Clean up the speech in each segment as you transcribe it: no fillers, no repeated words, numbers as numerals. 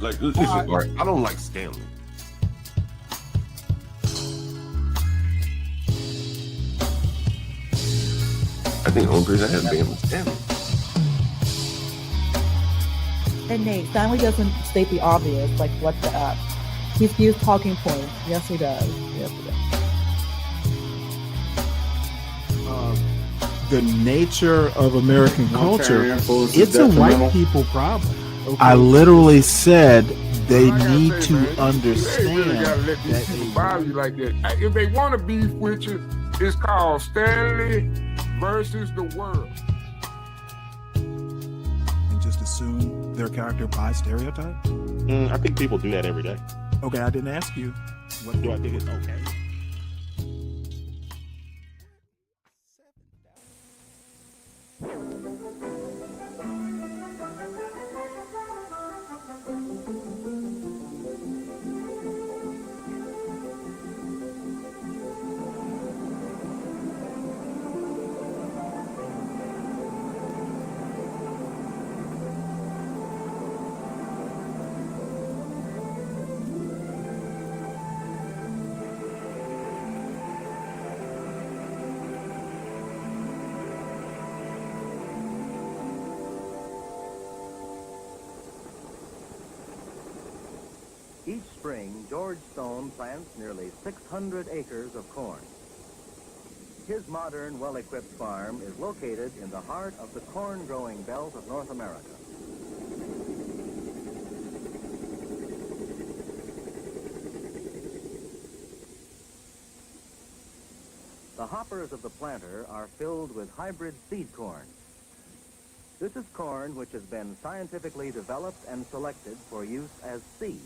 Like, listen, all right, I don't like Stanley. I think the only person I had banned was Stanley. And Nate, Stanley doesn't state the obvious, like what the up. He's used talking points. Yes, he does. Yes, he does. The nature of American culture, it's a white people problem. Okay. I literally said they need to understand. You really gotta let these people bother you like that. If they want to beef with you, it's called Stanley versus the world. And just assume their character by stereotype? I think people do that every day. Okay, I didn't ask you. What do I think it's okay? Each spring, George Stone plants nearly 600 acres of corn. His modern, well-equipped farm is located in the heart of the corn-growing belt of North America. The hoppers of the planter are filled with hybrid seed corn. This is corn which has been scientifically developed and selected for use as seed.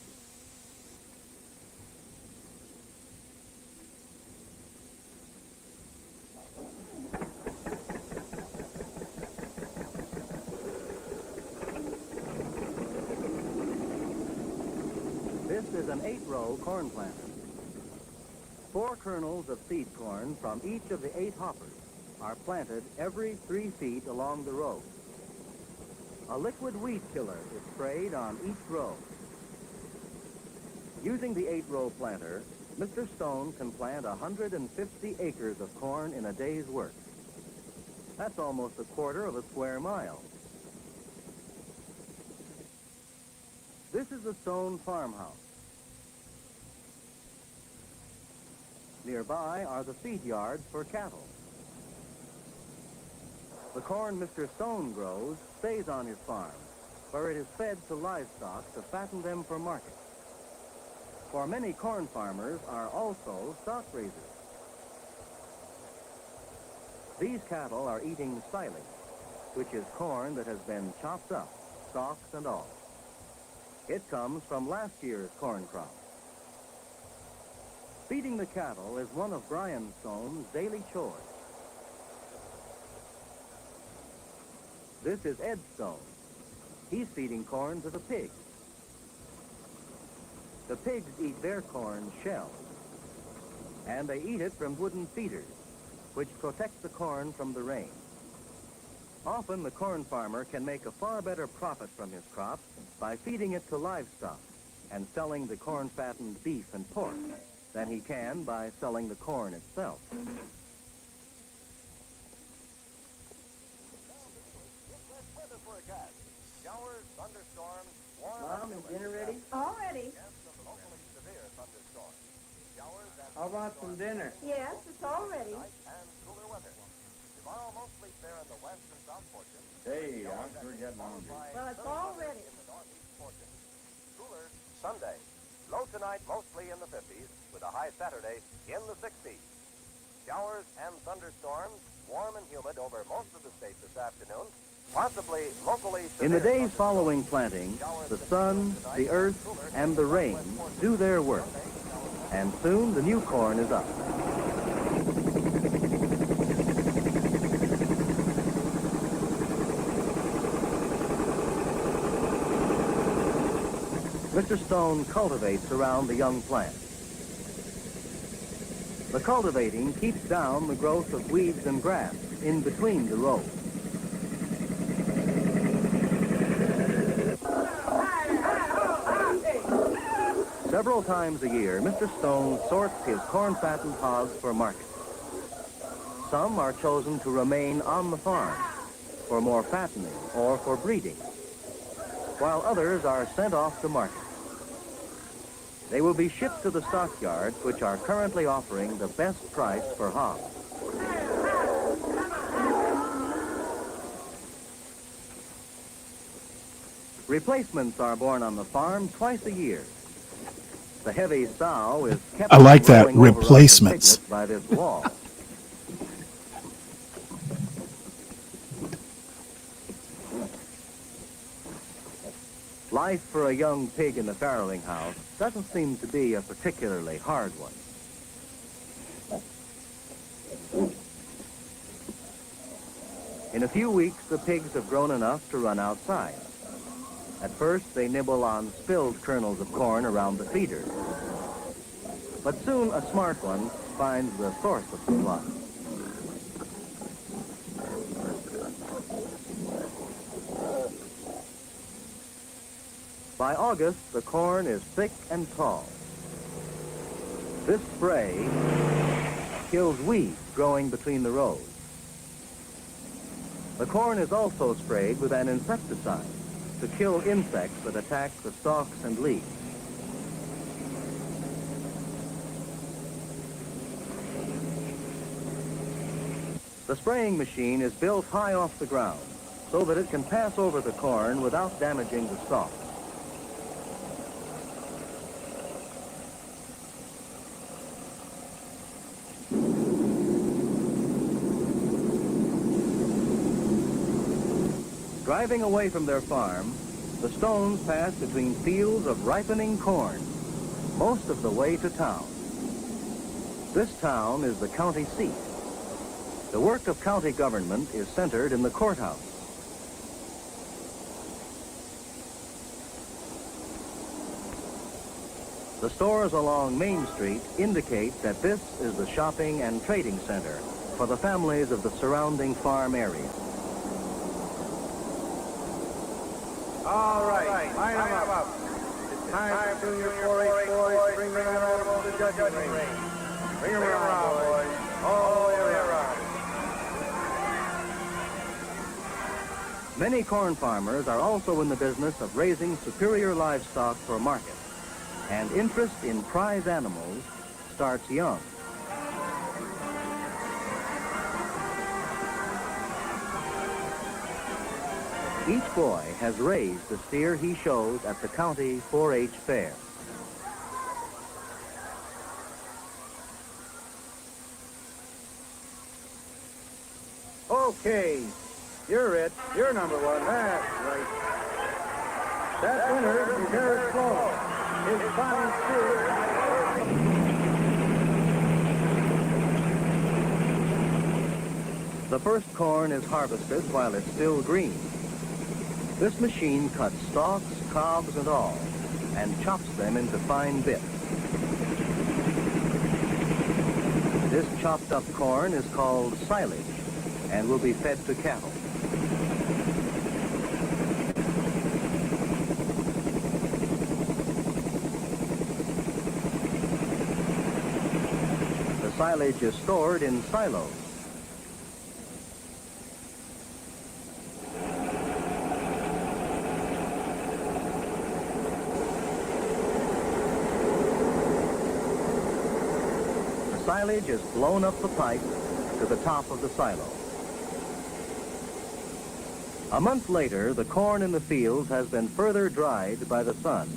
This is an 8-row corn planter. 4 kernels of seed corn from each of the 8 hoppers are planted every 3 feet along the row. A liquid weed killer is sprayed on each row. Using the 8-row planter, Mr. Stone can plant 150 acres of corn in a day's work. That's almost a quarter of a square mile. This is the Stone farmhouse. Nearby are the feed yards for cattle. The corn Mr. Stone grows stays on his farm, where it is fed to livestock to fatten them for market. For many corn farmers are also stock raisers. These cattle are eating silage, which is corn that has been chopped up, stalks and all. It comes from last year's corn crop. Feeding the cattle is one of Brian Stone's daily chores. This is Ed Stone. He's feeding corn to the pigs. The pigs eat their corn shelled, and they eat it from wooden feeders, which protect the corn from the rain. Often the corn farmer can make a far better profit from his crop by feeding it to livestock and selling the corn-fattened beef and pork than he can by selling the corn itself. Showers, thunderstorms, Mom, is dinner ready? All ready. locally severe thunderstorms. Showers and I want some dinner. Yes, it's all ready. and cooler weather. Tomorrow mostly fair in the west and south portion. Hey, I'm sure getting hungry. Well, it's all ready. In the northeast portion. Cooler Sunday. Low tonight mostly in the 50s with a high Saturday in the 60s. Showers and thunderstorms, warm and humid over most of the state this afternoon. Possibly locally severe. In the days following planting, the sun, the earth, and the rain do their work. And soon the new corn is up. Mr. Stone cultivates around the young plant. The cultivating keeps down the growth of weeds and grass in between the rows. Several times a year, Mr. Stone sorts his corn-fattened hogs for market. Some are chosen to remain on the farm for more fattening or for breeding, while others are sent off to market. They will be shipped to the stockyards, which are currently offering the best price for hogs. Replacements are born on the farm twice a year. The heavy sow is kept I like that, rolling over on the replacements. piglet by this wall. Life for a young pig in the farrowing house doesn't seem to be a particularly hard one. In a few weeks, the pigs have grown enough to run outside. At first, they nibble on spilled kernels of corn around the feeder. But soon, a smart one finds the source of the blood. By August, the corn is thick and tall. This spray kills weeds growing between the rows. The corn is also sprayed with an insecticide to kill insects that attack the stalks and leaves. The spraying machine is built high off the ground so that it can pass over the corn without damaging the stalk. Driving away from their farm, the Stones pass between fields of ripening corn, most of the way to town. This town is the county seat. The work of county government is centered in the courthouse. The stores along Main Street indicate that this is the shopping and trading center for the families of the surrounding farm areas. All right, line them up. It's time to do your 4-H boys. Bring them around to the judging ring. Bring them around, boys. All the way around. Many corn farmers are also in the business of raising superior livestock for market, and interest in prize animals starts young. Each boy has raised the steer he shows at the county 4-H fair. Okay, you're it. You're number one. That's right. That winner is Eric Sloan. His fine steer. The first corn is harvested while it's still green. This machine cuts stalks, cobs, and all, and chops them into fine bits. This chopped up corn is called silage and will be fed to cattle. The silage is stored in silos. Silage is blown up the pipe to the top of the silo. A month later, the corn in the fields has been further dried by the sun.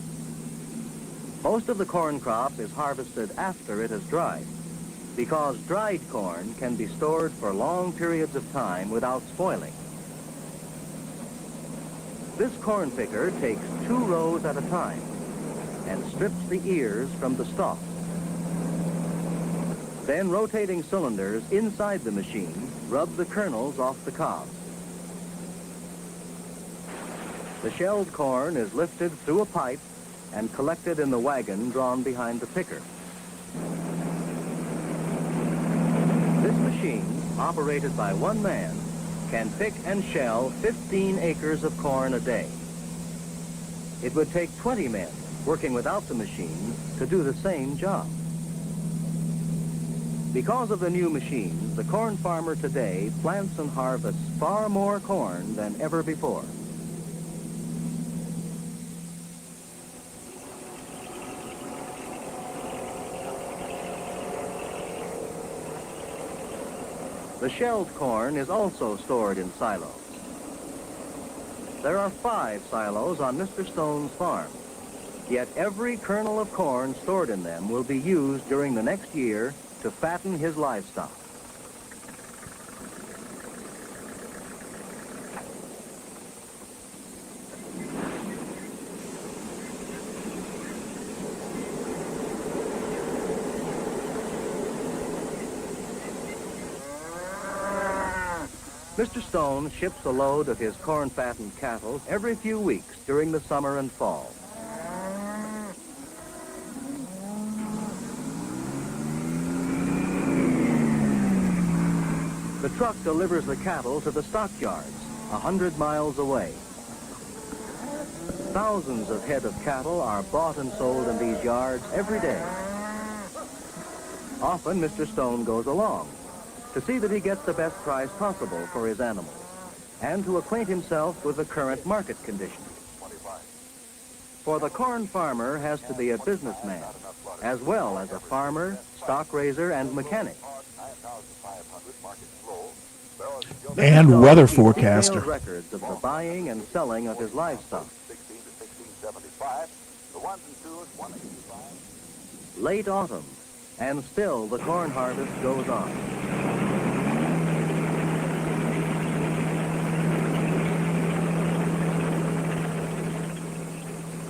Most of the corn crop is harvested after it has dried, because dried corn can be stored for long periods of time without spoiling. This corn picker takes 2 rows at a time and strips the ears from the stalk. Then rotating cylinders inside the machine rub the kernels off the cobs. The shelled corn is lifted through a pipe and collected in the wagon drawn behind the picker. This machine, operated by one man, can pick and shell 15 acres of corn a day. It would take 20 men working without the machine to do the same job. Because of the new machines, the corn farmer today plants and harvests far more corn than ever before. The shelled corn is also stored in silos. There are 5 silos on Mr. Stone's farm, yet every kernel of corn stored in them will be used during the next year to fatten his livestock. Mr. Stone ships a load of his corn-fattened cattle every few weeks during the summer and fall. The truck delivers the cattle to the stockyards 100 miles away. Thousands of head of cattle are bought and sold in these yards every day. Often Mr. Stone goes along to see that he gets the best price possible for his animals and to acquaint himself with the current market conditions. For the corn farmer has to be a businessman, as well as a farmer, stock raiser, and mechanic. And weather forecaster. Records of the buying and selling of his livestock. Late autumn, and still the corn harvest goes on.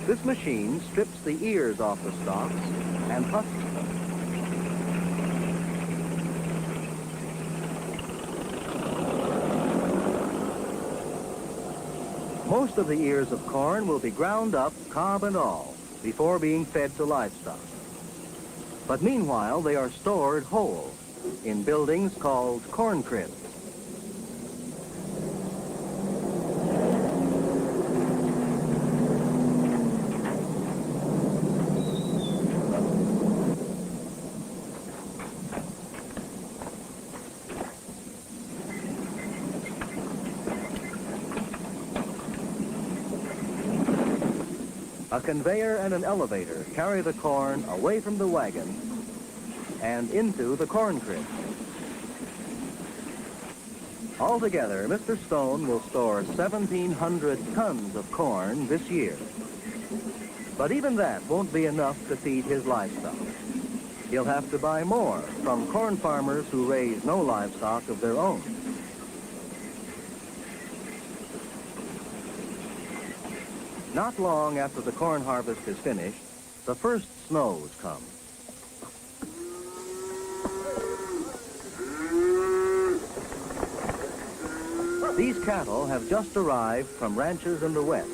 This machine strips the ears off the stalks and husks them. Most of the ears of corn will be ground up, cob and all, before being fed to livestock. But meanwhile, they are stored whole in buildings called corn cribs. A conveyor and an elevator carry the corn away from the wagon and into the corn crib. Altogether, Mr. Stone will store 1,700 tons of corn this year. But even that won't be enough to feed his livestock. He'll have to buy more from corn farmers who raise no livestock of their own. Not long after the corn harvest is finished, the first snows come. These cattle have just arrived from ranches in the west.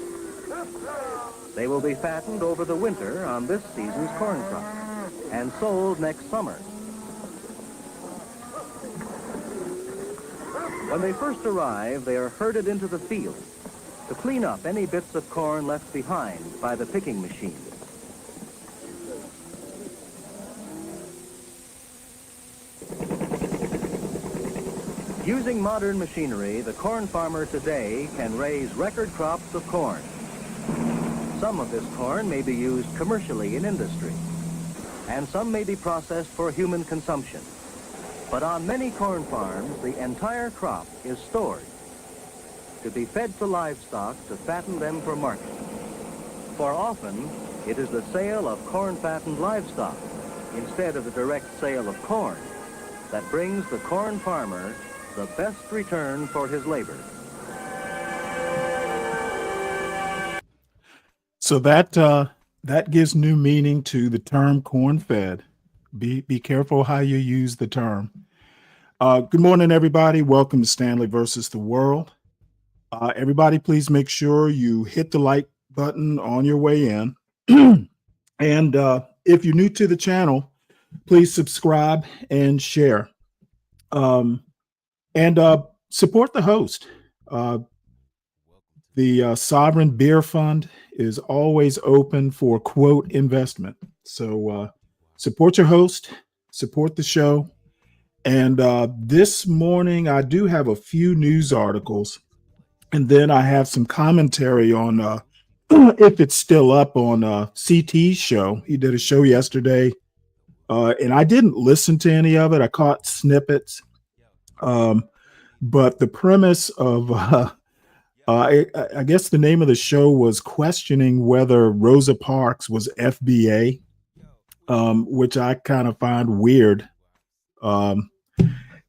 They will be fattened over the winter on this season's corn crop and sold next summer. When they first arrive, they are herded into the field to clean up any bits of corn left behind by the picking machine. Using modern machinery, the corn farmer today can raise record crops of corn. Some of this corn may be used commercially in industry, and some may be processed for human consumption. But on many corn farms, the entire crop is stored to be fed to livestock to fatten them for market. For often, it is the sale of corn-fattened livestock instead of the direct sale of corn that brings the corn farmer the best return for his labor. So that gives new meaning to the term corn-fed. Be careful how you use the term. Good morning, everybody. Welcome to Stanley versus the World. Everybody, please make sure you hit the like button on your way in. And if you're new to the channel, please subscribe and share. And support the host. The Sovereign Beer Fund is always open for quote investment. So support your host, support the show. And this morning, I do have a few news articles, and then I have some commentary on if it's still up on CT's show. He did a show yesterday, and I didn't listen to any of it. I caught snippets. But the premise of, I guess the name of the show was questioning whether Rosa Parks was FBA, which I kind of find weird.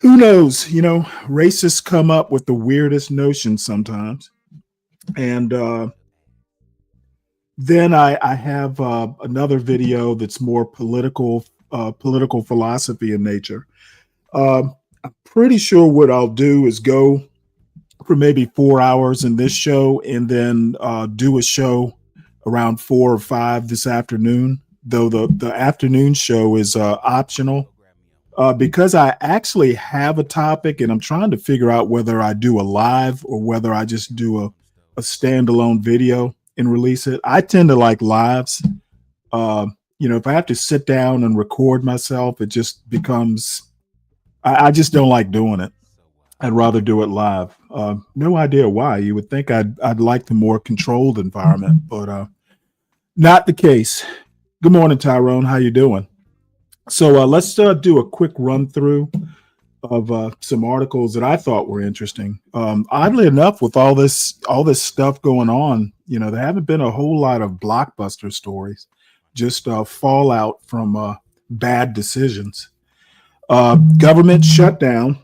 Who knows? You know, racists come up with the weirdest notions sometimes. And then I have another video that's more political philosophy in nature. I'm pretty sure what I'll do is go for maybe 4 hours in this show and then do a show around 4 or 5 this afternoon, though the afternoon show is optional. Because I actually have a topic and I'm trying to figure out whether I do a live or whether I just do a standalone video and release it. I tend to like lives. If I have to sit down and record myself, it just becomes, I just don't like doing it. I'd rather do it live. No idea why. You would think I'd like the more controlled environment, but not the case. Good morning, Tyrone. How you doing? So let's do a quick run through of some articles that I thought were interesting. Oddly enough, with all this stuff going on, there haven't been a whole lot of blockbuster stories, just fallout from bad decisions. Government shutdown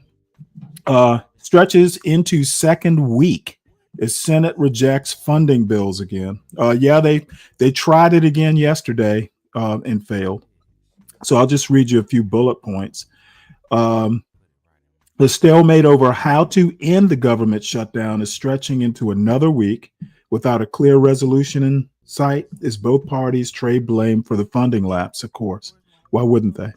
stretches into second week as Senate rejects funding bills again. They tried it again yesterday and failed. So I'll just read you a few bullet points. The stalemate over how to end the government shutdown is stretching into another week without a clear resolution in sight as both parties trade blame for the funding lapse, of course. Why wouldn't they?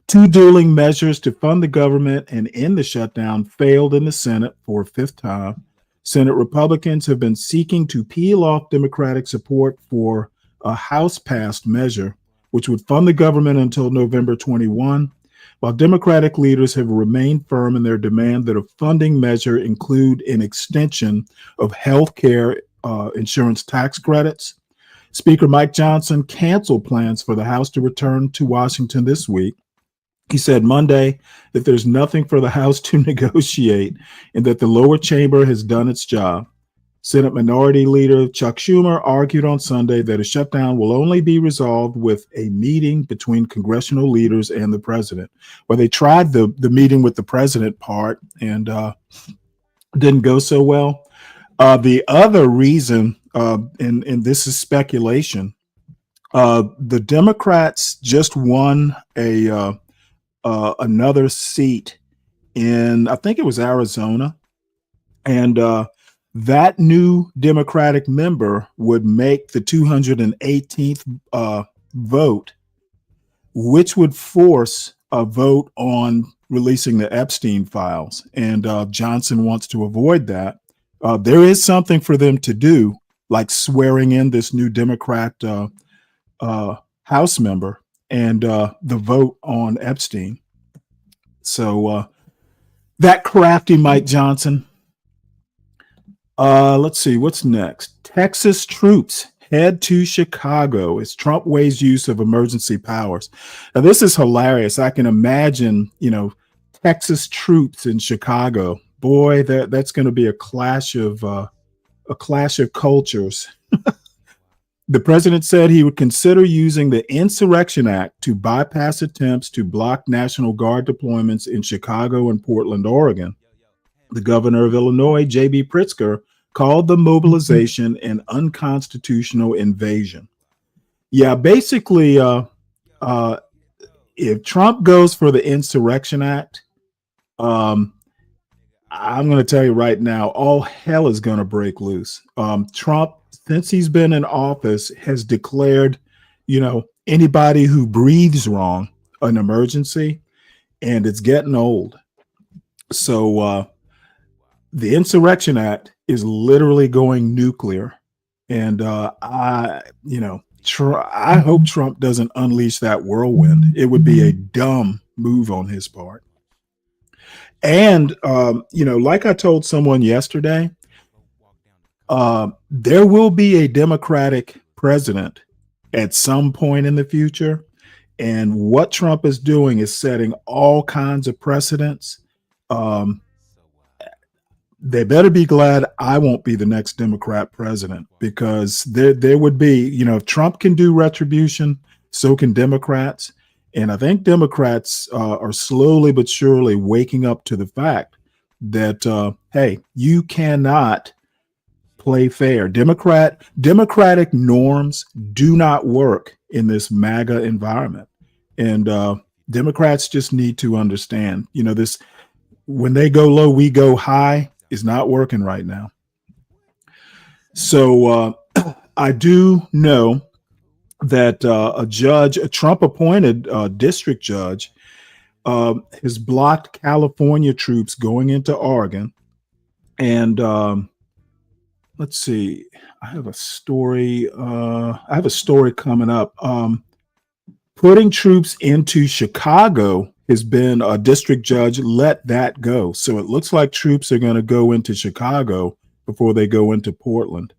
2 dueling measures to fund the government and end the shutdown failed in the Senate for a 5th time. Senate Republicans have been seeking to peel off Democratic support for a House-passed measure which would fund the government until November 21, while Democratic leaders have remained firm in their demand that a funding measure include an extension of health care insurance tax credits. Speaker Mike Johnson canceled plans for the House to return to Washington this week. He said Monday that there's nothing for the House to negotiate and that the lower chamber has done its job. Senate Minority Leader Chuck Schumer argued on Sunday that a shutdown will only be resolved with a meeting between congressional leaders and the president. Well, they tried the meeting with the president part and didn't go so well. The other reason, and this is speculation, the Democrats just won another seat in, I think it was Arizona, and that new Democratic member would make the 218th vote, which would force a vote on releasing the Epstein files. And Johnson wants to avoid that. There is something for them to do, like swearing in this new Democrat House member and the vote on Epstein. So that crafty Mike Johnson. Let's see, what's next? Texas troops head to Chicago as Trump weighs use of emergency powers. Now, this is hilarious. I can imagine, Texas troops in Chicago. Boy, that's going to be a clash of cultures. The president said he would consider using the Insurrection Act to bypass attempts to block National Guard deployments in Chicago and Portland, Oregon. The governor of Illinois, J.B. Pritzker, called the mobilization an unconstitutional invasion. Yeah, basically, if Trump goes for the Insurrection Act, I'm going to tell you right now, all hell is going to break loose. Trump, since he's been in office, has declared, anybody who breathes wrong an emergency, and it's getting old. So the Insurrection Act is literally going nuclear. And I hope Trump doesn't unleash that whirlwind. It would be a dumb move on his part. And, like I told someone yesterday, there will be a Democratic president at some point in the future. And what Trump is doing is setting all kinds of precedents. They better be glad I won't be the next Democrat president, because there would be, if Trump can do retribution, so can Democrats. And I think Democrats are slowly but surely waking up to the fact that, hey, you cannot play fair. Democratic norms do not work in this MAGA environment. And Democrats just need to understand, this, when they go low, we go high, is not working right now. So I do know that a Trump appointed district judge has blocked California troops going into Oregon. And let's see, I have a story coming up. Putting troops into Chicago has been a district judge let that go. So it looks like troops are going to go into Chicago before they go into Portland.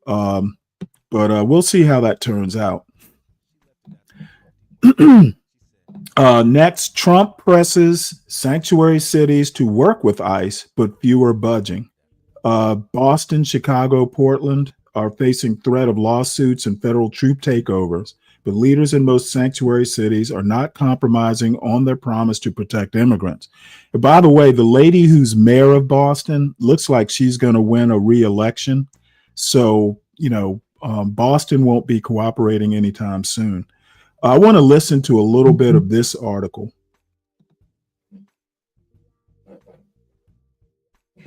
But we'll see how that turns out. Next, Trump presses sanctuary cities to work with ICE, but fewer budging. Boston, Chicago, Portland are facing threat of lawsuits and federal troop takeovers, but leaders in most sanctuary cities are not compromising on their promise to protect immigrants. And by the way, the lady who's mayor of Boston looks like she's going to win a re-election. So, Boston won't be cooperating anytime soon. I want to listen to a little bit of this article,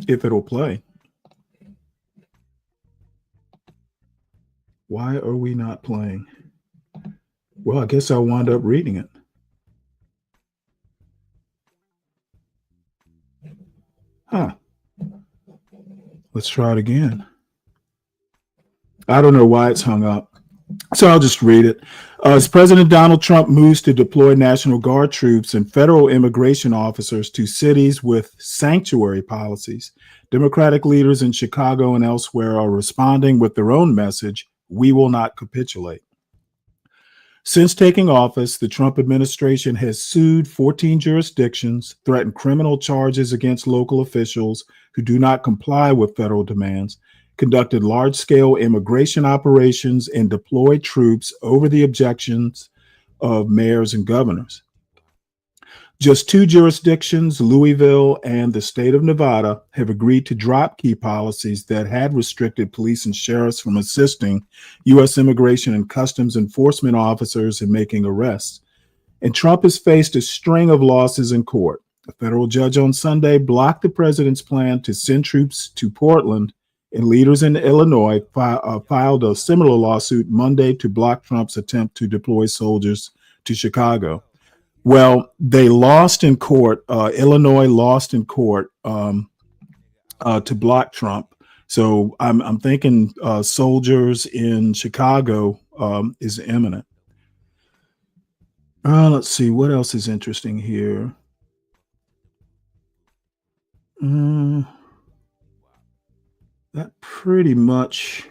if it'll play. Why are we not playing? Well, I guess I'll wind up reading it. Let's try it again. I don't know why it's hung up, so I'll just read it. As President Donald Trump moves to deploy National Guard troops and federal immigration officers to cities with sanctuary policies, Democratic leaders in Chicago and elsewhere are responding with their own message: we will not capitulate. Since taking office, the Trump administration has sued 14 jurisdictions, threatened criminal charges against local officials who do not comply with federal demands, conducted large-scale immigration operations, and deployed troops over the objections of mayors and governors. Just 2 jurisdictions, Louisville and the state of Nevada, have agreed to drop key policies that had restricted police and sheriffs from assisting U.S. immigration and customs enforcement officers in making arrests. And Trump has faced a string of losses in court. A federal judge on Sunday blocked the president's plan to send troops to Portland, and leaders in Illinois filed a similar lawsuit Monday to block Trump's attempt to deploy soldiers to Chicago. Well, they lost in court. Illinois lost in court to block Trump. So I'm thinking soldiers in Chicago is imminent. Let's see, what else is interesting here? That's pretty much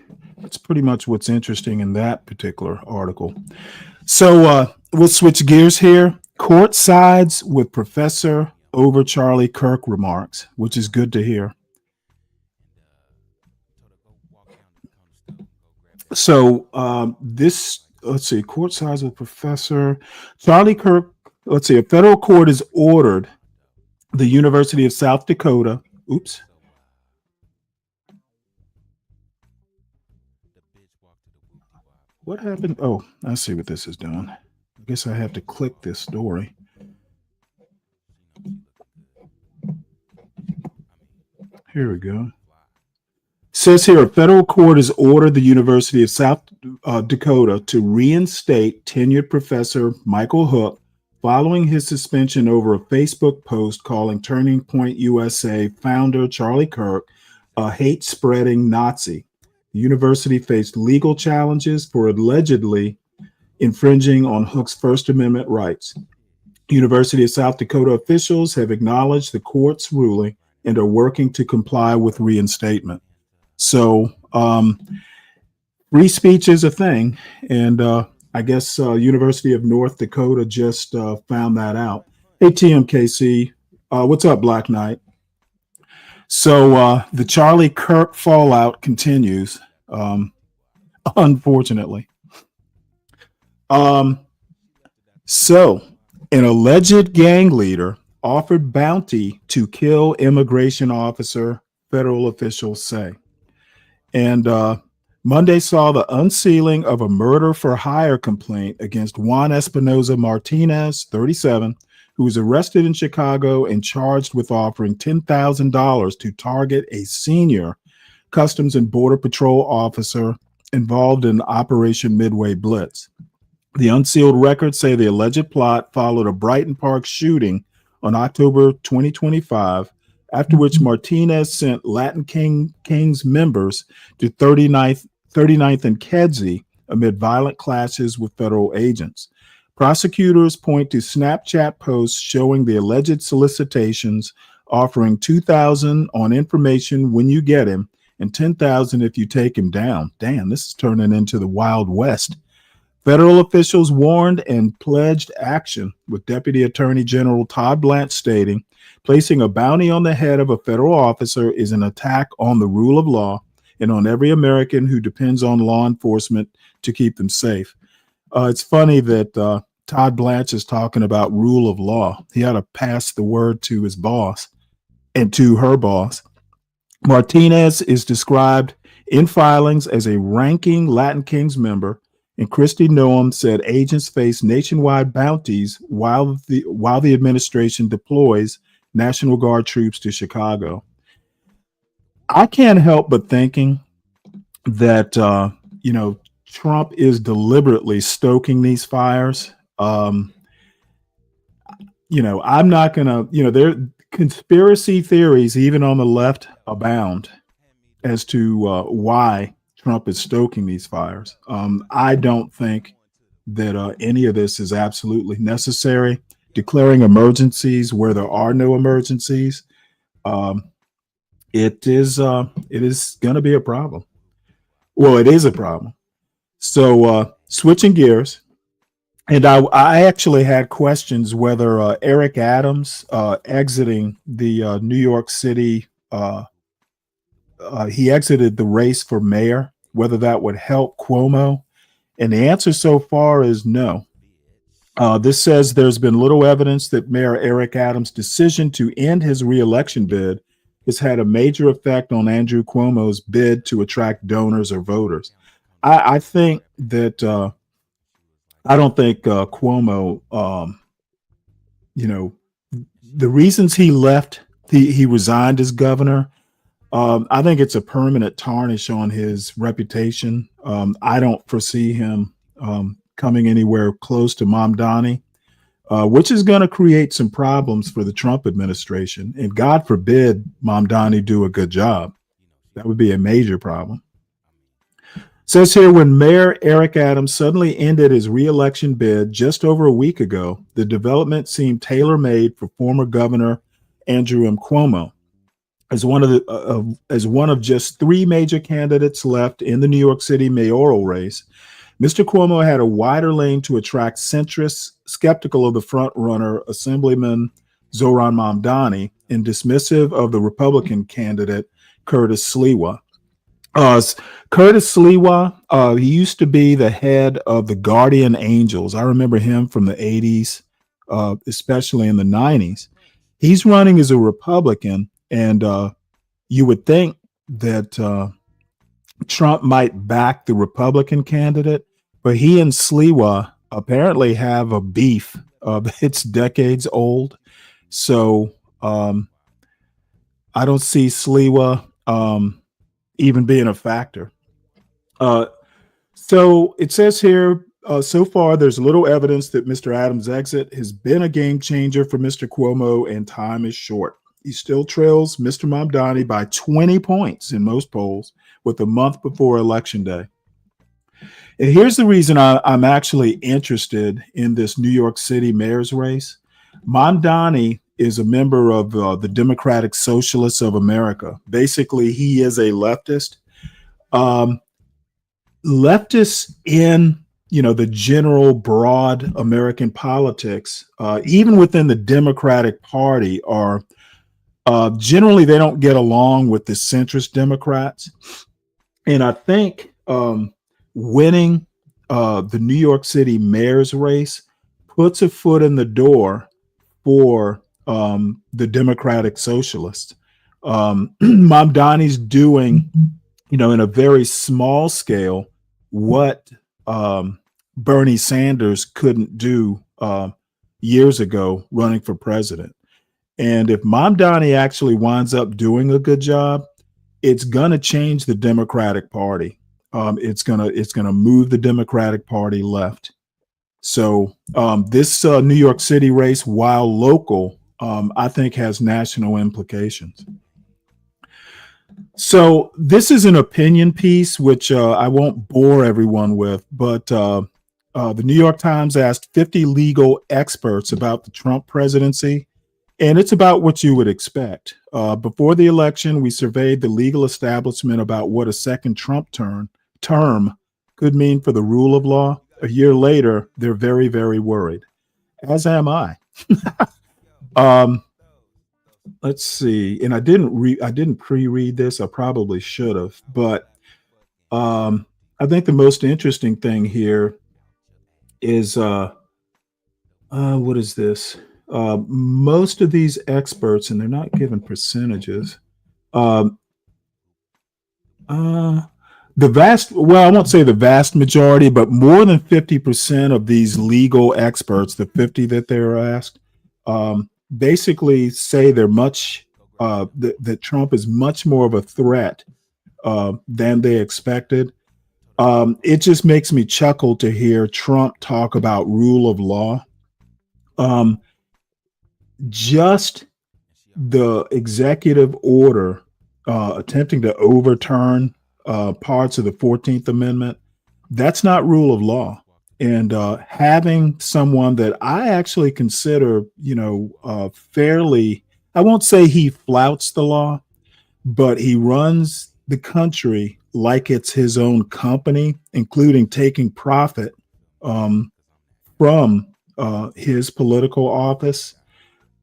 what's interesting in that particular article. So we'll switch gears here. Court sides with professor over Charlie Kirk remarks, which is good to hear. So let's see, court sides with professor Charlie Kirk. Let's see, a federal court has ordered the University of South Dakota. Oops. What happened? Oh, I see what this is doing. I guess I have to click this story. Here we go. Says here, a federal court has ordered the University of South Dakota to reinstate tenured professor Michael Hook following his suspension over a Facebook post calling Turning Point USA founder Charlie Kirk a hate-spreading Nazi. The university faced legal challenges for allegedly infringing on Hook's First Amendment rights. University of South Dakota officials have acknowledged the court's ruling and are working to comply with reinstatement. So free speech is a thing, and I guess University of North Dakota just found that out. Hey, TMKC, what's up, Black Knight? So the Charlie Kirk fallout continues, unfortunately. So an alleged gang leader offered bounty to kill immigration officer, federal officials say. And Monday saw the unsealing of a murder for hire complaint against Juan Espinoza Martinez, 37, who was arrested in Chicago and charged with offering $10,000 to target a senior Customs and Border Patrol officer involved in Operation Midway Blitz. The unsealed records say the alleged plot followed a Brighton Park shooting on October 2025, after which Martinez sent Latin Kings members to 39th and Kedzie amid violent clashes with federal agents. Prosecutors point to Snapchat posts showing the alleged solicitations offering $2,000 on information when you get him and $10,000 if you take him down. Damn, this is turning into the Wild West. Federal officials warned and pledged action, with Deputy Attorney General Todd Blanche stating, placing a bounty on the head of a federal officer is an attack on the rule of law and on every American who depends on law enforcement to keep them safe. It's funny that Todd Blanche is talking about rule of law. He ought to pass the word to his boss and to her boss. Martinez is described in filings as a ranking Latin Kings member, and Christy Noem said agents face nationwide bounties while the administration deploys National Guard troops to Chicago. I can't help but thinking that Trump is deliberately stoking these fires. I'm not gonna, there conspiracy theories even on the left abound as to why Trump is stoking these fires. I don't think that any of this is absolutely necessary. Declaring emergencies where there are no emergencies, it is going to be a problem. Well, it is a problem. So switching gears, and I actually had questions whether Eric Adams exiting the New York City, he exited the race for mayor, whether that would help Cuomo. And the answer so far is no. This says there's been little evidence that Mayor Eric Adams' decision to end his reelection bid has had a major effect on Andrew Cuomo's bid to attract donors or voters. I think that I don't think Cuomo, the reasons he left, he resigned as governor. I think it's a permanent tarnish on his reputation. I don't foresee him coming anywhere close to Mamdani, which is going to create some problems for the Trump administration. And God forbid Mamdani do a good job. That would be a major problem. Says here, when Mayor Eric Adams suddenly ended his reelection bid just over a week ago, the development seemed tailor-made for former Governor Andrew M. Cuomo. As one of just three major candidates left in the New York City mayoral race, Mr. Cuomo had a wider lane to attract centrists skeptical of the front-runner Assemblyman Zohran Mamdani and dismissive of the Republican candidate Curtis Sliwa. Curtis Sliwa, he used to be the head of the Guardian Angels. I remember him from the 80s, especially in the 90s. He's running as a Republican, and you would think that Trump might back the Republican candidate, but he and Sliwa apparently have a beef that's decades old. So I don't see Sliwa even being a factor. So it says here, so far, there's little evidence that Mr. Adams' exit has been a game changer for Mr. Cuomo, and time is short. He still trails Mr. Mamdani by 20 points in most polls with a month before Election Day. And here's the reason I'm actually interested in this New York City mayor's race. Mamdani is a member of the Democratic Socialists of America. Basically, he is a leftist. Leftists in the general broad American politics, even within the Democratic Party, are generally they don't get along with the centrist Democrats. And I think winning the New York City mayor's race puts a foot in the door for the Democratic Socialists. Mamdani's doing, in a very small scale, what Bernie Sanders couldn't do years ago running for president. And if Mamdani actually winds up doing a good job, it's going to change the Democratic Party. It's gonna move the Democratic Party left. So this New York City race, while local, I think has national implications. So this is an opinion piece, which I won't bore everyone with, but the New York Times asked 50 legal experts about the Trump presidency, and it's about what you would expect. Before the election, we surveyed the legal establishment about what a second Trump term could mean for the rule of law. A year later, they're very, very worried, as am I. Let's see. And I didn't pre-read this. I probably should have, but I think the most interesting thing here is what is this? Most of these experts, and they're not given percentages. I won't say the vast majority, but more than 50% of these legal experts, the 50 that they're asked, basically say they're that Trump is much more of a threat than they expected. It just makes me chuckle to hear Trump talk about rule of law. Just the executive order attempting to overturn parts of the 14th Amendment, that's not rule of law. And having someone that I actually consider, fairly, I won't say he flouts the law, but he runs the country like it's his own company, including taking profit from his political office.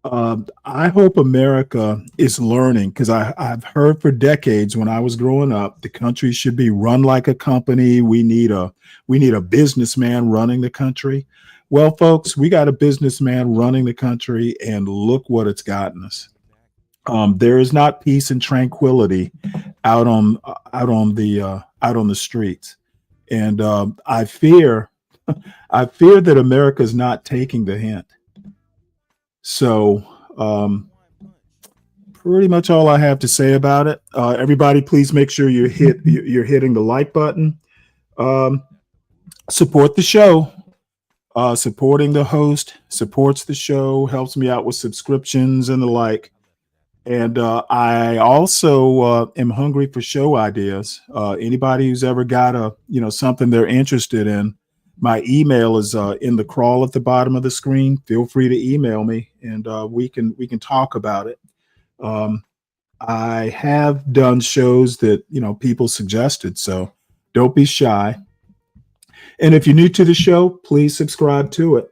I hope America is learning, because I've heard for decades when I was growing up, the country should be run like a company. We need a businessman running the country. Well, folks, we got a businessman running the country, and look what it's gotten us. There is not peace and tranquility out on the streets, and I fear that America's not taking the hint. So pretty much all I have to say about it. Everybody, please make sure you're hitting the like button. Support the show. Supporting the host supports the show, helps me out with subscriptions and the like. And I also am hungry for show ideas. Anybody who's ever got something they're interested in, my email is in the crawl at the bottom of the screen. Feel free to email me, and we can talk about it. I have done shows that people suggested, so don't be shy. And if you're new to the show, please subscribe to it.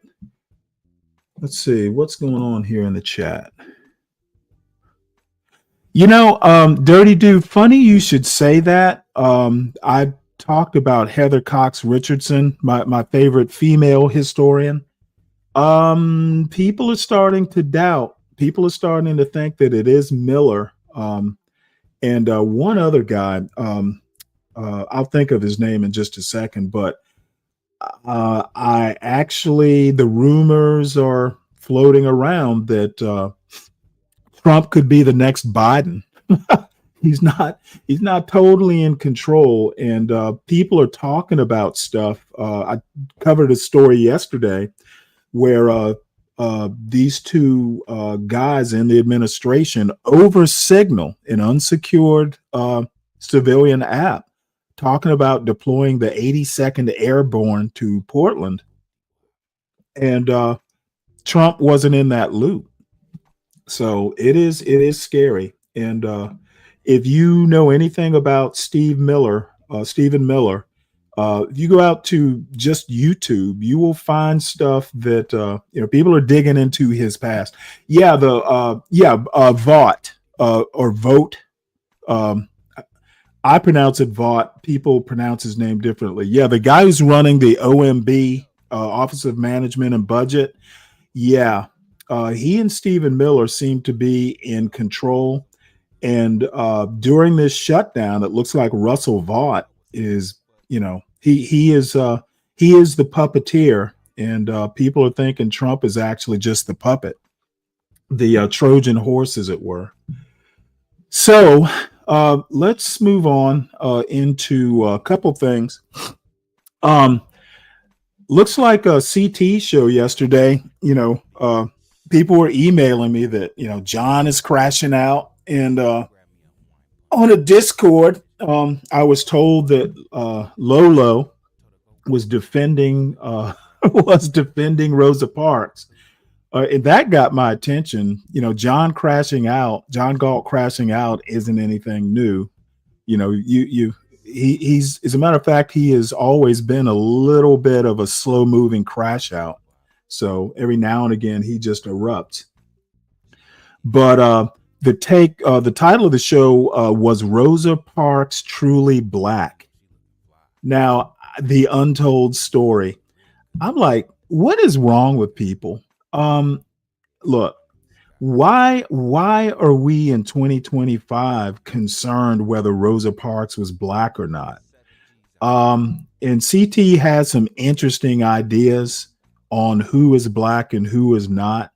Let's see what's going on here in the chat. Dirty Dude, funny you should say that. I talked about Heather Cox Richardson, my favorite female historian. People are starting to doubt. People are starting to think that it is Miller. And one other guy, I'll think of his name in just a second, but the rumors are floating around that Trump could be the next Biden. He's not totally in control, and people are talking about stuff. I covered a story yesterday where these two guys in the administration over Signal, an unsecured civilian app, talking about deploying the 82nd Airborne to Portland. And Trump wasn't in that loop. So it is scary. And if you know anything about Stephen Miller, if you go out to just YouTube, you will find stuff that people are digging into his past. Yeah, Vought or Vote. I pronounce it Vought. People pronounce his name differently. Yeah, the guy who's running the OMB, Office of Management and Budget. Yeah, he and Stephen Miller seem to be in control. And during this shutdown, it looks like Russell Vought is, he is the puppeteer, and people are thinking Trump is actually just the puppet, the Trojan horse, as it were. So let's move on into a couple things. Looks like a CT show yesterday. People were emailing me that John is crashing out, and on a Discord, I was told that Lolo was defending Rosa Parks. And that got my attention. John Galt crashing out isn't anything new. He's as a matter of fact, he has always been a little bit of a slow moving crash out. So every now and again he just erupts. But the title of the show was Rosa Parks Truly Black? Now, the untold story. I'm like, what is wrong with people? Look, why are we in 2025 concerned whether Rosa Parks was black or not? And CT has some interesting ideas on who is black and who is not.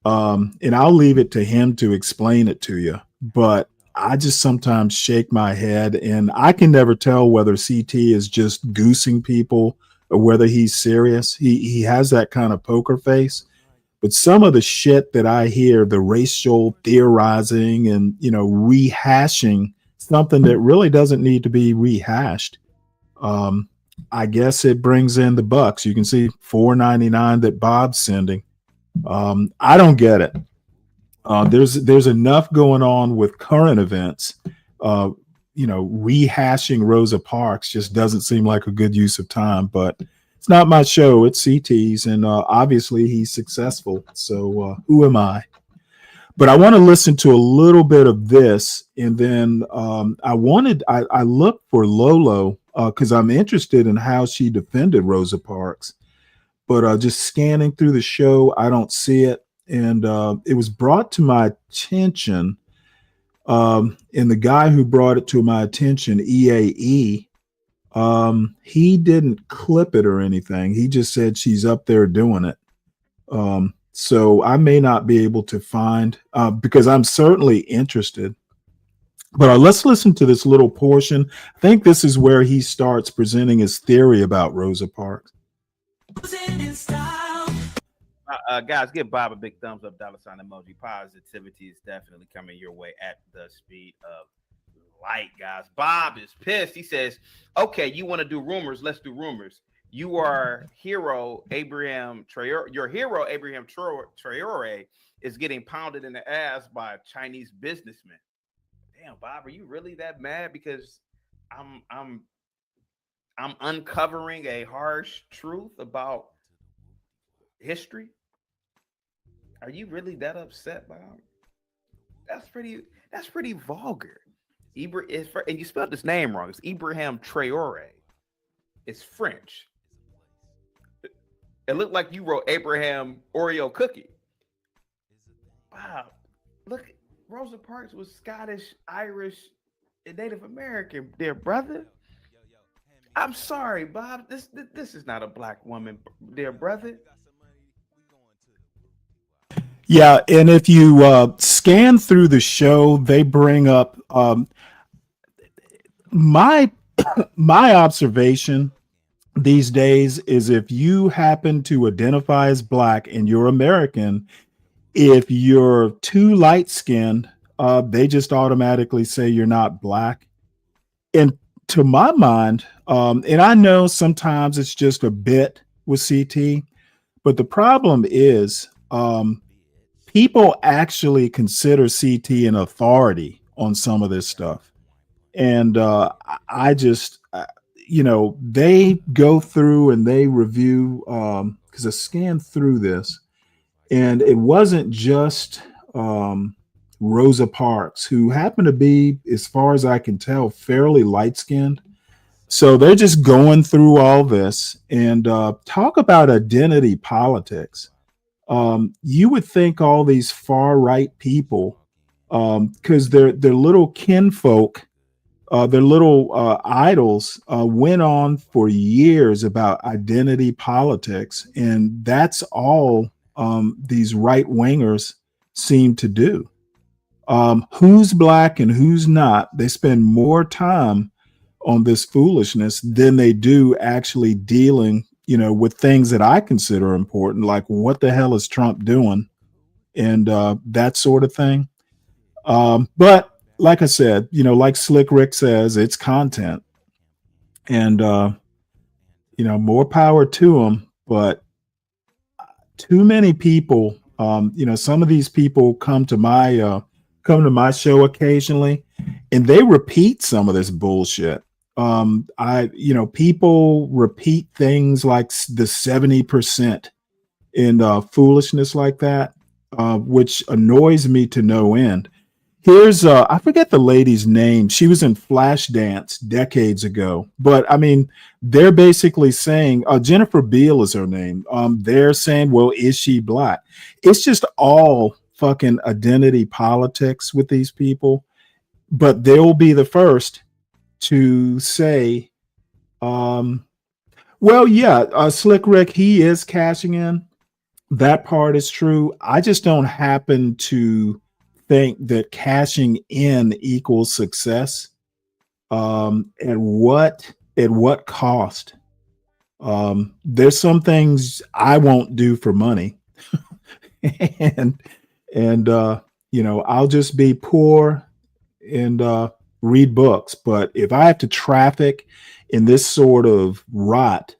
And I'll leave it to him to explain it to you. But I just sometimes shake my head, and I can never tell whether CT is just goosing people or whether he's serious. He has that kind of poker face. But some of the shit that I hear, the racial theorizing and, rehashing something that really doesn't need to be rehashed. I guess it brings in the bucks. You can see $4.99 that Bob's sending. I don't get it. There's enough going on with current events. Rehashing Rosa Parks just doesn't seem like a good use of time, but it's not my show. It's CT's, and obviously he's successful. So who am I? But I want to listen to a little bit of this, and then I looked for Lolo because I'm interested in how she defended Rosa Parks. But just scanning through the show, I don't see it. And it was brought to my attention. And the guy who brought it to my attention, EAE, he didn't clip it or anything. He just said she's up there doing it. So I may not be able to find, because I'm certainly interested. But let's listen to this little portion. I think this is where he starts presenting his theory about Rosa Parks. Guys, give Bob a big thumbs up, $ emoji. Positivity is definitely coming your way at the speed of light, guys. Bob is pissed. He says, okay, you want to do rumors? Let's do rumors. Your hero, Abraham Traore, is getting pounded in the ass by a Chinese businessman. Damn, Bob, are you really that mad? Because I'm uncovering a harsh truth about history. Are you really that upset, Bob? That's pretty vulgar. And you spelled his name wrong. It's Ibrahim Traore. It's French. It looked like you wrote Abraham Oreo cookie. Wow. Look, Rosa Parks was Scottish, Irish, and Native American, dear brother. I'm sorry, Bob. This is not a black woman, dear brother. Yeah, and if you scan through the show, they bring up my observation these days is if you happen to identify as black and you're American, if you're too light skinned, they just automatically say you're not black. And to my mind, and I know sometimes it's just a bit with CT, but the problem is people actually consider CT an authority on some of this stuff. And I just, they go through and they review, because I scanned through this, and it wasn't just Rosa Parks, who happened to be, as far as I can tell, fairly light skinned. So they're just going through all this and talk about identity politics. You would think all these far right people, because their little kinfolk, their little idols, went on for years about identity politics, and that's all these right wingers seem to do. Who's black and who's not? They spend more time on this foolishness than they do actually dealing, with things that I consider important, like what the hell is Trump doing, and that sort of thing. But like I said, like Slick Rick says, it's content, and more power to them. But too many people, some of these people come to my show occasionally, and they repeat some of this bullshit. People repeat things like the 70% in foolishness like that, which annoys me to no end. Here's I forget the lady's name. She was in Flashdance decades ago, but I mean, they're basically saying Jennifer Beal is her name. They're saying, well, is she black? It's just all fucking identity politics with these people, but they'll be the first to say, well, yeah, Slick Rick, he is cashing in. That part is true. I just don't happen to think that cashing in equals success. At what cost? There's some things I won't do for money, and I'll just be poor and read books. But if I have to traffic in this sort of rot,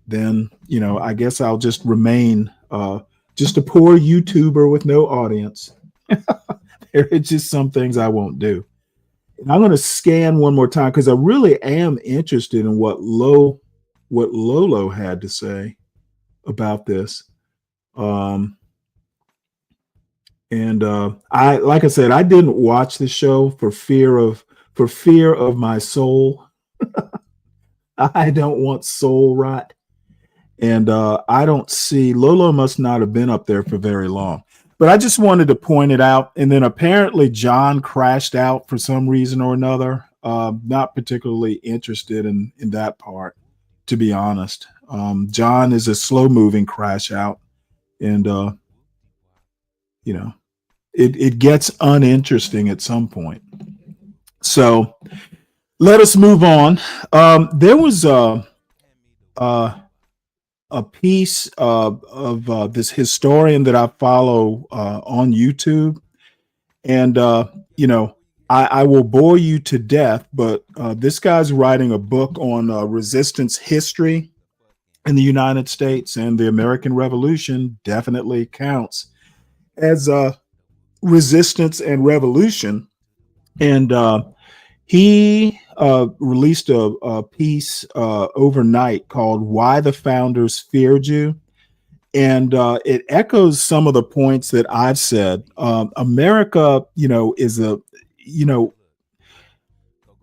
then I guess I'll just remain just a poor YouTuber with no audience. There are just some things I won't do. And I'm going to scan one more time because I really am interested in what Lolo had to say about this. And like I said, I didn't watch the show for fear of my soul. I don't want soul rot. And I don't see, Lolo must not have been up there for very long. But I just wanted to point it out. And then apparently John crashed out for some reason or another. Not particularly interested in that part, to be honest. John is a slow moving crash out. And, it gets uninteresting at some point. So let us move on. There was a piece of this historian that I follow on YouTube. And, I will bore you to death, but this guy's writing a book on resistance history in the United States, and the American Revolution definitely counts as resistance and revolution. And he released a piece overnight called "Why the Founders Feared You," and it echoes some of the points that I've said. America, is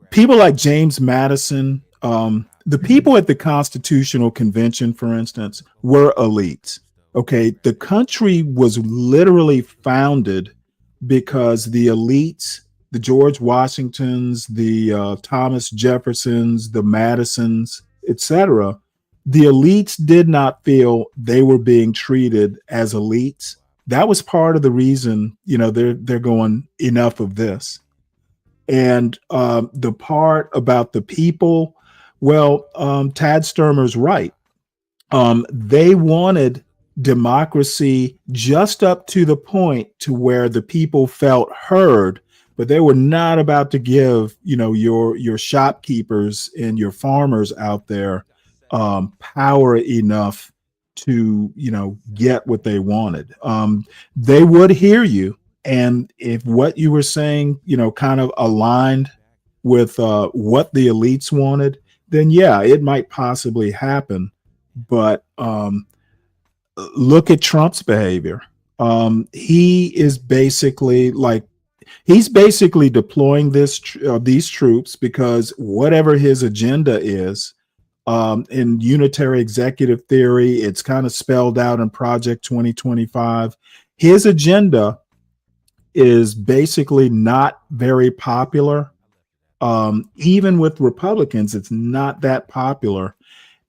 people like James Madison, the people at the Constitutional Convention, for instance, were elites. Okay, the country was literally founded because the elites, the George Washingtons, the Thomas Jeffersons, the Madisons, etc., the elites did not feel they were being treated as elites. That was part of the reason, they're going, enough of this. And the part about the people Well, Tad Sturmer's right. They wanted democracy just up to the point to where the people felt heard, but they were not about to give, your shopkeepers and your farmers out there power enough to, get what they wanted. They would hear you. And if what you were saying, kind of aligned with what the elites wanted, then yeah, it might possibly happen. But look at Trump's behavior. He is basically he's basically deploying these troops because whatever his agenda is, in unitary executive theory, it's kind of spelled out in Project 2025. His agenda is basically not very popular. Even with Republicans, it's not that popular.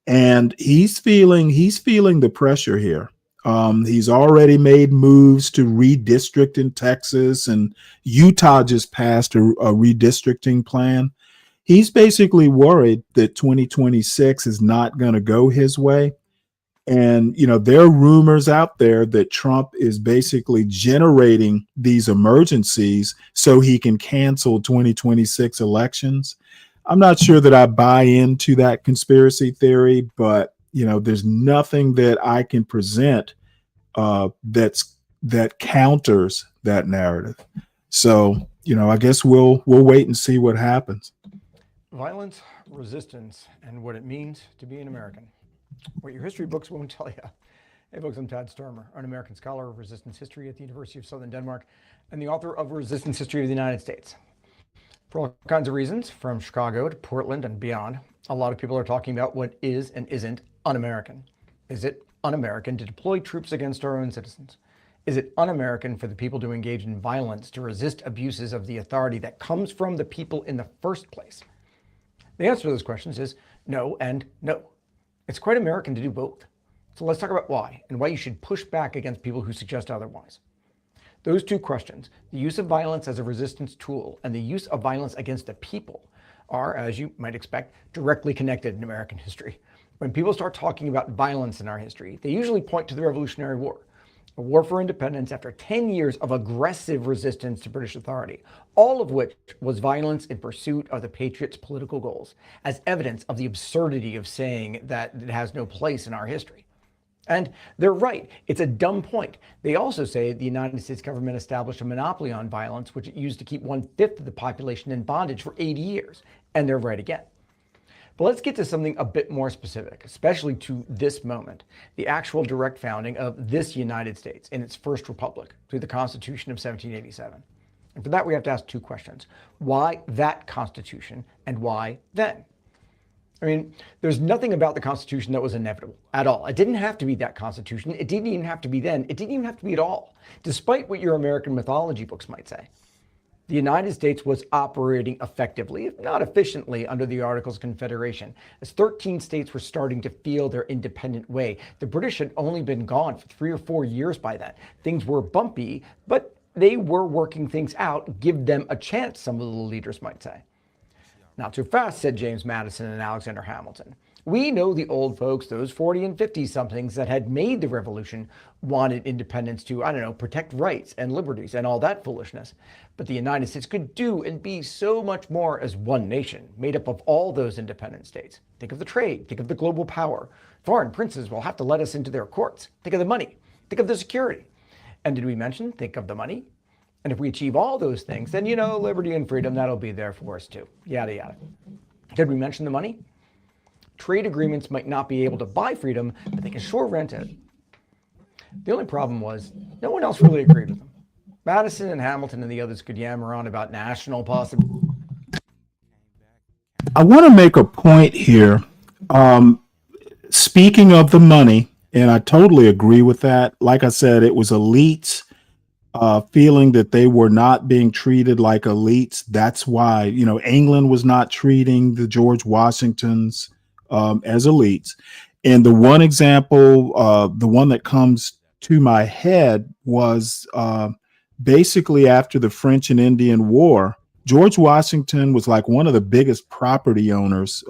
And he's feeling the pressure here. He's already made moves to redistrict in Texas, and Utah just passed a redistricting plan. He's basically worried that 2026 is not going to go his way. And, there are rumors out there that Trump is basically generating these emergencies so he can cancel 2026 elections. I'm not sure that I buy into that conspiracy theory, but there's nothing that I can present that counters that narrative. So, I guess we'll wait and see what happens. Violence, resistance, and what it means to be an American. What your history books won't tell you. Hey folks, I'm Tad Sturmer, an American scholar of resistance history at the University of Southern Denmark and the author of Resistance History of the United States. For all kinds of reasons, from Chicago to Portland and beyond, a lot of people are talking about what is and isn't un-American. Is it un-American to deploy troops against our own citizens? Is it un-American for the people to engage in violence to resist abuses of the authority that comes from the people in the first place? The answer to those questions is no and no. It's quite American to do both. So let's talk about why and why you should push back against people who suggest otherwise. Those two questions, the use of violence as a resistance tool and the use of violence against the people, are, as you might expect, directly connected in American history. When people start talking about violence in our history, they usually point to the Revolutionary War, a war for independence after 10 years of aggressive resistance to British authority, all of which was violence in pursuit of the Patriots' political goals, as evidence of the absurdity of saying that it has no place in our history. And they're right. It's a dumb point. They also say the United States government established a monopoly on violence, which it used to keep 1/5 of the population in bondage for 80 years. And they're right again. But let's get to something a bit more specific, especially to this moment, the actual direct founding of this United States in its first republic through the Constitution of 1787. And for that, we have to ask two questions. Why that Constitution and why then? I mean, there's nothing about the Constitution that was inevitable at all. It didn't have to be that Constitution. It didn't even have to be then. It didn't even have to be at all, despite what your American mythology books might say. The United States was operating effectively, if not efficiently, under the Articles of Confederation, as 13 states were starting to feel their independent way. The British had only been gone for 3 or 4 years by then. Things were bumpy, but they were working things out. Give them a chance, some of the leaders might say. Not too fast, said James Madison and Alexander Hamilton. We know the old folks, those 40 and 50-somethings that had made the revolution, wanted independence to, protect rights and liberties and all that foolishness. But the United States could do and be so much more as one nation, made up of all those independent states. Think of the trade, think of the global power. Foreign princes will have to let us into their courts. Think of the money, think of the security. And did we mention, think of the money? And if we achieve all those things, then, liberty and freedom, that'll be there for us too. Yada, yada. Did we mention the money? Trade agreements might not be able to buy freedom, but they can sure rent it. The only problem was no one else really agreed with them. Madison and Hamilton and the others could yammer on about national possibilities. I want to make a point here. Speaking of the money, and I totally agree with that. Like I said, it was elites feeling that they were not being treated like elites. That's why, England was not treating the George Washingtons as elites. And the one example, the one that comes to my head was basically after the French and Indian War, George Washington was like one of the biggest property owners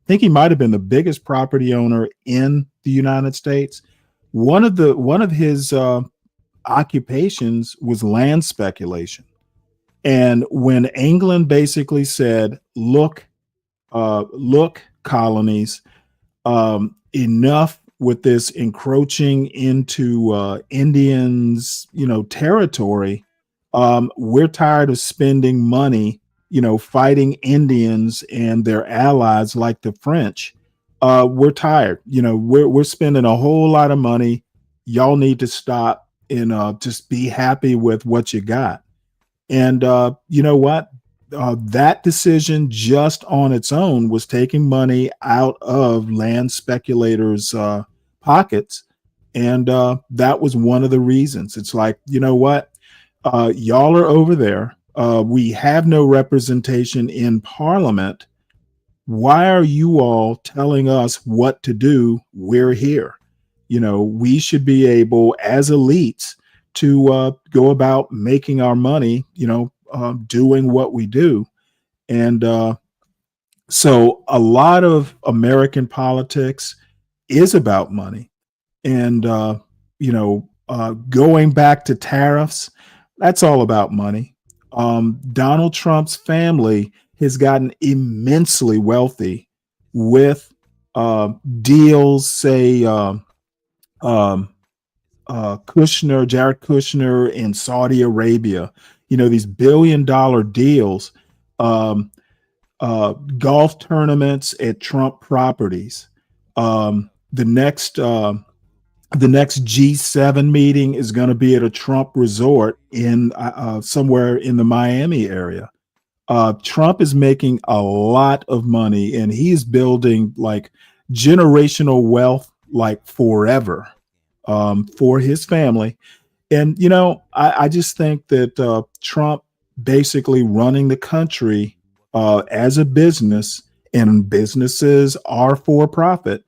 think he might have been the biggest property owner in the United States. One of his occupations was land speculation. And when England basically said, look, colonies, enough with this encroaching into Indians, territory. We're tired of spending money, fighting Indians and their allies like the French. We're tired. We're spending a whole lot of money. Y'all need to stop and just be happy with what you got. And you know what? That decision just on its own was taking money out of land speculators' pockets. And that was one of the reasons. It's like, you know what? Y'all are over there. We have no representation in Parliament. Why are you all telling us what to do? We're here. We should be able, as elites, to go about making our money, doing what we do. And so a lot of American politics is about money. And, going back to tariffs, that's all about money. Donald Trump's family has gotten immensely wealthy with deals, say, Jared Kushner in Saudi Arabia, these $1 billion deals, golf tournaments at Trump properties. The next G7 meeting is going to be at a Trump resort in somewhere in the Miami area. Trump is making a lot of money, and he's building like generational wealth like forever for his family. And, I just think that Trump basically running the country as a business, and businesses are for profit.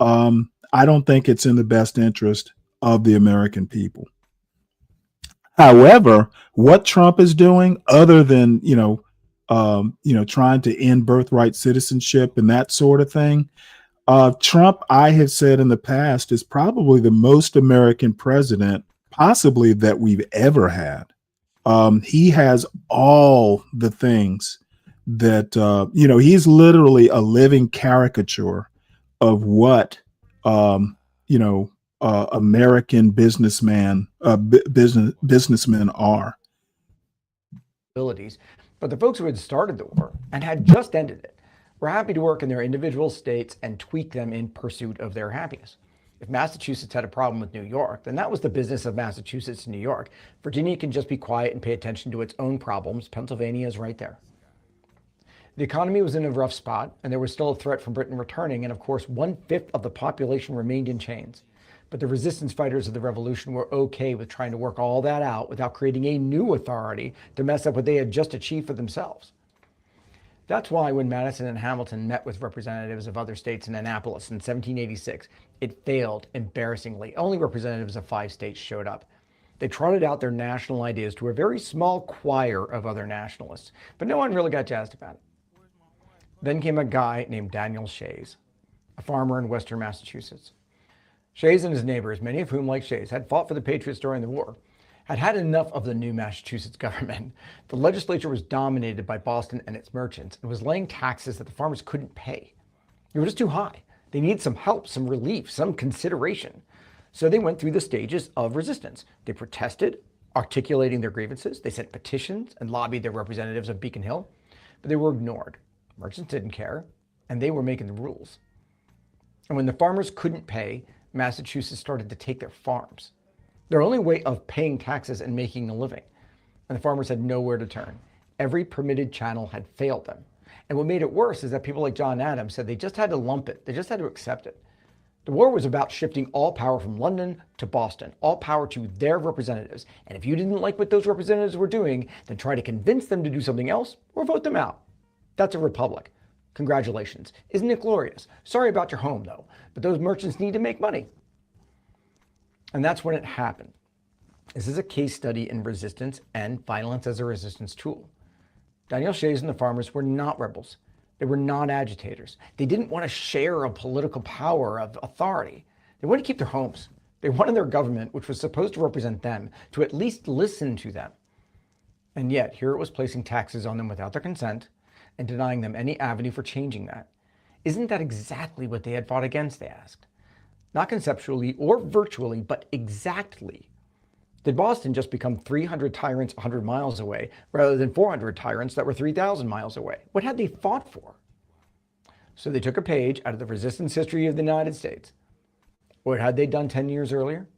I don't think it's in the best interest of the American people. However, what Trump is doing, other than, trying to end birthright citizenship and that sort of thing, Trump, I have said in the past, is probably the most American president possibly that we've ever had. He has all the things that, he's literally a living caricature of what, American businessmen are. But the folks who had started the war and had just ended it were happy to work in their individual states and tweak them in pursuit of their happiness. If Massachusetts had a problem with New York, then that was the business of Massachusetts and New York. Virginia can just be quiet and pay attention to its own problems. Pennsylvania is right there. The economy was in a rough spot, and there was still a threat from Britain returning, and of course, 1/5 of the population remained in chains. But the resistance fighters of the revolution were okay with trying to work all that out without creating a new authority to mess up what they had just achieved for themselves. That's why when Madison and Hamilton met with representatives of other states in Annapolis in 1786, it failed embarrassingly. Only representatives of 5 states showed up. They trotted out their national ideas to a very small choir of other nationalists, but no one really got jazzed about it. Then came a guy named Daniel Shays, a farmer in western Massachusetts. Shays and his neighbors, many of whom, like Shays, had fought for the Patriots during the war, had had enough of the new Massachusetts government. The legislature was dominated by Boston and its merchants and was laying taxes that the farmers couldn't pay. They were just too high. They needed some help, some relief, some consideration. So they went through the stages of resistance. They protested, articulating their grievances. They sent petitions and lobbied their representatives of Beacon Hill, but they were ignored. Merchants didn't care, and they were making the rules. And when the farmers couldn't pay, Massachusetts started to take their farms, their only way of paying taxes and making a living. And the farmers had nowhere to turn. Every permitted channel had failed them. And what made it worse is that people like John Adams said they just had to lump it. They just had to accept it. The war was about shifting all power from London to Boston, all power to their representatives. And if you didn't like what those representatives were doing, then try to convince them to do something else or vote them out. That's a republic. Congratulations. Isn't it glorious? Sorry about your home, though, but those merchants need to make money. And that's when it happened. This is a case study in resistance and violence as a resistance tool. Daniel Shays and the farmers were not rebels. They were non-agitators. They didn't want to share a political power of authority. They wanted to keep their homes. They wanted their government, which was supposed to represent them, to at least listen to them. And yet, here it was placing taxes on them without their consent and denying them any avenue for changing that. Isn't that exactly what they had fought against, they asked? Not conceptually or virtually, but exactly. Did Boston just become 300 tyrants 100 miles away rather than 400 tyrants that were 3,000 miles away? What had they fought for? So they took a page out of the resistance history of the United States. What had they done 10 years earlier?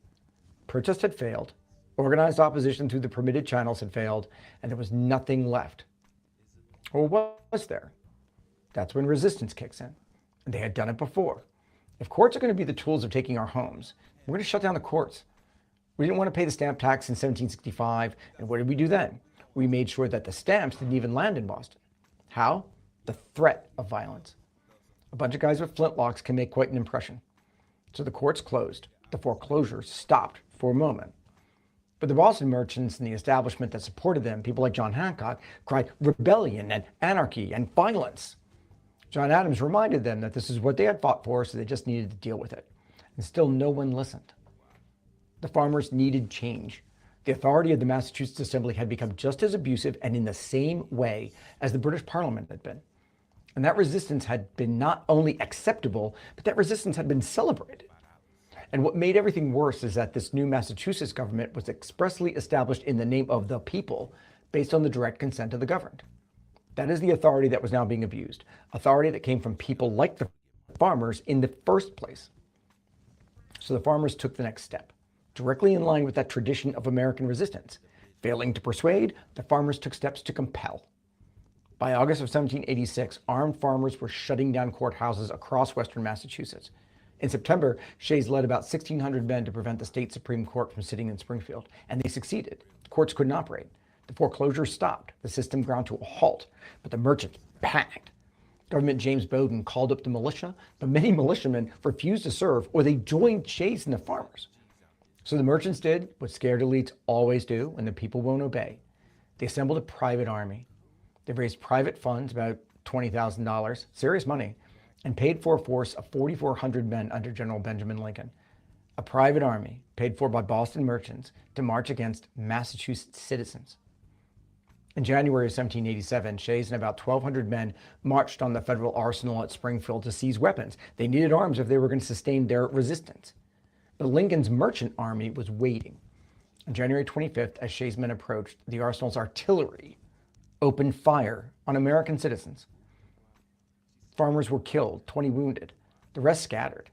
Protest had failed. Organized opposition through the permitted channels had failed, and there was nothing left. Or what was there? That's when resistance kicks in. And they had done it before. If courts are going to be the tools of taking our homes, we're going to shut down the courts. We didn't want to pay the stamp tax in 1765, and what did we do then? We made sure that the stamps didn't even land in Boston. How? The threat of violence. A bunch of guys with flintlocks can make quite an impression. So the courts closed. The foreclosures stopped for a moment. But the Boston merchants and the establishment that supported them, people like John Hancock, cried rebellion and anarchy and violence. John Adams reminded them that this is what they had fought for, so they just needed to deal with it. And still no one listened. The farmers needed change. The authority of the Massachusetts Assembly had become just as abusive and in the same way as the British Parliament had been. And that resistance had been not only acceptable, but that resistance had been celebrated. And what made everything worse is that this new Massachusetts government was expressly established in the name of the people, based on the direct consent of the governed. That is the authority that was now being abused, authority that came from people like the farmers in the first place. So the farmers took the next step, directly in line with that tradition of American resistance. Failing to persuade, the farmers took steps to compel. By August of 1786, armed farmers were shutting down courthouses across western Massachusetts. In September, Shays led about 1,600 men to prevent the state Supreme Court from sitting in Springfield, and they succeeded. The courts couldn't operate. The foreclosures stopped. The system ground to a halt, but the merchants panicked. Governor James Bowdoin called up the militia, but many militiamen refused to serve, or they joined Shays and the farmers. So the merchants did what scared elites always do when the people won't obey. They assembled a private army. They raised private funds, about $20,000, serious money, and paid for a force of 4,400 men under General Benjamin Lincoln. A private army paid for by Boston merchants to march against Massachusetts citizens. In January of 1787, Shays and about 1,200 men marched on the federal arsenal at Springfield to seize weapons. They needed arms if they were going to sustain their resistance. But Lincoln's merchant army was waiting. On January 25th, as Shays' men approached, the arsenal's artillery opened fire on American citizens. Farmers were killed, 20 wounded. The rest scattered.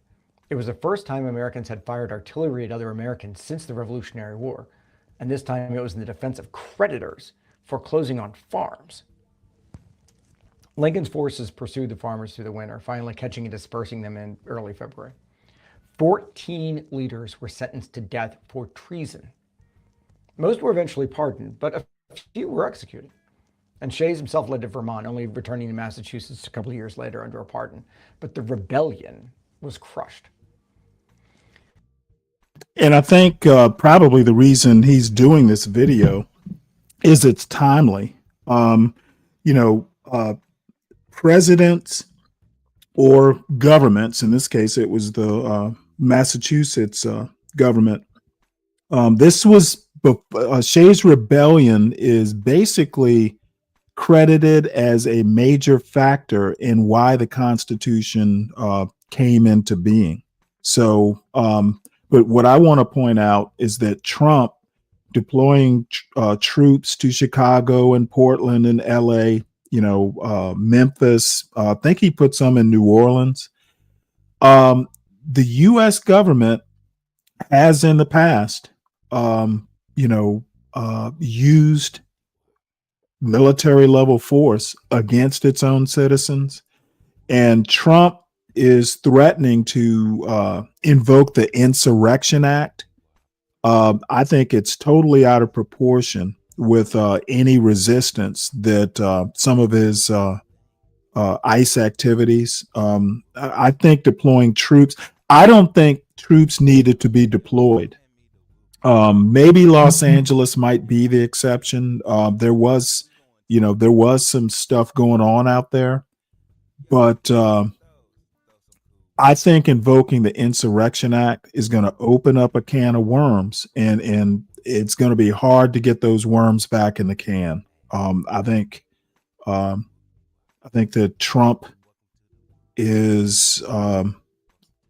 It was the first time Americans had fired artillery at other Americans since the Revolutionary War. And this time it was in the defense of creditors foreclosing on farms. Lincoln's forces pursued the farmers through the winter, finally catching and dispersing them in early February. 14 leaders were sentenced to death for treason. Most were eventually pardoned, but a few were executed. And Shays himself led to Vermont, only returning to Massachusetts a couple of years later under a pardon. But the rebellion was crushed. And I think probably the reason he's doing this video is it's timely. Presidents or governments, in this case, it was the Massachusetts government. Shays' rebellion is basically credited as a major factor in why the Constitution came into being. So, but what I want to point out is that Trump deploying troops to Chicago and Portland and LA, Memphis, I think he put some in New Orleans. The U.S. government has in the past, used military level force against its own citizens. And Trump is threatening to invoke the Insurrection Act. I think it's totally out of proportion with any resistance that some of his ICE activities. I think deploying troops, I don't think troops needed to be deployed. Maybe Los Angeles might be the exception. There was some stuff going on out there. But I think invoking the Insurrection Act is going to open up a can of worms, and it's going to be hard to get those worms back in the can. I think that Trump is.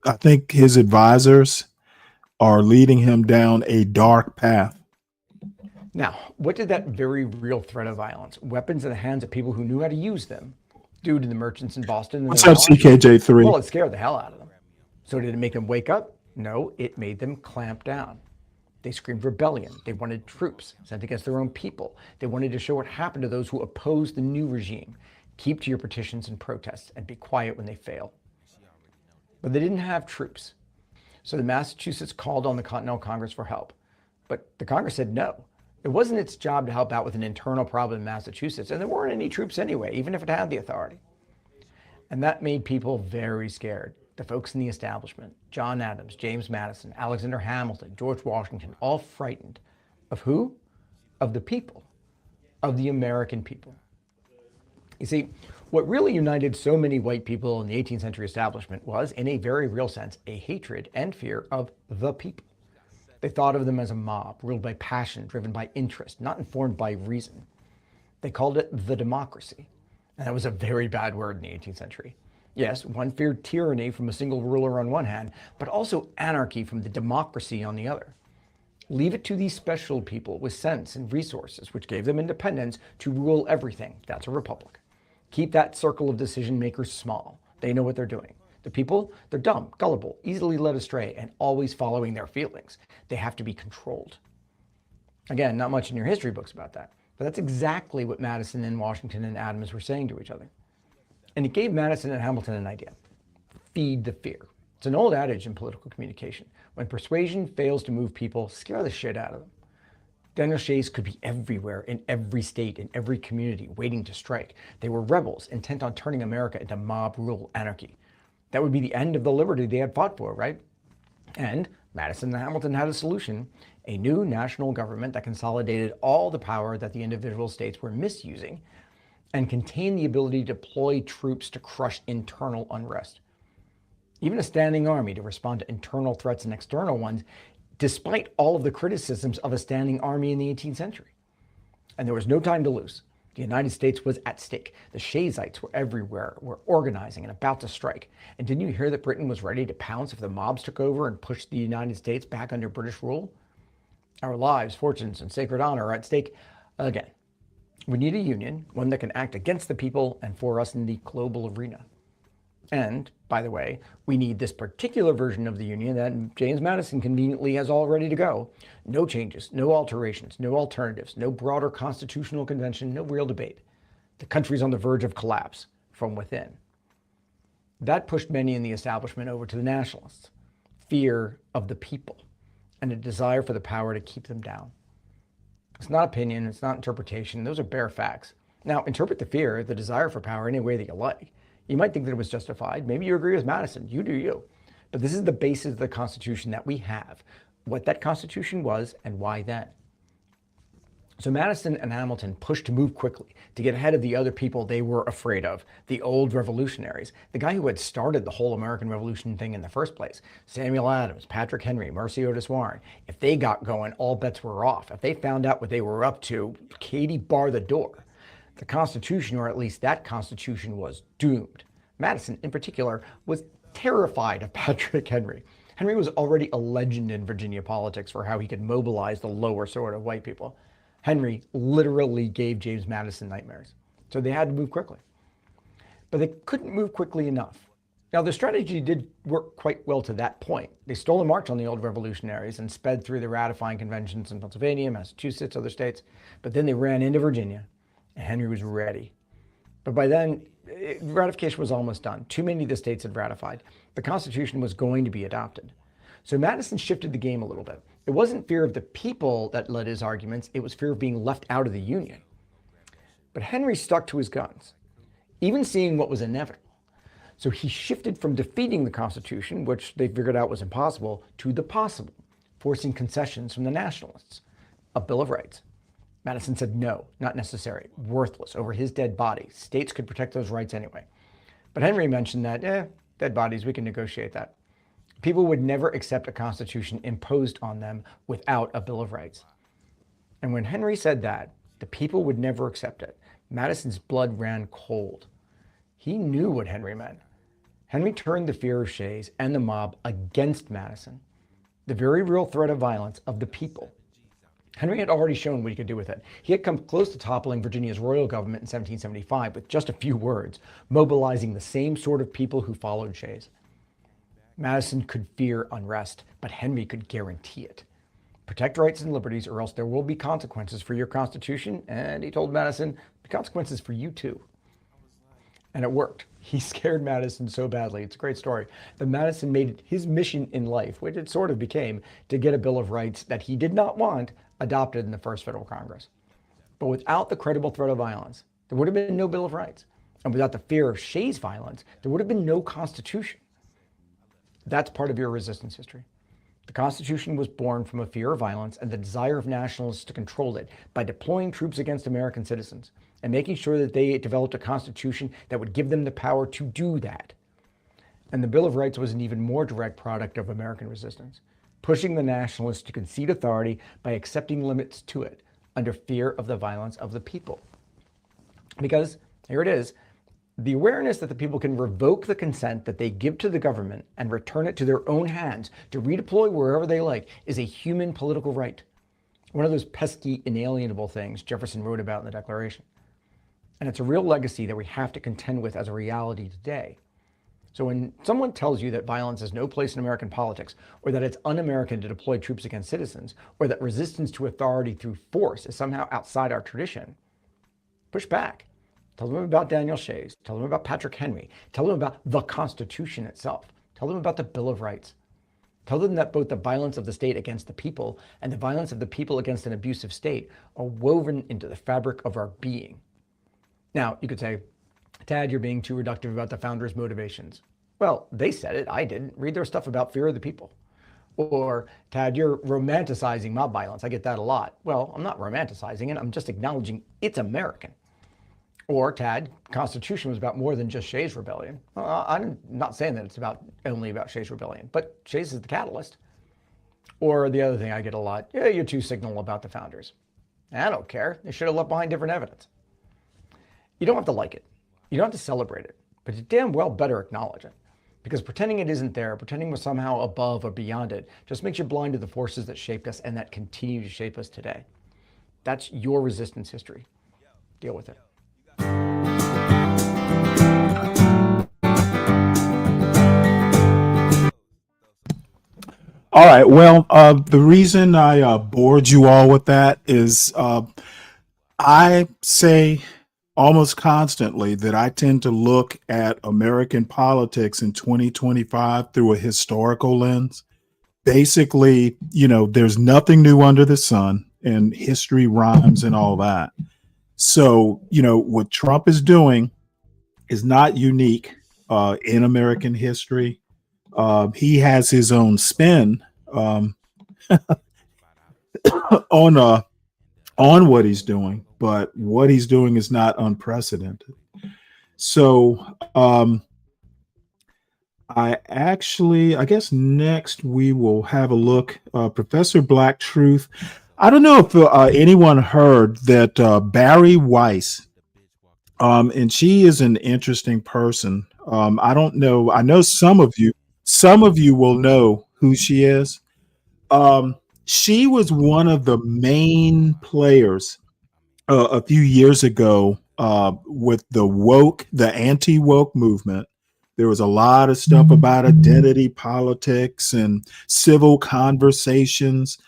I think his advisors are leading him down a dark path. Now, what did that very real threat of violence, weapons in the hands of people who knew how to use them, do to the merchants in Boston? What's up, CKJ3? Well, it scared the hell out of them. So did it make them wake up? No, it made them clamp down. They screamed rebellion. They wanted troops sent against their own people. They wanted to show what happened to those who opposed the new regime. Keep to your petitions and protests and be quiet when they fail. But they didn't have troops. So the Massachusetts called on the Continental Congress for help. But the Congress said no. It wasn't its job to help out with an internal problem in Massachusetts, and there weren't any troops anyway, even if it had the authority. And that made people very scared. The folks in the establishment, John Adams, James Madison, Alexander Hamilton, George Washington, all frightened. Of who? Of the people. Of the American people. You see, what really united so many white people in the 18th century establishment was, in a very real sense, a hatred and fear of the people. They thought of them as a mob, ruled by passion, driven by interest, not informed by reason. They called it the democracy. And that was a very bad word in the 18th century. Yes, one feared tyranny from a single ruler on one hand, but also anarchy from the democracy on the other. Leave it to these special people with sense and resources, which gave them independence, to rule everything. That's a republic. Keep that circle of decision makers small. They know what they're doing. The people, they're dumb, gullible, easily led astray, and always following their feelings. They have to be controlled. Again, not much in your history books about that, but that's exactly what Madison and Washington and Adams were saying to each other. And it gave Madison and Hamilton an idea. Feed the fear. It's an old adage in political communication. When persuasion fails to move people, scare the shit out of them. Daniel Shays could be everywhere, in every state, in every community, waiting to strike. They were rebels, intent on turning America into mob rule anarchy. That would be the end of the liberty they had fought for, right? And Madison and Hamilton had a solution: a new national government that consolidated all the power that the individual states were misusing and contained the ability to deploy troops to crush internal unrest. Even a standing army to respond to internal threats and external ones, despite all of the criticisms of a standing army in the 18th century. And there was no time to lose. The United States was at stake. The Shayites were everywhere, were organizing and about to strike. And didn't you hear that Britain was ready to pounce if the mobs took over and pushed the United States back under British rule? Our lives, fortunes, and sacred honor are at stake again. We need a union, one that can act against the people and for us in the global arena. And, by the way, we need this particular version of the union that James Madison conveniently has all ready to go. No changes, no alterations, no alternatives, no broader constitutional convention, no real debate. The country's on the verge of collapse from within. That pushed many in the establishment over to the nationalists. Fear of the people and a desire for the power to keep them down. It's not opinion, it's not interpretation, those are bare facts. Now, interpret the fear, the desire for power any way that you like. You might think that it was justified. Maybe you agree with Madison. You do you. But this is the basis of the Constitution that we have. What that Constitution was and why then. So Madison and Hamilton pushed to move quickly, to get ahead of the other people they were afraid of, the old revolutionaries, the guy who had started the whole American Revolution thing in the first place, Samuel Adams, Patrick Henry, Mercy Otis Warren. If they got going, all bets were off. If they found out what they were up to, Katie bar the door. The Constitution, or at least that Constitution, was doomed. Madison, in particular, was terrified of Patrick Henry. Henry was already a legend in Virginia politics for how he could mobilize the lower sort of white people. Henry literally gave James Madison nightmares. So they had to move quickly. But they couldn't move quickly enough. Now, the strategy did work quite well to that point. They stole a march on the old revolutionaries and sped through the ratifying conventions in Pennsylvania, Massachusetts, other states. But then they ran into Virginia. And Henry was ready. But by then, ratification was almost done. Too many of the states had ratified. The Constitution was going to be adopted. So Madison shifted the game a little bit. It wasn't fear of the people that led his arguments. It was fear of being left out of the Union. But Henry stuck to his guns, even seeing what was inevitable. So he shifted from defeating the Constitution, which they figured out was impossible, to the possible, forcing concessions from the nationalists. A Bill of Rights. Madison said no, not necessary, worthless, over his dead body. States could protect those rights anyway. But Henry mentioned that, dead bodies, we can negotiate that. People would never accept a constitution imposed on them without a Bill of Rights. And when Henry said that, the people would never accept it, Madison's blood ran cold. He knew what Henry meant. Henry turned the fear of Shays and the mob against Madison, the very real threat of violence of the people. Henry had already shown what he could do with it. He had come close to toppling Virginia's royal government in 1775 with just a few words, mobilizing the same sort of people who followed Shays. Madison could fear unrest, but Henry could guarantee it. Protect rights and liberties, or else there will be consequences for your Constitution, and he told Madison, the consequences for you too. And it worked. He scared Madison so badly, it's a great story, that Madison made it his mission in life, which it sort of became, to get a Bill of Rights that he did not want adopted in the first Federal Congress. But without the credible threat of violence, there would have been no Bill of Rights. And without the fear of Shays' violence, there would have been no Constitution. That's part of your resistance history. The Constitution was born from a fear of violence and the desire of nationalists to control it by deploying troops against American citizens and making sure that they developed a Constitution that would give them the power to do that. And the Bill of Rights was an even more direct product of American resistance, pushing the nationalists to concede authority by accepting limits to it under fear of the violence of the people. Because, here it is, the awareness that the people can revoke the consent that they give to the government and return it to their own hands to redeploy wherever they like is a human political right. One of those pesky, inalienable things Jefferson wrote about in the Declaration. And it's a real legacy that we have to contend with as a reality today. So when someone tells you that violence has no place in American politics, or that it's un-American to deploy troops against citizens, or that resistance to authority through force is somehow outside our tradition, push back. Tell them about Daniel Shays. Tell them about Patrick Henry. Tell them about the Constitution itself. Tell them about the Bill of Rights. Tell them that both the violence of the state against the people and the violence of the people against an abusive state are woven into the fabric of our being. Now, you could say, Tad, you're being too reductive about the founders' motivations. Well, they said it. I didn't. Read their stuff about fear of the people. Or, Tad, you're romanticizing mob violence. I get that a lot. Well, I'm not romanticizing it. I'm just acknowledging it's American. Or, Tad, Constitution was about more than just Shays' Rebellion. Well, I'm not saying that it's only about Shays' Rebellion, but Shays is the catalyst. Or the other thing I get a lot, yeah, you're too signal about the founders. I don't care. They should have left behind different evidence. You don't have to like it. You don't have to celebrate it, but you damn well better acknowledge it. Because pretending it isn't there, pretending we're somehow above or beyond it, just makes you blind to the forces that shaped us and that continue to shape us today. That's your resistance history. Deal with it. All right. Well, the reason I bored you all with that is I say almost constantly that I tend to look at American politics in 2025 through a historical lens. Basically, there's nothing new under the sun, and history rhymes and all that. So, what Trump is doing is not unique in American history. He has his own spin on what he's doing, but what he's doing is not unprecedented. So I guess next we will have a look. Professor Black Truth. I don't know if anyone heard that Barry Weiss, and she is an interesting person. I don't know. I know some of you will know who she is. She was one of the main players a few years ago with the anti-woke movement. There was a lot of stuff about identity politics and civil conversations.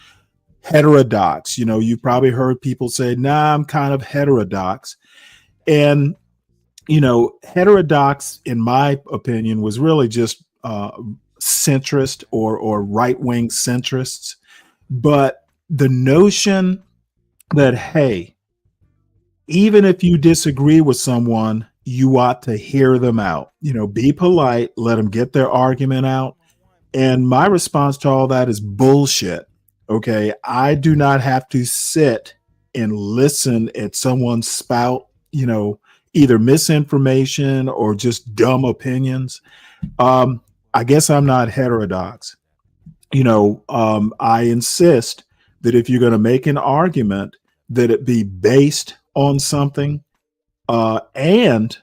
Heterodox, you've probably heard people say, nah, I'm kind of heterodox. And, heterodox, in my opinion, was really just centrist or right-wing centrists. But the notion that, hey, even if you disagree with someone, you ought to hear them out, be polite, let them get their argument out. And my response to all that is bullshit. Okay, I do not have to sit and listen at someone spout, either misinformation or just dumb opinions. I guess I'm not heterodox. I insist that if you're going to make an argument, that it be based on something, and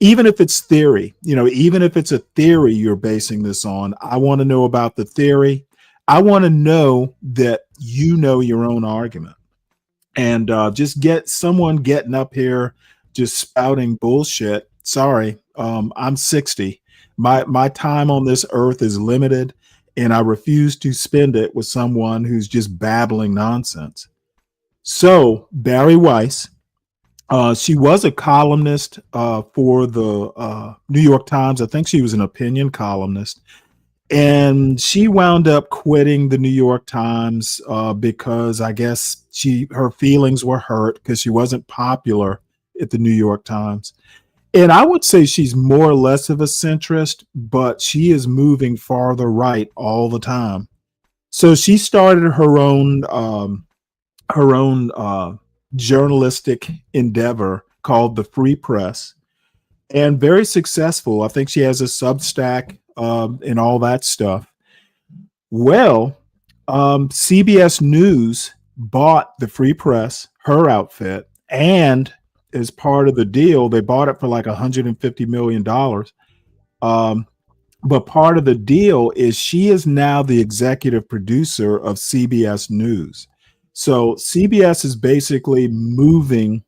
even if it's theory, even if it's a theory you're basing this on, I want to know about the theory. I want to know that you know your own argument. And just get someone getting up here just spouting bullshit. Sorry, I'm 60. My time on this earth is limited, and I refuse to spend it with someone who's just babbling nonsense. So Barry Weiss, she was a columnist for the New York Times. I think she was an opinion columnist. And she wound up quitting the New York Times because I guess her feelings were hurt because she wasn't popular at the New York Times. And I would say she's more or less of a centrist, but she is moving farther right all the time. So she started her own journalistic endeavor called the Free Press, and very successful. I think she has a Substack and all that stuff. Well, CBS News bought the Free Press, her outfit, and as part of the deal, they bought it for like $150 million. But part of the deal is she is now the executive producer of CBS News. So CBS is basically moving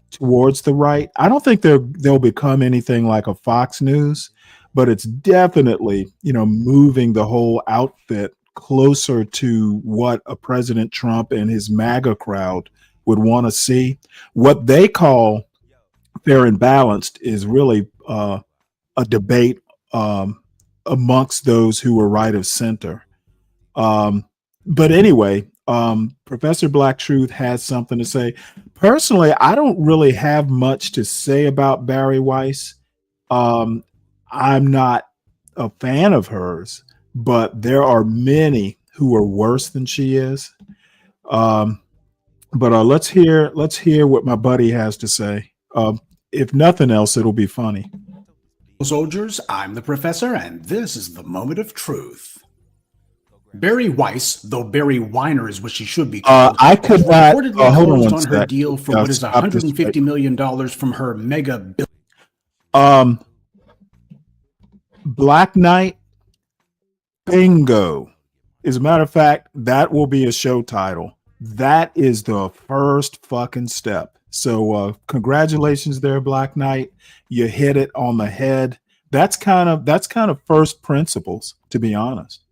towards the right. I don't think they'll become anything like a Fox News, but it's definitely, moving the whole outfit closer to what a President Trump and his MAGA crowd would want to see. What they call fair and balanced is really a debate amongst those who are right of center. But anyway, Professor Black Truth has something to say. Personally, I don't really have much to say about Barry Weiss. I'm not a fan of hers, but there are many who are worse than she is. But let's hear what my buddy has to say. If nothing else, it'll be funny. Soldiers, I'm the professor, and this is the moment of truth. Barry Weiss, though Barry Weiner is what she should be called, I could not reportedly hold closed on on her sec. deal for what is $150 million from her mega. Black Knight, bingo. As a matter of fact, that will be a show title. That is the first fucking step. So congratulations there, Black Knight. You hit it on the head. That's kind of first principles, to be honest.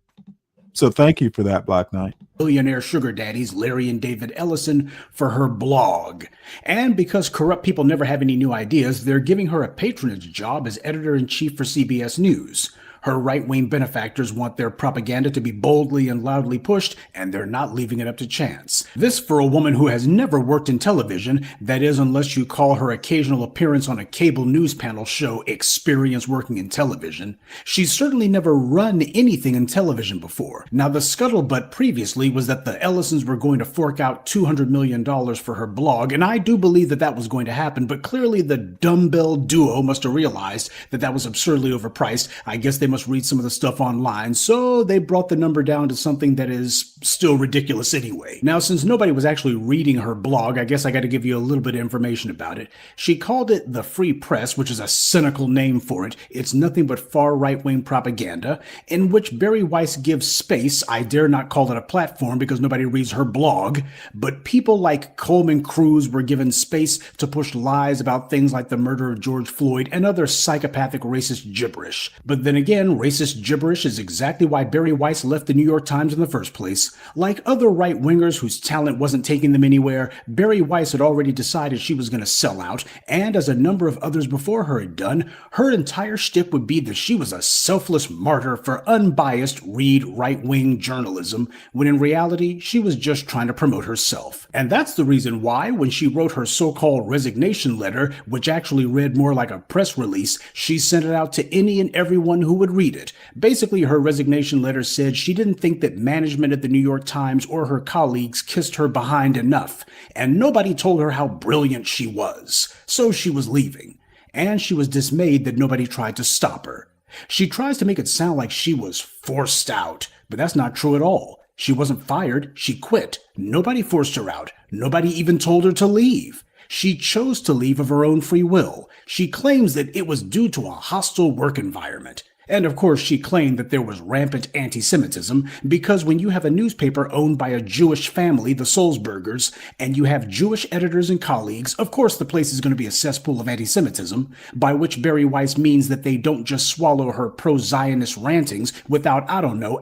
So thank you for that, Black Knight. Billionaire sugar daddies Larry and David Ellison for her blog. And because corrupt people never have any new ideas, they're giving her a patronage job as editor-in-chief for CBS News. Her right-wing benefactors want their propaganda to be boldly and loudly pushed, and they're not leaving it up to chance. This for a woman who has never worked in television, that is, unless you call her occasional appearance on a cable news panel show experience working in television. She's certainly never run anything in television before. Now, the scuttlebutt previously was that the Ellisons were going to fork out $200 million for her blog, and I do believe that was going to happen, but clearly the dumbbell duo must have realized that was absurdly overpriced. I guess they must read some of the stuff online, so they brought the number down to something that is still ridiculous anyway. Now, since nobody was actually reading her blog, I guess I got to give you a little bit of information about it. She called it the Free Press, which is a cynical name for it. It's nothing but far right-wing propaganda, in which Barry Weiss gives space. I dare not call it a platform because nobody reads her blog, but people like Coleman Cruz were given space to push lies about things like the murder of George Floyd and other psychopathic racist gibberish. But then again, racist gibberish is exactly why Barry Weiss left the New York Times in the first place. Like other right-wingers whose talent wasn't taking them anywhere, Barry Weiss had already decided she was going to sell out, and as a number of others before her had done, her entire shtick would be that she was a selfless martyr for unbiased, read right-wing journalism, when in reality, she was just trying to promote herself. And that's the reason why, when she wrote her so-called resignation letter, which actually read more like a press release, she sent it out to any and everyone who would would read it. Basically, her resignation letter said she didn't think that management at the New York Times or her colleagues kissed her behind enough, and nobody told her how brilliant she was. So she was leaving. And she was dismayed that nobody tried to stop her. She tries to make it sound like she was forced out, but that's not true at all. She wasn't fired, she quit. Nobody forced her out. Nobody even told her to leave. She chose to leave of her own free will. She claims that it was due to a hostile work environment. And of course, she claimed that there was rampant anti-Semitism because when you have a newspaper owned by a Jewish family, the Sulzbergers, and you have Jewish editors and colleagues, of course the place is going to be a cesspool of anti-Semitism, by which Bari Weiss means that they don't just swallow her pro-Zionist rantings without,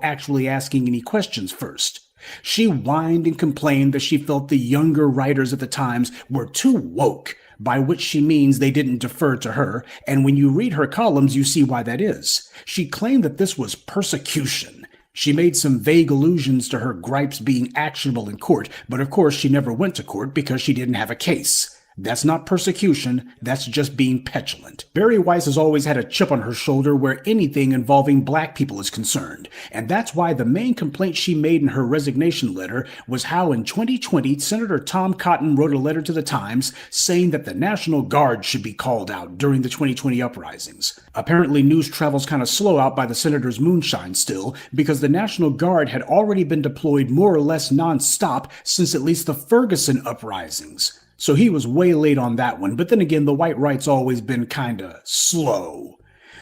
actually asking any questions first. She whined and complained that she felt the younger writers at the Times were too woke, by which she means they didn't defer to her, and when you read her columns, you see why that is. She claimed that this was persecution. She made some vague allusions to her gripes being actionable in court, but of course she never went to court because she didn't have a case. That's not persecution, that's just being petulant. Bari Weiss has always had a chip on her shoulder where anything involving black people is concerned, and that's why the main complaint she made in her resignation letter was how in 2020 Senator Tom Cotton wrote a letter to the Times saying that the National Guard should be called out during the 2020 uprisings. Apparently news travels kind of slow out by the senator's moonshine still, because the National Guard had already been deployed more or less non-stop since at least the Ferguson uprisings. So he was way late on that one, but then again, the white right's always been kinda slow.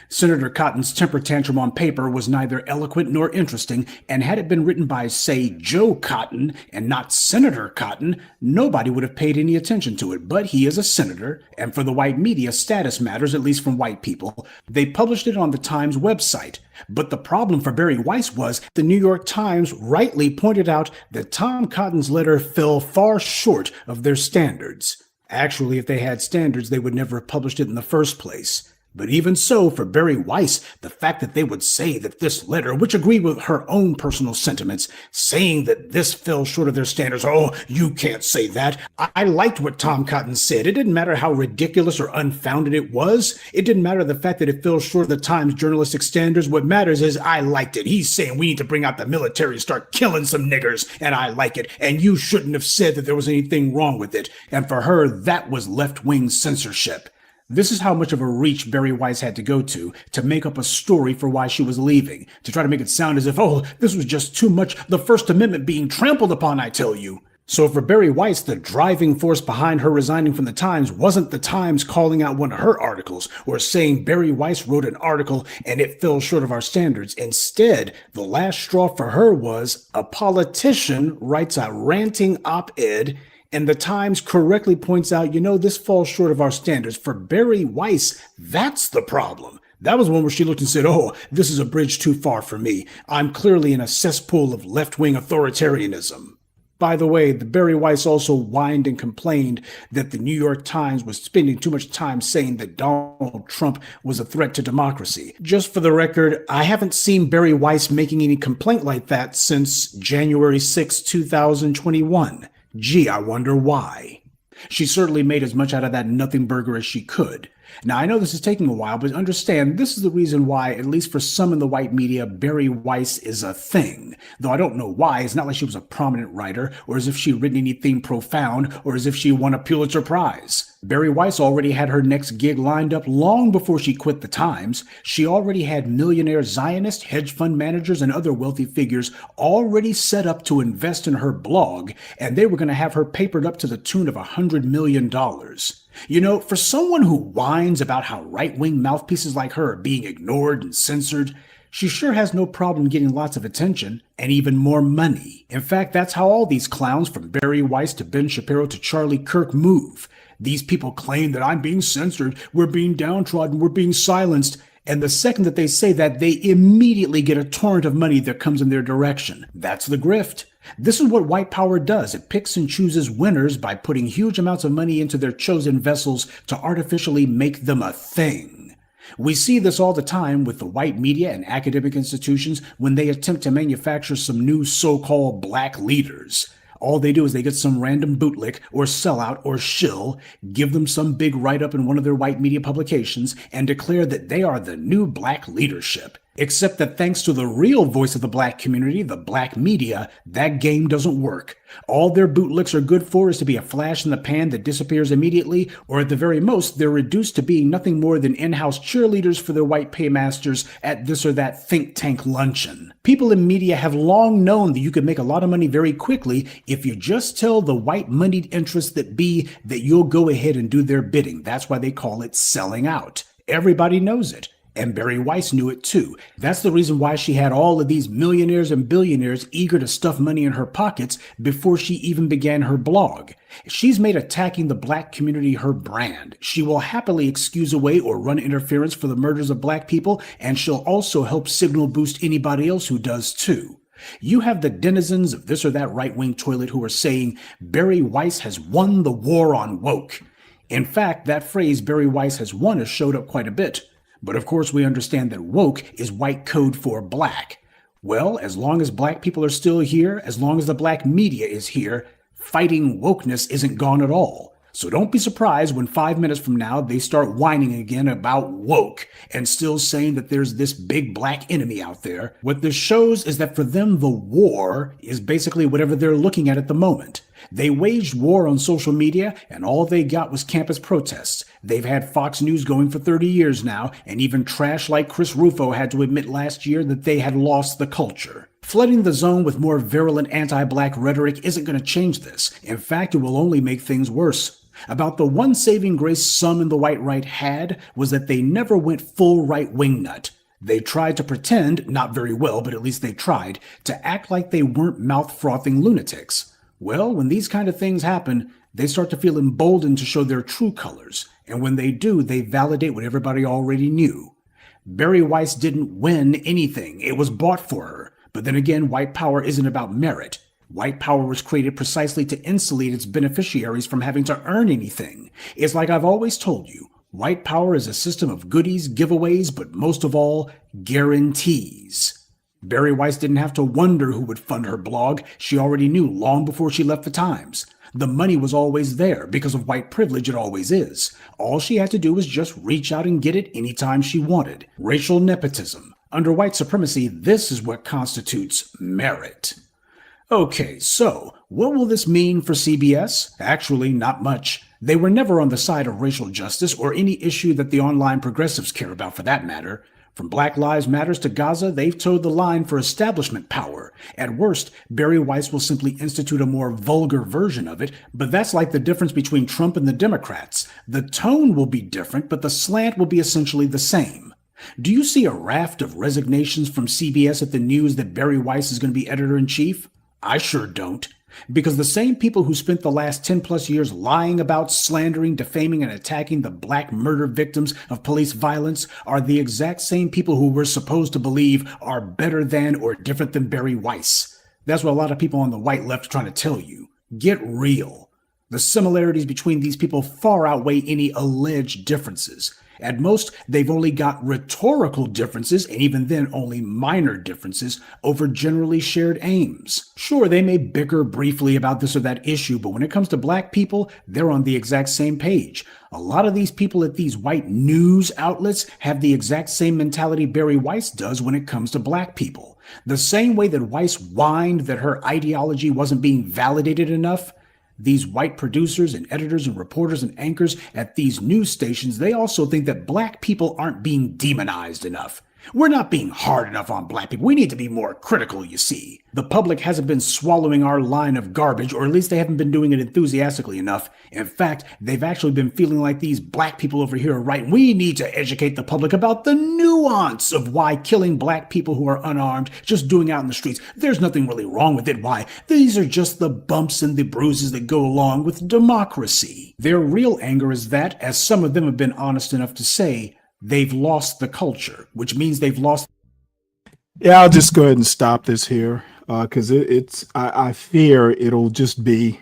Senator Cotton's temper tantrum on paper was neither eloquent nor interesting, and had it been written by, say, Joe Cotton and not Senator Cotton, nobody would have paid any attention to it. But he is a senator, and for the white media, status matters, at least from white people. They published it on the Times website. But the problem for Bari Weiss was the New York Times rightly pointed out that Tom Cotton's letter fell far short of their standards. Actually, if they had standards, they would never have published it in the first place. But even so, for Bari Weiss, the fact that they would say that this letter, which agreed with her own personal sentiments, saying that this fell short of their standards, oh, you can't say that. I liked what Tom Cotton said. It didn't matter how ridiculous or unfounded it was. It didn't matter the fact that it fell short of the Times journalistic standards. What matters is I liked it. He's saying we need to bring out the military and start killing some niggers, and I like it. And you shouldn't have said that there was anything wrong with it. And for her, that was left-wing censorship. This is how much of a reach Bari Weiss had to go to make up a story for why she was leaving, to try to make it sound as if, oh, this was just too much, the First Amendment being trampled upon, I tell you. So for Bari Weiss, the driving force behind her resigning from the Times wasn't the Times calling out one of her articles or saying Bari Weiss wrote an article and it fell short of our standards. Instead, the last straw for her was a politician writes a ranting op-ed and the Times correctly points out, this falls short of our standards. For Bari Weiss, that's the problem. That was one where she looked and said, oh, this is a bridge too far for me. I'm clearly in a cesspool of left-wing authoritarianism. By the way, the Bari Weiss also whined and complained that the New York Times was spending too much time saying that Donald Trump was a threat to democracy. Just for the record, I haven't seen Bari Weiss making any complaint like that since January 6, 2021. Gee, I wonder why. She certainly made as much out of that nothing burger as she could. Now, I know this is taking a while, but understand this is the reason why, at least for some in the white media, Bari Weiss is a thing. Though I don't know why. It's not like she was a prominent writer, or as if she'd written anything profound, or as if she won a Pulitzer Prize. Bari Weiss already had her next gig lined up long before she quit the Times. She already had millionaire Zionist, hedge fund managers, and other wealthy figures already set up to invest in her blog, and they were going to have her papered up to the tune of $100 million. For someone who whines about how right-wing mouthpieces like her are being ignored and censored, she sure has no problem getting lots of attention and even more money. In fact, that's how all these clowns from Bari Weiss to Ben Shapiro to Charlie Kirk move. These people claim that I'm being censored, we're being downtrodden, we're being silenced. And the second that they say that, they immediately get a torrent of money that comes in their direction. That's the grift. This is what white power does. It picks and chooses winners by putting huge amounts of money into their chosen vessels to artificially make them a thing. We see this all the time with the white media and academic institutions when they attempt to manufacture some new so-called black leaders. All they do is they get some random bootlick or sellout or shill, give them some big write-up in one of their white media publications, and declare that they are the new black leadership. Except that thanks to the real voice of the black community, the black media, that game doesn't work. All their bootlicks are good for is to be a flash in the pan that disappears immediately, or at the very most, they're reduced to being nothing more than in-house cheerleaders for their white paymasters at this or that think tank luncheon. People in media have long known that you can make a lot of money very quickly if you just tell the white moneyed interests that be that you'll go ahead and do their bidding. That's why they call it selling out. Everybody knows it. And Barry Weiss knew it too. That's the reason why she had all of these millionaires and billionaires eager to stuff money in her pockets before she even began her blog. She's made attacking the black community her brand. She will happily excuse away or run interference for the murders of black people, and she'll also help signal boost anybody else who does too. You have the denizens of this or that right-wing toilet who are saying Barry Weiss has won the war on woke. In fact, that phrase Barry Weiss has won has showed up quite a bit. But of course, we understand that woke is white code for black. Well, as long as black people are still here, as long as the black media is here, fighting wokeness isn't gone at all. So don't be surprised when 5 minutes from now they start whining again about woke and still saying that there's this big black enemy out there. What this shows is that for them, the war is basically whatever they're looking at the moment. They waged war on social media, and all they got was campus protests. They've had Fox News going for 30 years now, and even trash like Chris Rufo had to admit last year that they had lost the culture. Flooding the zone with more virulent anti-black rhetoric isn't going to change this. In fact, it will only make things worse. About the one saving grace some in the white right had was that they never went full right-wing nut. They tried to pretend, not very well, but at least they tried, to act like they weren't mouth-frothing lunatics. Well, when these kind of things happen, they start to feel emboldened to show their true colors. And when they do, they validate what everybody already knew. Barry Weiss didn't win anything. It was bought for her. But then again, white power isn't about merit. White power was created precisely to insulate its beneficiaries from having to earn anything. It's like I've always told you, white power is a system of goodies, giveaways, but most of all, guarantees. Barry Weiss didn't have to wonder who would fund her blog. She already knew long before she left the Times. The money was always there. Because of white privilege, it always is. All she had to do was just reach out and get it anytime she wanted. Racial nepotism. Under white supremacy, this is what constitutes merit. Okay, so what will this mean for CBS? Actually, not much. They were never on the side of racial justice or any issue that the online progressives care about for that matter. From Black Lives Matters to Gaza, they've towed the line for establishment power. At worst, Barry Weiss will simply institute a more vulgar version of it, but that's like the difference between Trump and the Democrats. The tone will be different, but the slant will be essentially the same. Do you see a raft of resignations from CBS at the news that Barry Weiss is going to be editor-in-chief? I sure don't. Because the same people who spent the last 10 plus years lying about, slandering, defaming, and attacking the black murder victims of police violence are the exact same people who we're supposed to believe are better than or different than Barry Weiss. That's what a lot of people on the white left are trying to tell you. Get real. The similarities between these people far outweigh any alleged differences. At most, they've only got rhetorical differences, and even then only minor differences, over generally shared aims. Sure, they may bicker briefly about this or that issue, but when it comes to black people, they're on the exact same page. A lot of these people at these white news outlets have the exact same mentality Barry Weiss does when it comes to black people. The same way that Weiss whined that her ideology wasn't being validated enough, these white producers and editors and reporters and anchors at these news stations, they also think that black people aren't being demonized enough. We're not being hard enough on black people. We need to be more critical, you see. The public hasn't been swallowing our line of garbage, or at least they haven't been doing it enthusiastically enough. In fact, they've actually been feeling like these black people over here are right. We need to educate the public about the nuance of why killing black people who are unarmed, just doing out in the streets, there's nothing really wrong with it. Why? These are just the bumps and the bruises that go along with democracy. Their real anger is that, as some of them have been honest enough to say, they've lost the culture, which means they've lost. Yeah, I'll just go ahead and stop this here because I fear it'll just be,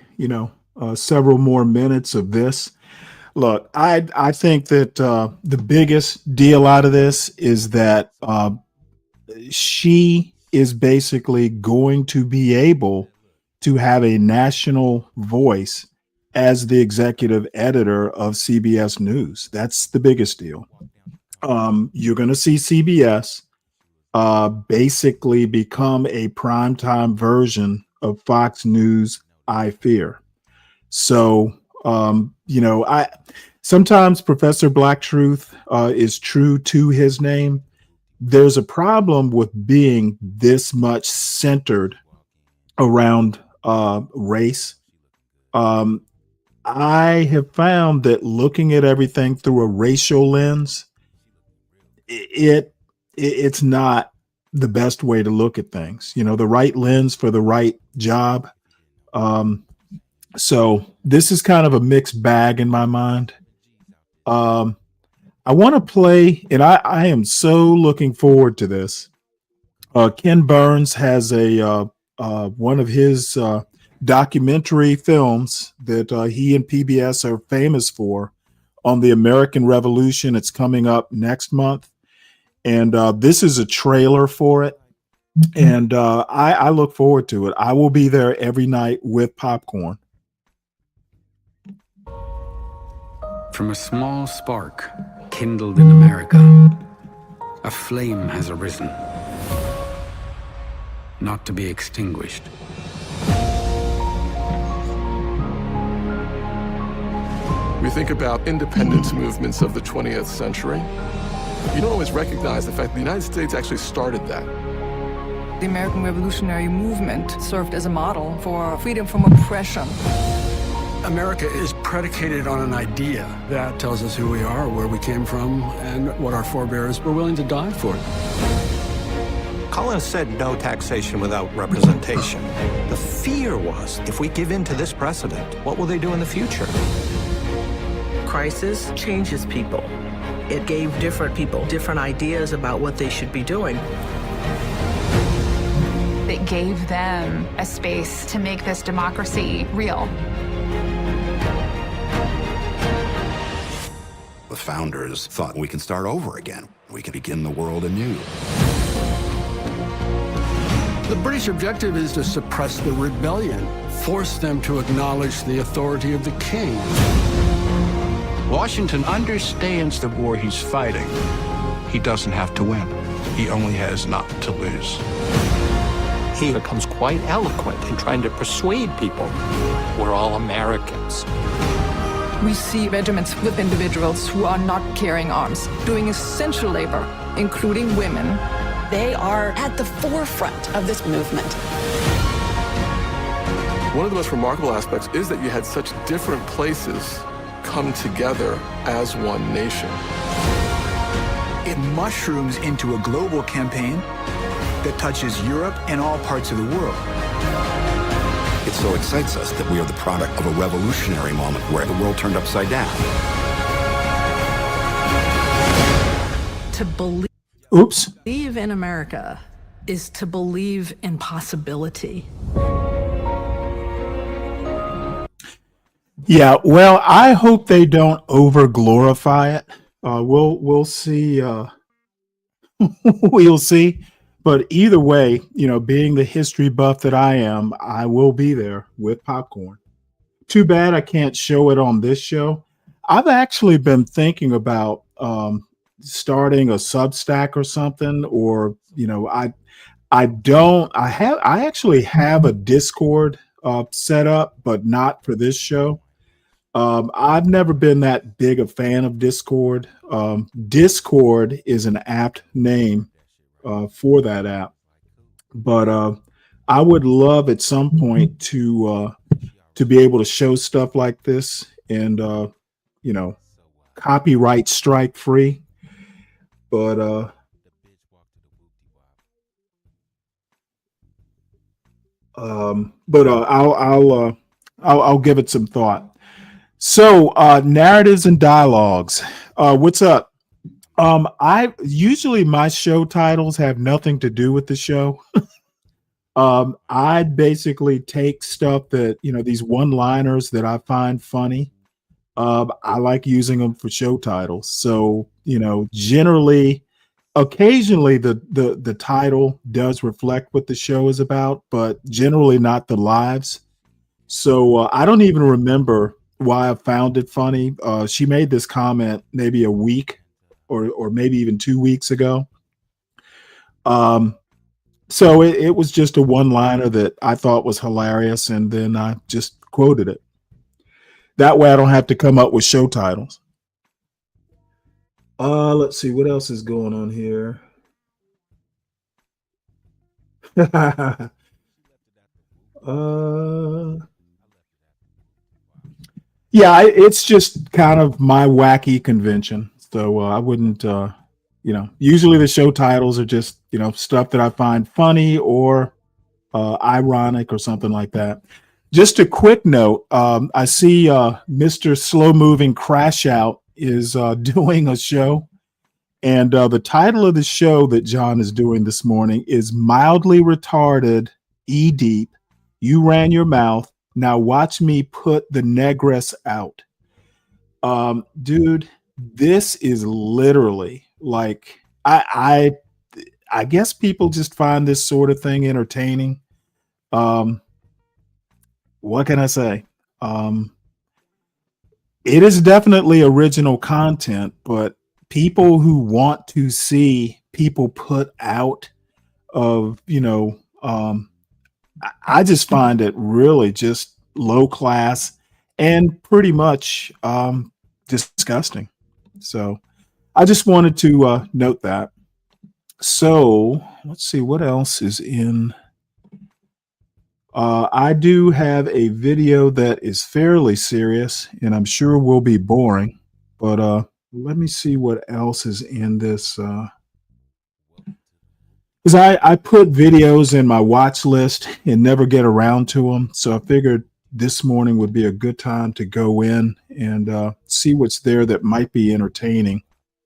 several more minutes of this. Look, I think that the biggest deal out of this is that she is basically going to be able to have a national voice as the executive editor of CBS News. That's the biggest deal. You're going to see CBS basically become a primetime version of Fox News, I fear. So, I sometimes Professor Black Truth is true to his name. There's a problem with being this much centered around race. I have found that looking at everything through a racial lens, it's not the best way to look at things. The right lens for the right job. So this is kind of a mixed bag in my mind. I want to play, and I am so looking forward to this. Ken Burns has a one of his documentary films that he and PBS are famous for on the American Revolution. It's coming up next month. And this is a trailer for it. And I look forward to it. I will be there every night with popcorn. From a small spark kindled in America, a flame has arisen, not to be extinguished. We think about independence movements of the 20th century. You don't always recognize the fact that the United States actually started that. The American Revolutionary Movement served as a model for freedom from oppression. America is predicated on an idea that tells us who we are, where we came from, and what our forebears were willing to die for. Collins said no taxation without representation. The fear was, if we give in to this precedent, what will they do in the future? Crisis changes people. It gave different people different ideas about what they should be doing. It gave them a space to make this democracy real. The founders thought we can start over again. We can begin the world anew. The British objective is to suppress the rebellion, force them to acknowledge the authority of the king. Washington understands the war he's fighting. He doesn't have to win. He only has not to lose. He becomes quite eloquent in trying to persuade people we're all Americans. We see regiments with individuals who are not carrying arms, doing essential labor, including women. They are at the forefront of this movement. One of the most remarkable aspects is that you had such different places come together as one nation. It mushrooms into a global campaign that touches Europe and all parts of the world. It so excites us that we are the product of a revolutionary moment where the world turned upside down. To believe in America is to believe in possibility. Yeah, well, I hope they don't over glorify it. We'll see. We'll see. But either way, being the history buff that I am, I will be there with popcorn. Too bad I can't show it on this show. I've actually been thinking about starting a Substack or something, or I actually have a Discord set up, but not for this show. I've never been that big a fan of Discord. Discord is an apt name for that app, but I would love at some point to be able to show stuff like this and copyright strike free. But I'll give it some thought. So narratives and dialogues. What's up? I usually my show titles have nothing to do with the show. I basically take stuff that, these one-liners that I find funny. I like using them for show titles. So, generally, occasionally the title does reflect what the show is about, but generally not the lives. So I don't even remember why I found it funny. She made this comment maybe a week or maybe even 2 weeks ago. So it was just a one-liner that I thought was hilarious, and then I just quoted it. That way I don't have to come up with show titles. Let's see what else is going on here. Yeah, it's just kind of my wacky convention. So I wouldn't, usually the show titles are just, stuff that I find funny or ironic or something like that. Just a quick note, I see Mr. Slow Moving Crash Out is doing a show. And the title of the show that John is doing this morning is Mildly Retarded, E-Deep, You Ran Your Mouth, Now Watch Me Put the Negress Out. Dude, this is literally like, I guess people just find this sort of thing entertaining. What can I say? It is definitely original content, but people who want to see people put out of, I just find it really just low class and pretty much disgusting. So I just wanted to note that. So let's see what else is in. I do have a video that is fairly serious, and I'm sure will be boring, but let me see what else is in this. Because I put videos in my watch list and never get around to them. So I figured this morning would be a good time to go in and see what's there that might be entertaining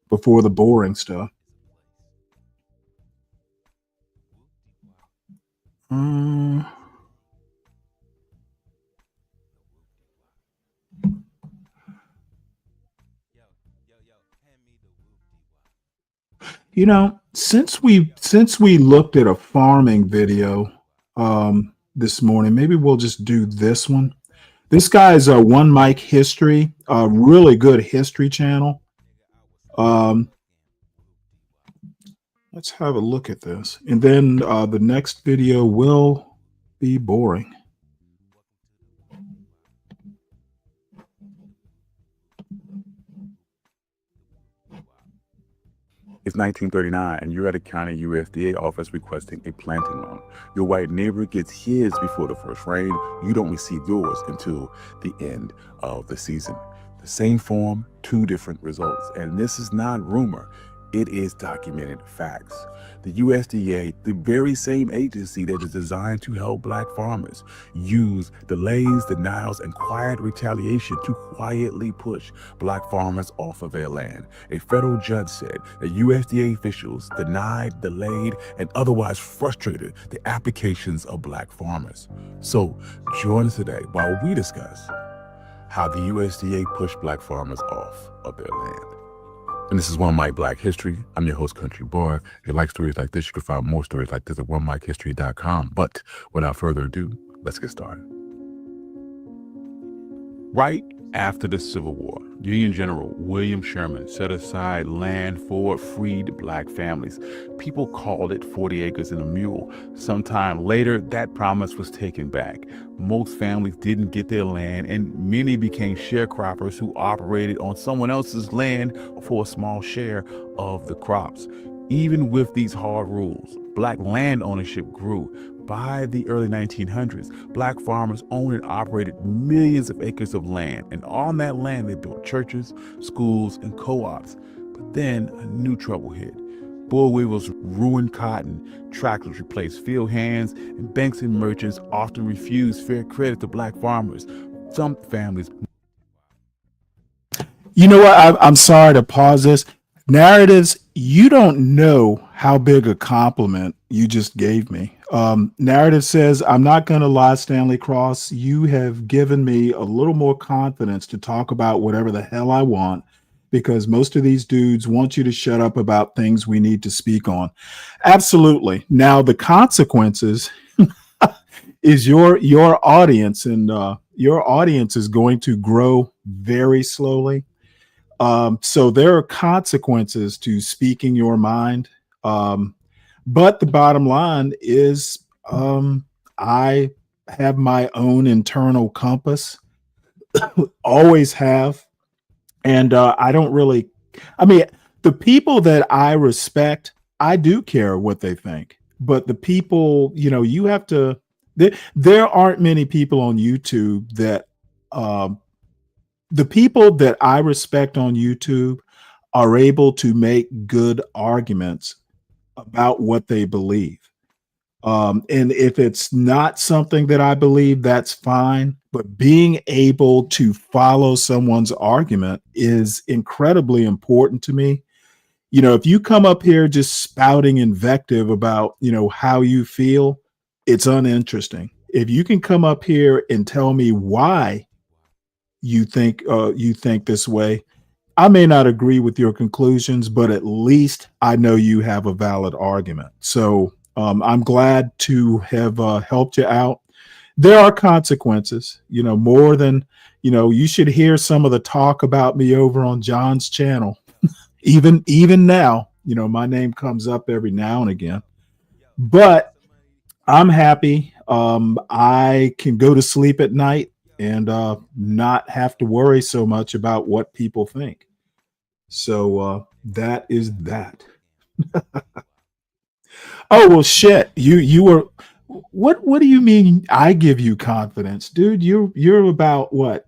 before the boring stuff. Since we looked at a farming video this morning, maybe we'll just do this one. This guy is a One Mic History, a really good history channel. Let's have a look at this, and then the next video will be boring. It's 1939, and you're at a county USDA office requesting a planting loan. Your white neighbor gets his before the first rain. You don't receive yours until the end of the season. The same form, two different results. And this is not rumor. It is documented facts. The USDA, the very same agency that is designed to help black farmers, use delays, denials, and quiet retaliation to quietly push black farmers off of their land. A federal judge said that USDA officials denied, delayed, and otherwise frustrated the applications of black farmers. So join us today while we discuss how the USDA pushed black farmers off of their land. And this is One Mic Black History. I'm your host, Country Boy. If you like stories like this, you can find more stories like this at onemichistory.com. But without further ado, let's get started. Right after the Civil War, Union General William Sherman set aside land for freed black families. People called it 40 acres and a mule. Sometime later, that promise was taken back. Most families didn't get their land, and many became sharecroppers who operated on someone else's land for a small share of the crops. Even with these hard rules, black land ownership grew. By the early 1900s, black farmers owned and operated millions of acres of land, and on that land they built churches, schools, and co-ops. But then a new trouble hit. Boll weevils ruined cotton, tractors replaced field hands, and banks and merchants often refused fair credit to black farmers. Some families... You know what? I'm sorry to pause this. Narratives, you don't know how big a compliment you just gave me. Narrative says, I'm not going to lie, Stanley Cross. You have given me a little more confidence to talk about whatever the hell I want, because most of these dudes want you to shut up about things we need to speak on. Absolutely. Now, the consequences is your audience, and your audience is going to grow very slowly. So there are consequences to speaking your mind. But the bottom line is, I have my own internal compass, always have. And I don't really, I mean, the people that I respect, I do care what they think. But the people, you have to, there aren't many people on YouTube that, the people that I respect on YouTube are able to make good arguments about what they believe. And if it's not something that I believe, that's fine. But being able to follow someone's argument is incredibly important to me. If you come up here just spouting invective about, how you feel, it's uninteresting. If you can come up here and tell me why you think this way, I may not agree with your conclusions, but at least I know you have a valid argument. So I'm glad to have helped you out. There are consequences, more than, you should hear some of the talk about me over on John's channel. Even now, my name comes up every now and again, but I'm happy. I can go to sleep at night and not have to worry so much about what people think. So that is that. Oh, well, shit. You were, what do you mean I give you confidence, dude? You're about what?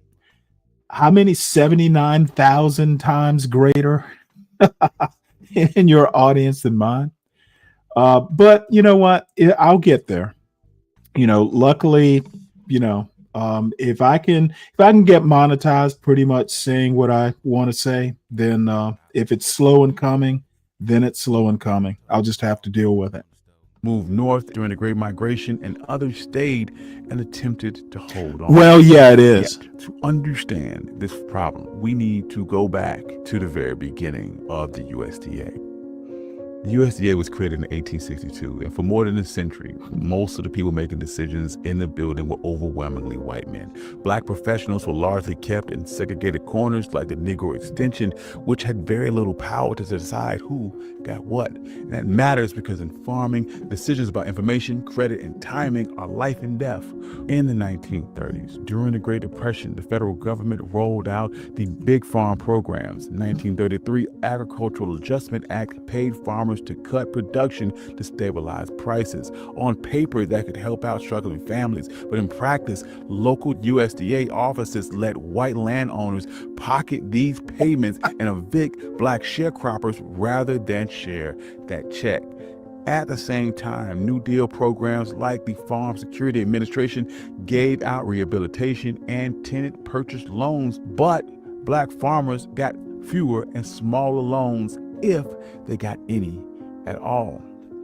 How many? 79,000 times greater in your audience than mine. But you know what? I'll get there. Luckily, if I can get monetized pretty much saying what I want to say, then if it's slow in coming, then it's slow in coming. I'll just have to deal with it. Moved north during the Great Migration, and others stayed and attempted to hold on. Well, yeah, it is. Yet, to understand this problem, we need to go back to the very beginning of the USDA. The USDA was created in 1862, and for more than a century, most of the people making decisions in the building were overwhelmingly white men. Black professionals were largely kept in segregated corners like the Negro Extension, which had very little power to decide who got what. And that matters because in farming, decisions about information, credit, and timing are life and death. In the 1930s, during the Great Depression, the federal government rolled out the Big Farm programs. The 1933 Agricultural Adjustment Act paid farmers to cut production to stabilize prices. On paper, that could help out struggling families, but in practice, local USDA offices let white landowners pocket these payments and evict black sharecroppers rather than share that check. At the same time, New Deal programs like the Farm Security Administration gave out rehabilitation and tenant purchase loans, but black farmers got fewer and smaller loans if they got any at all.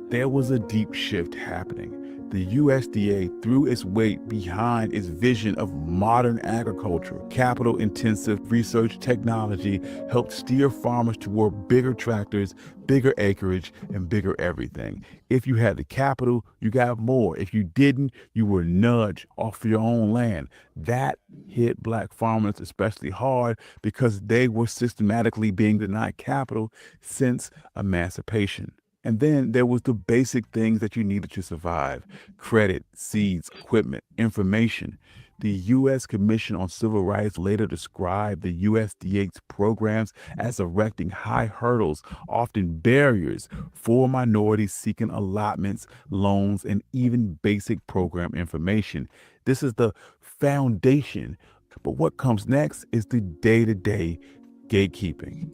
There was a deep shift happening. The USDA threw its weight behind its vision of modern agriculture. Capital-intensive research technology helped steer farmers toward bigger tractors, bigger acreage, and bigger everything. If you had the capital, you got more. If you didn't, you were nudged off your own land. That hit black farmers especially hard because they were systematically being denied capital since emancipation. And then there was the basic things that you needed to survive: credit, seeds, equipment, information. The U.S. Commission on Civil Rights later described the USDA's programs as erecting high hurdles, often barriers, for minorities seeking allotments, loans, and even basic program information. This is the foundation. But what comes next is the day-to-day gatekeeping.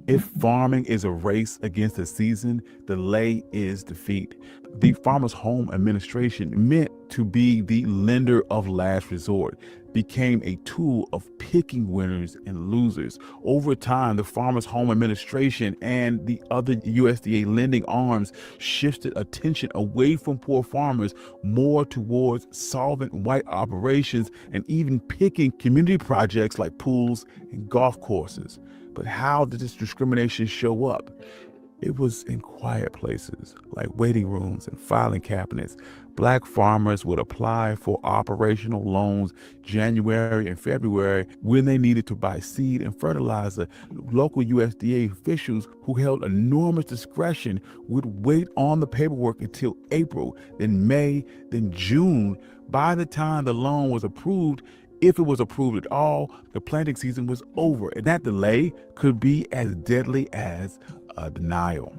If farming is a race against the season, delay is defeat. The Farmers Home Administration, meant to be the lender of last resort, became a tool of picking winners and losers. Over time, the Farmers Home Administration and the other USDA lending arms shifted attention away from poor farmers more towards solvent white operations and even picking community projects like pools and golf courses. But how did this discrimination show up? It was in quiet places like waiting rooms and filing cabinets. Black farmers would apply for operational loans January and February when they needed to buy seed and fertilizer. Local USDA officials who held enormous discretion would wait on the paperwork until April, then May, then June. By the time the loan was approved, if it was approved at all, the planting season was over, and that delay could be as deadly as a denial.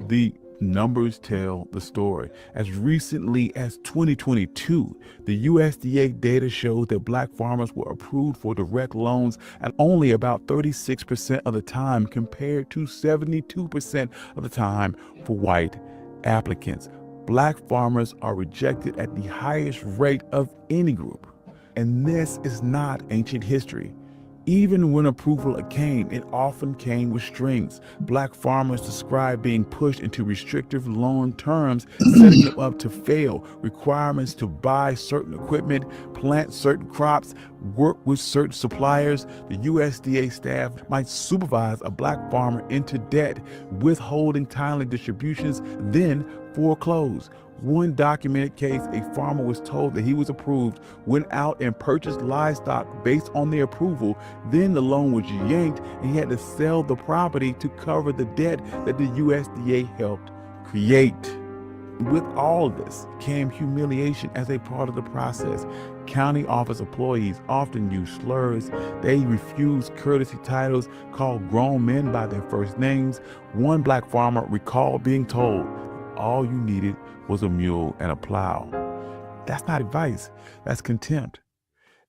The numbers tell the story. As recently as 2022, the USDA data showed that black farmers were approved for direct loans at only about 36% of the time, compared to 72% of the time for white applicants. Black farmers are rejected at the highest rate of any group. And this is not ancient history. Even when approval came, it often came with strings. Black farmers describe being pushed into restrictive loan terms, setting them up to fail. Requirements to buy certain equipment, plant certain crops, work with certain suppliers. The USDA staff might supervise a black farmer into debt, withholding timely distributions, then foreclose. One documented case, a farmer was told that he was approved, went out and purchased livestock based on the approval. Then the loan was yanked and he had to sell the property to cover the debt that the USDA helped create. With all of this came humiliation as a part of the process. County office employees often use slurs. They refuse courtesy titles, called grown men by their first names. One black farmer recalled being told all you needed was a mule and a plow. That's not advice, that's contempt.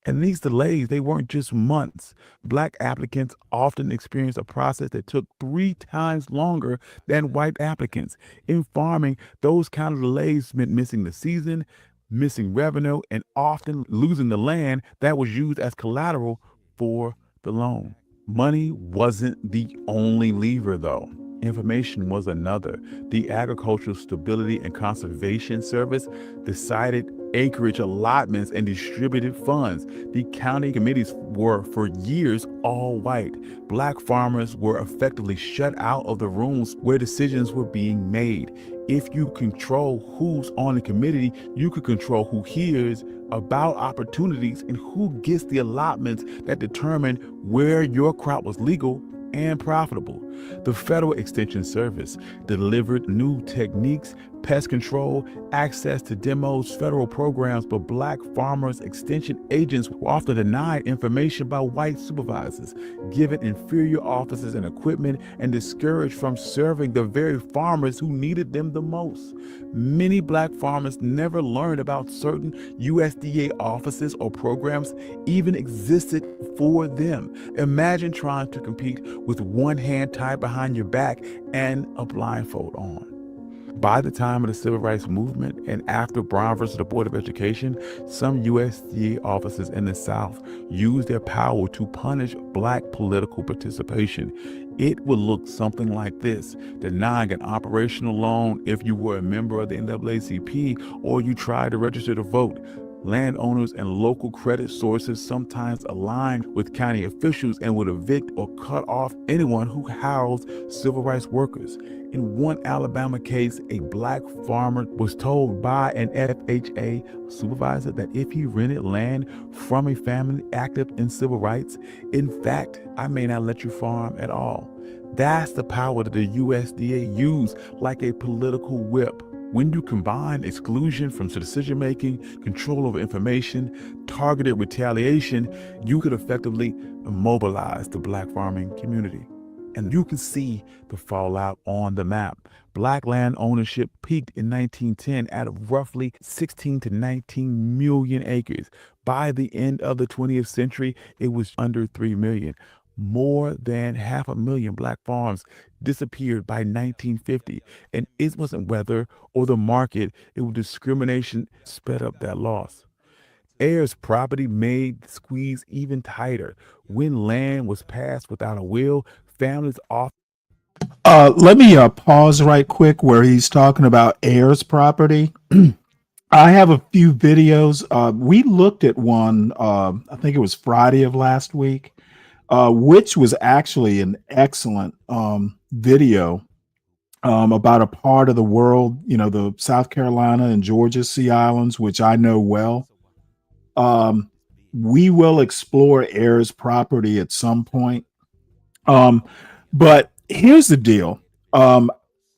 And these delays, they weren't just months. Black applicants often experienced a process that took 3 times longer than white applicants. In farming, those kind of delays meant missing the season, missing revenue, and often losing the land that was used as collateral for the loan. Money wasn't the only lever, though. Information was another. The Agricultural Stability and Conservation Service decided acreage allotments and distributed funds. The county committees were for years all white. Black farmers were effectively shut out of the rooms where decisions were being made. If you control who's on the committee, you could control who hears about opportunities and who gets the allotments that determine where your crop was legal and profitable. The Federal Extension Service delivered new techniques, pest control, access to demos, federal programs, but black farmers' extension agents were often denied information by white supervisors, given inferior offices and equipment, and discouraged from serving the very farmers who needed them the most. Many black farmers never learned about certain USDA offices or programs even existed for them. Imagine trying to compete with one hand tied behind your back and a blindfold on. By the time of the Civil Rights Movement and after Brown versus the Board of Education, some USDA officers in the South used their power to punish black political participation. It would look something like this: denying an operational loan if you were a member of the NAACP or you tried to register to vote. Landowners and local credit sources sometimes aligned with county officials and would evict or cut off anyone who housed civil rights workers. In one Alabama case, a black farmer was told by an FHA supervisor that if he rented land from a family active in civil rights, in fact, I may not let you farm at all. That's the power that the USDA used like a political whip. When you combine exclusion from decision-making, control over information, targeted retaliation, you could effectively immobilize the black farming community. And you can see the fallout on the map. Black land ownership peaked in 1910 at roughly 16 to 19 million acres. By the end of the 20th century, it was under 3 million. More than 500,000 black farms disappeared by 1950, and it wasn't weather or the market, it was discrimination sped up that loss. Heirs' property made the squeeze even tighter. When land was passed without a will, families often... Let me pause right quick where he's talking about heirs' property. I have a few videos. We looked at one, I think it was Friday of last week, which was actually an excellent video about a part of the world, the South Carolina and Georgia Sea Islands, which I know well. We will explore heirs property at some point. But here's the deal.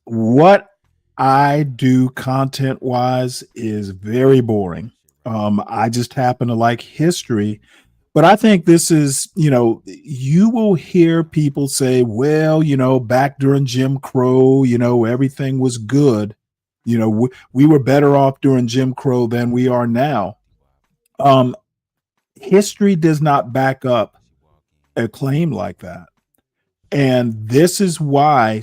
What I do content wise is very boring. I just happen to like history, but I think this is, you will hear people say, well, back during Jim Crow, everything was good. We were better off during Jim Crow than we are now. History does not back up a claim like that. And this is why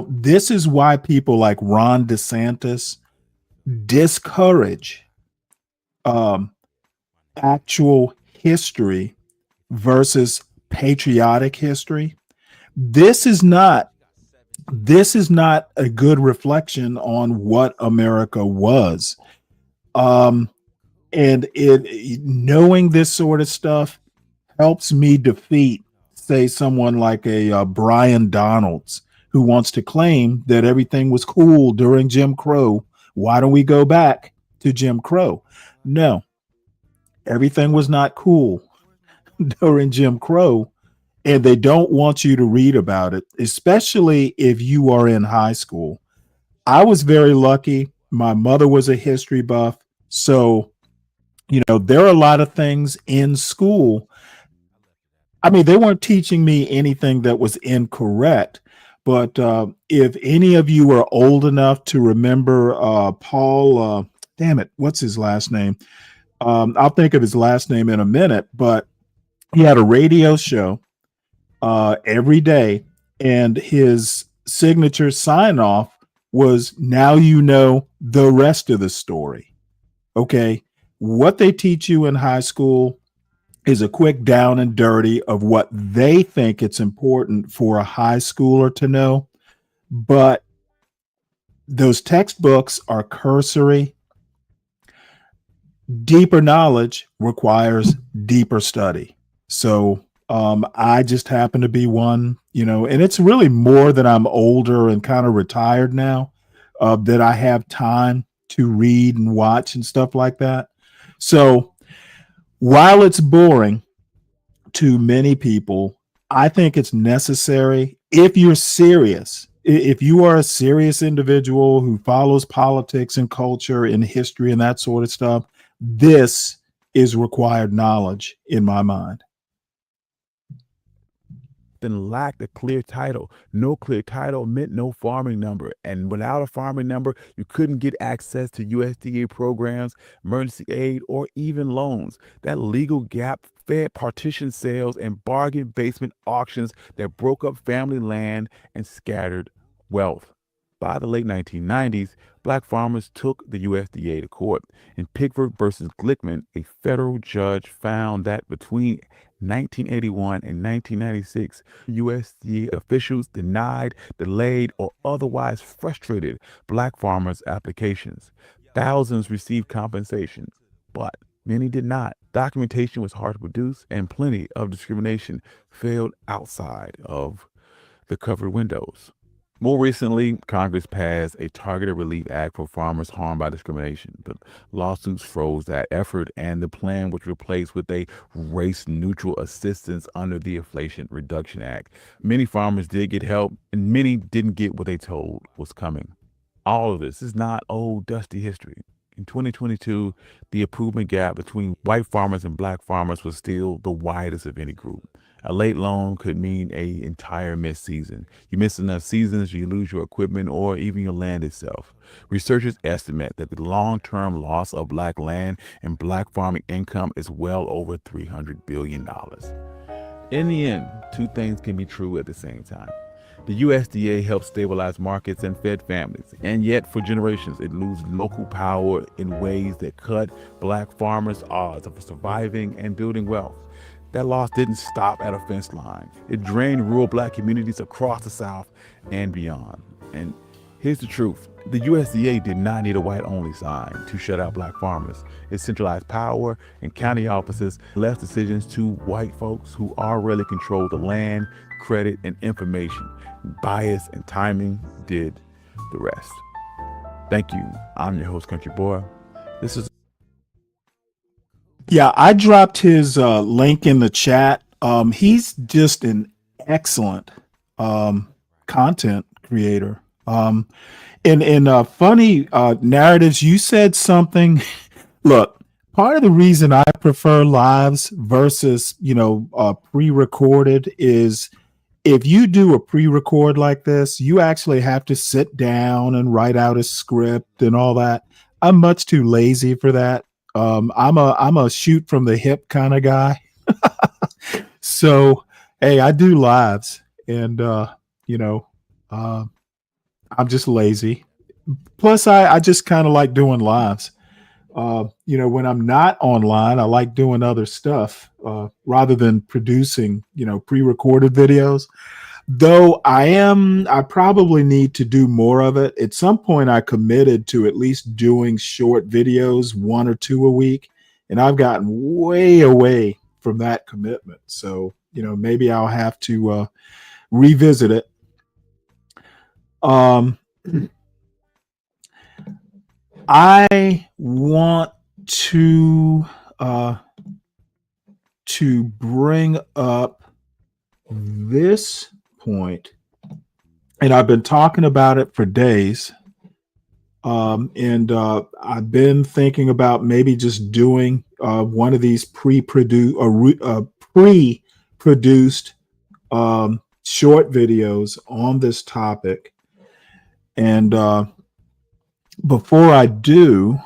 this is why people like Ron DeSantis discourage actual history versus patriotic history. This is not a good reflection on what America was. And knowing this sort of stuff helps me defeat, say, someone like a Brian Donalds, who wants to claim that everything was cool during Jim Crow. Why don't we go back to Jim Crow? No, everything was not cool during Jim Crow, and they don't want you to read about it, especially if you are in high school. I was very lucky. My mother was a history buff. So, there are a lot of things in school. I mean, they weren't teaching me anything that was incorrect. But if any of you are old enough to remember Paul, damn it, what's his last name? I'll think of his last name in a minute, but he had a radio show every day, and his signature sign off was, now you know the rest of the story. Okay. What they teach you in high school is a quick down and dirty of what they think it's important for a high schooler to know. But those textbooks are cursory. Deeper knowledge requires deeper study. So I just happen to be one, and it's really more that I'm older and kind of retired now, that I have time to read and watch and stuff like that. So while it's boring to many people, I think it's necessary if you're serious. If you are a serious individual who follows politics and culture and history and that sort of stuff, this is required knowledge in my mind. Then lacked a clear title. No clear title meant no farming number. And without a farming number, you couldn't get access to USDA programs, emergency aid, or even loans. That legal gap fed partition sales and bargain basement auctions that broke up family land and scattered wealth. By the late 1990s, black farmers took the USDA to court. In Pickford versus Glickman, a federal judge found that between 1981 and 1996, USDA officials denied, delayed, or otherwise frustrated black farmers' applications. Thousands received compensation, but many did not. Documentation was hard to produce, and plenty of discrimination failed outside of the covered windows. More recently, Congress passed a Targeted Relief Act for farmers harmed by discrimination. The lawsuits froze that effort, and the plan was replaced with a race-neutral assistance under the Inflation Reduction Act. Many farmers did get help, and many didn't get what they told was coming. All of this is not old, dusty history. In 2022, the improvement gap between white farmers and black farmers was still the widest of any group. A late loan could mean an entire missed season. You miss enough seasons, you lose your equipment or even your land itself. Researchers estimate that the long-term loss of black land and black farming income is well over $300 billion. In the end, two things can be true at the same time. The USDA helped stabilize markets and fed families, and yet for generations it loses local power in ways that cut black farmers' odds of surviving and building wealth. That loss didn't stop at a fence line. It drained rural black communities across the South and beyond. And Here's the truth. The USDA did not need a white-only sign to shut out black farmers. It centralized power in county offices, left decisions to white folks who already control the land, credit, and information. Bias and timing did the rest. Thank you. I'm your host, Country Boy. This is... Yeah, I dropped his link in the chat. He's just an excellent content creator. In funny narratives, you said something. Look, part of the reason I prefer lives versus, pre-recorded is if you do a pre-record like this, you actually have to sit down and write out a script and all that. I'm much too lazy for that. I'm a shoot from the hip kind of guy. So, hey, I do lives, and I'm just lazy. Plus, I just kind of like doing lives. When I'm not online, I like doing other stuff rather than producing, pre-recorded videos. Though I probably need to do more of it. At some point, I committed to at least doing short videos, 1 or 2 a week, and I've gotten way away from that commitment. So, maybe I'll have to revisit it. I want to bring up this point, and I've been talking about it for days. And I've been thinking about maybe just doing one of these pre-produced short videos on this topic. And before I do,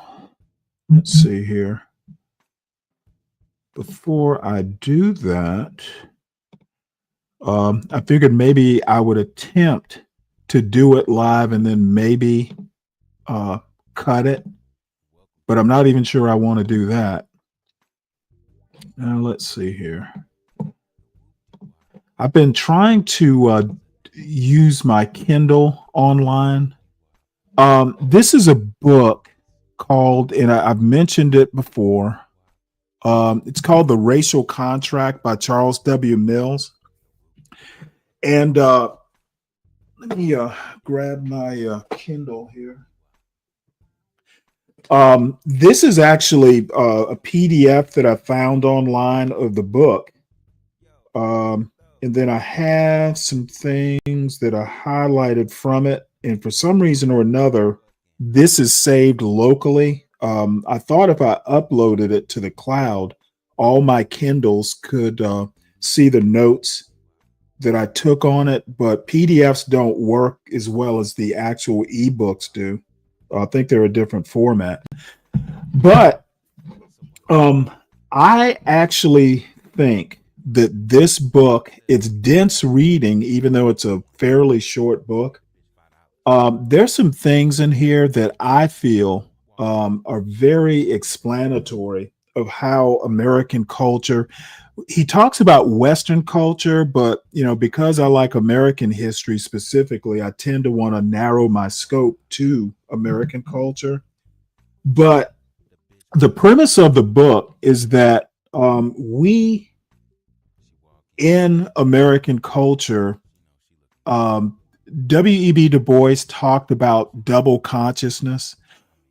let's see here. Before I do that, I figured maybe I would attempt to do it live and then maybe cut it, but I'm not even sure I want to do that. Now, let's see here. I've been trying to use my Kindle online. This is a book called, and I've mentioned it before. It's called The Racial Contract by Charles W. Mills. And let me grab my Kindle here. This is actually a PDF that I found online of the book. And then I have some things that I highlighted from it. And for some reason or another, this is saved locally. I thought if I uploaded it to the cloud, all my Kindles could see the notes that I took on it, but PDFs don't work as well as the actual ebooks do. I think they're a different format. But I actually think that this book, it's dense reading, even though it's a fairly short book. There's some things in here that I feel are very explanatory of how American culture. He talks about Western culture, but because I like American history specifically, I tend to want to narrow my scope to American culture. But the premise of the book is that we in American culture, W.E.B. Du Bois talked about double consciousness.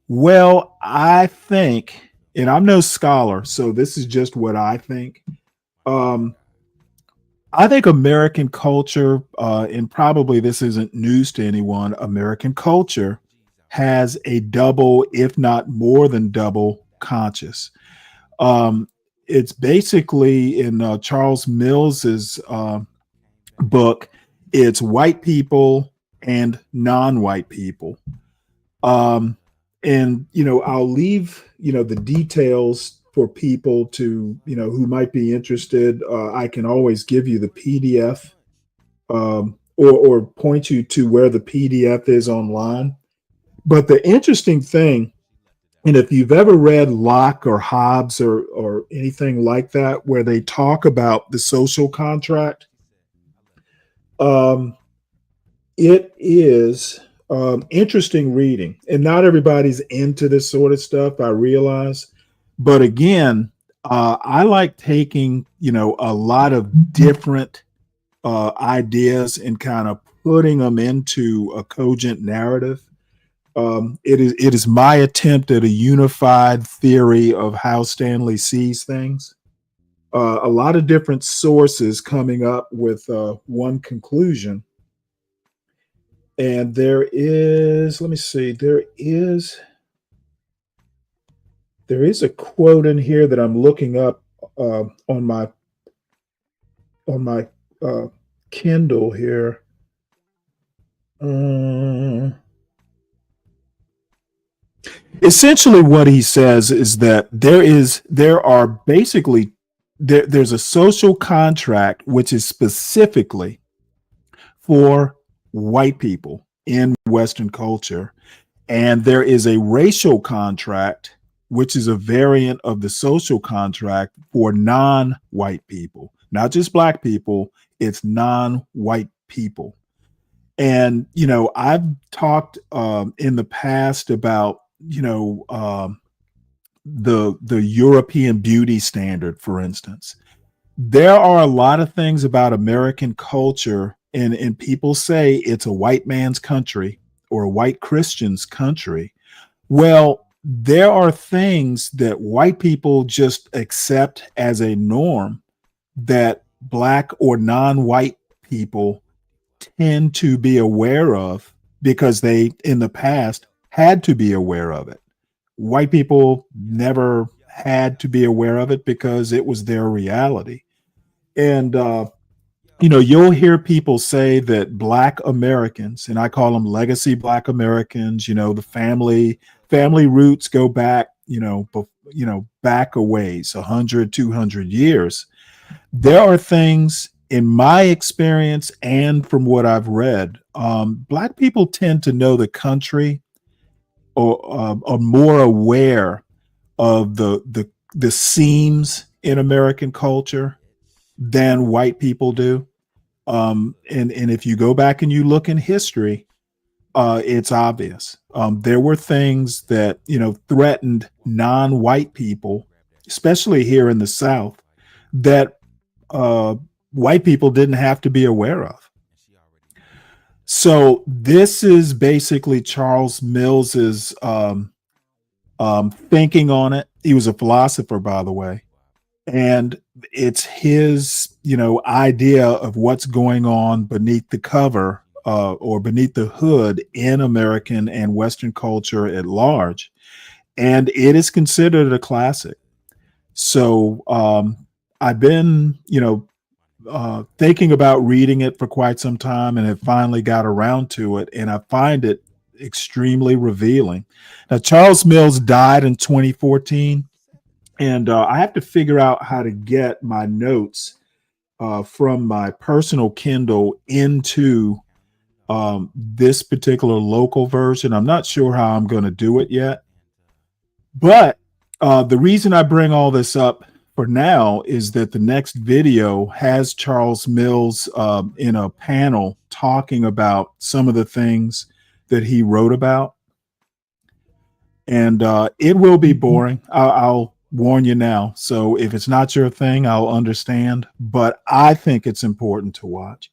Well, I think, and I'm no scholar, so this is just what I think. I think American culture, and probably this isn't news to anyone, American culture has a double, if not more than double, conscious. It's basically in Charles Mills's book, it's white people and non-white people. And, I'll leave, the details for people to, who might be interested. I can always give you the PDF or point you to where the PDF is online. But the interesting thing, and if you've ever read Locke or Hobbes or anything like that, where they talk about the social contract, it is Interesting reading. And not everybody's into this sort of stuff, I realize. But again, I like taking, a lot of different ideas and kind of putting them into a cogent narrative. It is my attempt at a unified theory of how Stanley sees things. A lot of different sources coming up with one conclusion. And there is, let me see, there is a quote in here that I'm looking up on my Kindle here. Essentially, what he says is that there's a social contract which is specifically for white people in Western culture, and there is a racial contract which is a variant of the social contract for non-white people, not just black people. It's non-white people. And I've talked in the past about the European beauty standard, for instance. There are a lot of things about American culture, and people say it's a white man's country or a white Christian's country. Well, there are things that white people just accept as a norm that black or non-white people tend to be aware of because they, in the past, had to be aware of it. White people never had to be aware of it because it was their reality. And, you'll hear people say that Black Americans, and I call them legacy Black Americans, the family roots go back, back a ways, 100, 200 years. There are things in my experience and from what I've read, Black people tend to know the country or are more aware of the seams in American culture than white people do. And if you go back and you look in history, it's obvious. There were things that, threatened non-white people, especially here in the South, that white people didn't have to be aware of. So this is basically Charles Mills's thinking on it. He was a philosopher, by the way. And it's his, idea of what's going on beneath the cover or beneath the hood in American and Western culture at large. And it is considered a classic. So I've been, thinking about reading it for quite some time and have finally got around to it. And I find it extremely revealing. Now, Charles Mills died in 2014. And I have to figure out how to get my notes from my personal Kindle into this particular local version. I'm not sure how I'm going to do it yet. But the reason I bring all this up for now is that the next video has Charles Mills in a panel talking about some of the things that he wrote about. And it will be boring. I'll warn you now. So if it's not your thing, I'll understand. But I think it's important to watch.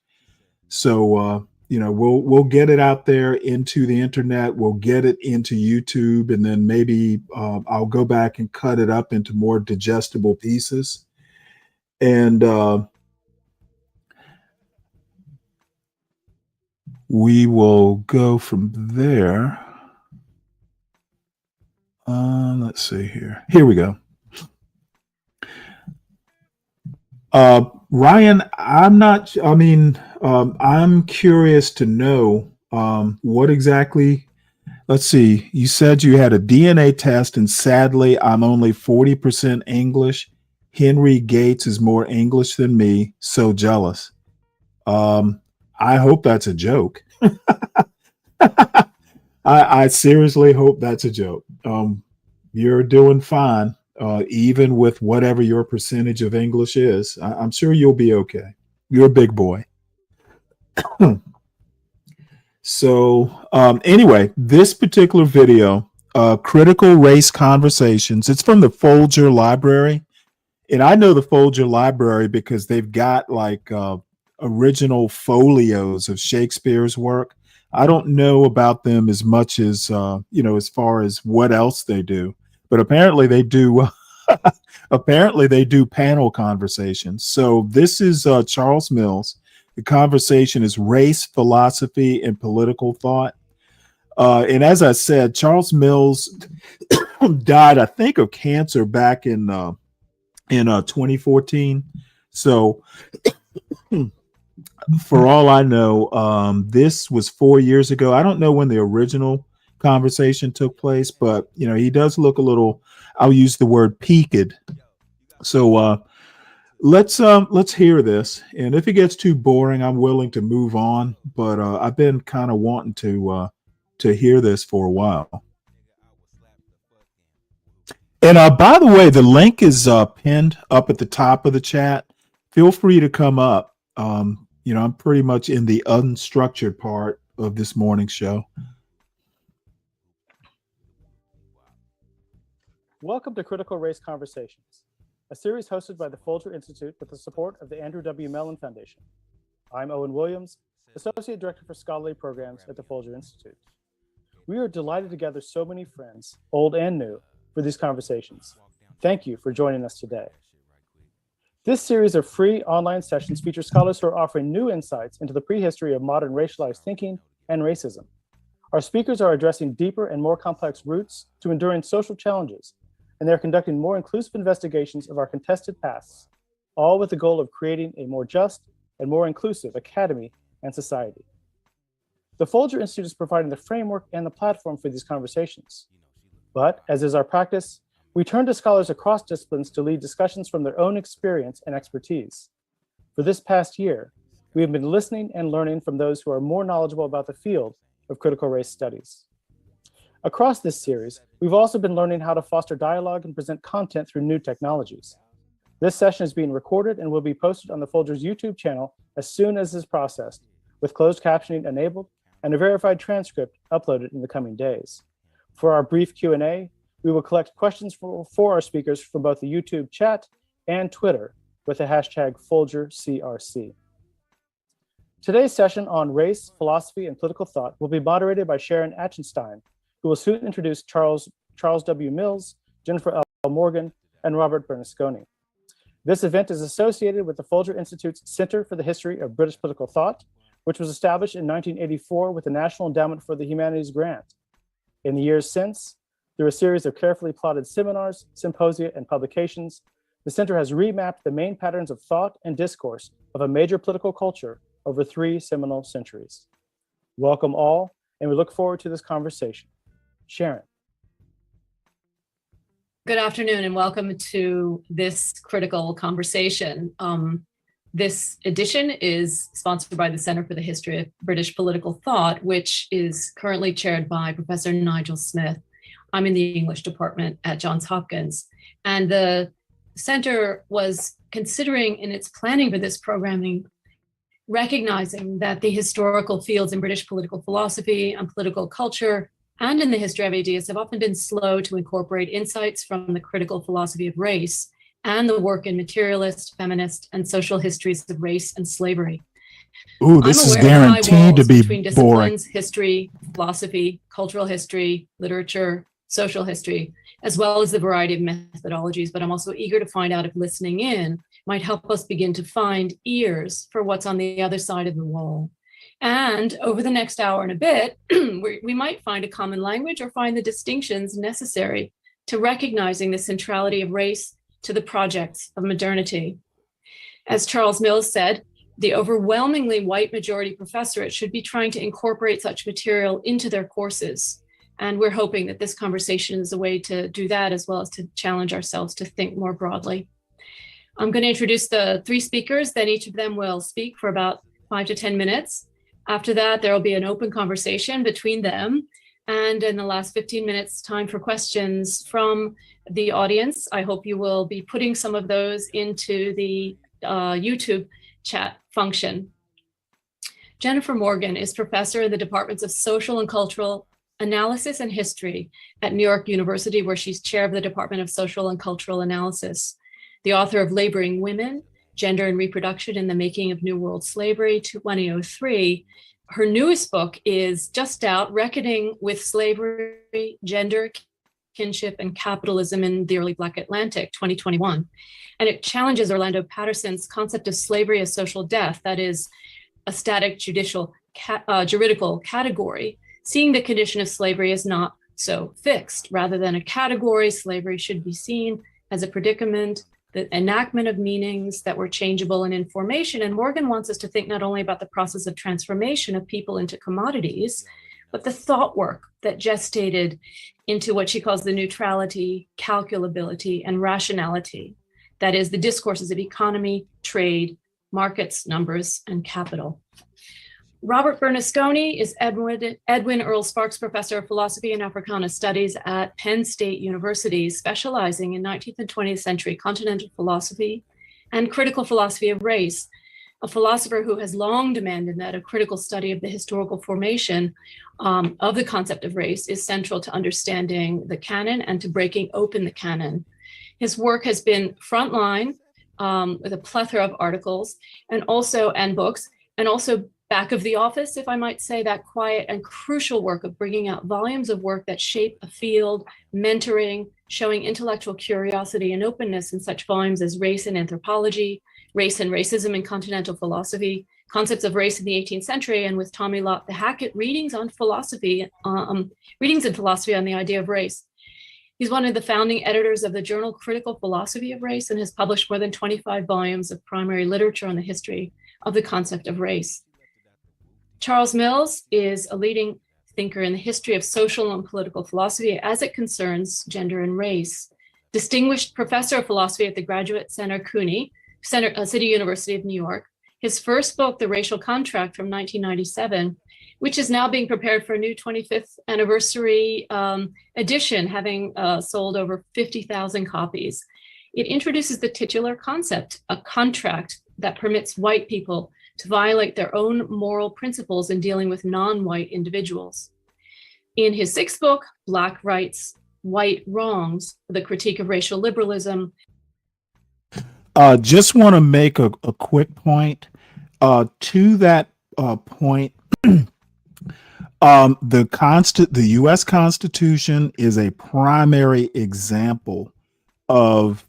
So we'll get it out there into the internet. We'll get it into YouTube, and then maybe I'll go back and cut it up into more digestible pieces. And we will go from there. Let's see here. Here we go. Ryan, I'm curious to know what exactly, let's see, you said you had a DNA test and sadly I'm only 40% English. Henry Gates is more English than me, so jealous. I hope that's a joke. I seriously hope that's a joke. You're doing fine. Even with whatever your percentage of English is, I'm sure you'll be okay. You're a big boy. So anyway, this particular video, Critical Race Conversations, it's from the Folger Library. And I know the Folger Library because they've got like original folios of Shakespeare's work. I don't know about them as much as, as far as what else they do, but apparently they do. Apparently they do panel conversations. So this is Charles Mills. The conversation is race, philosophy, and political thought. And as I said, Charles Mills died, I think, of cancer back in 2014. So for all I know, this was 4 years ago. I don't know when the original conversation took place, but he does look a little, I'll use the word peaked. So let's hear this. And if it gets too boring, I'm willing to move on, but I've been kind of wanting to hear this for a while. And by the way, the link is pinned up at the top of the chat. Feel free to come up. I'm pretty much in the unstructured part of this morning's show. Welcome to Critical Race Conversations, a series hosted by the Folger Institute with the support of the Andrew W. Mellon Foundation. I'm Owen Williams, Associate Director for Scholarly Programs at the Folger Institute. We are delighted to gather so many friends, old and new, for these conversations. Thank you for joining us today. This series of free online sessions features scholars who are offering new insights into the prehistory of modern racialized thinking and racism. Our speakers are addressing deeper and more complex roots to enduring social challenges, and they're conducting more inclusive investigations of our contested pasts, all with the goal of creating a more just and more inclusive academy and society. The Folger Institute is providing the framework and the platform for these conversations. But, as is our practice, we turn to scholars across disciplines to lead discussions from their own experience and expertise. For this past year, we have been listening and learning from those who are more knowledgeable about the field of critical race studies. Across this series, we've also been learning how to foster dialogue and present content through new technologies. This session is being recorded and will be posted on the Folger's YouTube channel as soon as it is processed, with closed captioning enabled and a verified transcript uploaded in the coming days. For our brief Q&A, we will collect questions for our speakers from both the YouTube chat and Twitter with the hashtag FolgerCRC. Today's session on race, philosophy, and political thought will be moderated by Sharon Achenstein, who will soon introduce Charles W. Mills, Jennifer L. Morgan, and Robert Bernasconi. This event is associated with the Folger Institute's Center for the History of British Political Thought, which was established in 1984 with the National Endowment for the Humanities grant. In the years since, through a series of carefully plotted seminars, symposia, and publications, the center has remapped the main patterns of thought and discourse of a major political culture over 3 seminal centuries. Welcome all, and we look forward to this conversation. Sharon. Good afternoon and welcome to this critical conversation. This edition is sponsored by the Center for the History of British Political Thought, which is currently chaired by Professor Nigel Smith. I'm in the English department at Johns Hopkins, and the center was considering in its planning for this programming, recognizing that the historical fields in British political philosophy and political culture and in the history of ideas have often been slow to incorporate insights from the critical philosophy of race and the work in materialist, feminist, and social histories of race and slavery. Ooh, this is guaranteed to be between disciplines, history, philosophy, cultural history, literature, social history, as well as the variety of methodologies. But I'm also eager to find out if listening in might help us begin to find ears for what's on the other side of the wall. And over the next hour and a bit, we might find a common language or find the distinctions necessary to recognizing the centrality of race to the projects of modernity. As Charles Mills said, the overwhelmingly white majority professorate should be trying to incorporate such material into their courses. And we're hoping that this conversation is a way to do that, as well as to challenge ourselves to think more broadly. I'm going to introduce the 3 speakers, then each of them will speak for about 5 to 10 minutes. After that, there will be an open conversation between them. And in the last 15 minutes, time for questions from the audience. I hope you will be putting some of those into the YouTube chat function. Jennifer Morgan is professor in the departments of social and cultural analysis and history at New York University, where she's chair of the Department of Social and Cultural Analysis, the author of Laboring Women, Gender and Reproduction in the Making of New World Slavery, 2003. Her newest book is just out, Reckoning with Slavery, Gender, Kinship, and Capitalism in the Early Black Atlantic, 2021. And it challenges Orlando Patterson's concept of slavery as social death, that is, a static juridical category, seeing the condition of slavery as not so fixed. Rather than a category, slavery should be seen as a predicament, the enactment of meanings that were changeable in information. And Morgan wants us to think not only about the process of transformation of people into commodities, but the thought work that gestated into what she calls the neutrality, calculability, and rationality. That is, the discourses of economy, trade, markets, numbers, and capital. Robert Bernasconi is Edwin Earl Sparks Professor of Philosophy and Africana Studies at Penn State University, specializing in 19th and 20th century continental philosophy and critical philosophy of race, a philosopher who has long demanded that a critical study of the historical formation of the concept of race is central to understanding the canon and to breaking open the canon. His work has been frontline with a plethora of articles and books, and also back of the office, if I might say, that quiet and crucial work of bringing out volumes of work that shape a field, mentoring, showing intellectual curiosity and openness in such volumes as Race and Anthropology, Race and Racism in Continental Philosophy, Concepts of Race in the 18th Century, and with Tommy Lott, the Hackett Readings on Philosophy, Readings in Philosophy on the Idea of Race. He's one of the founding editors of the journal Critical Philosophy of Race and has published more than 25 volumes of primary literature on the history of the concept of race. Charles Mills is a leading thinker in the history of social and political philosophy as it concerns gender and race. Distinguished professor of philosophy at the Graduate Center CUNY, City University of New York. His first book, The Racial Contract from 1997, which is now being prepared for a new 25th anniversary edition, having sold over 50,000 copies. It introduces the titular concept, a contract that permits white people to violate their own moral principles in dealing with non-white individuals. In his sixth book, Black Rights, White Wrongs, the critique of racial liberalism. Just want to make a quick point. To that point, the U.S. Constitution is a primary example of,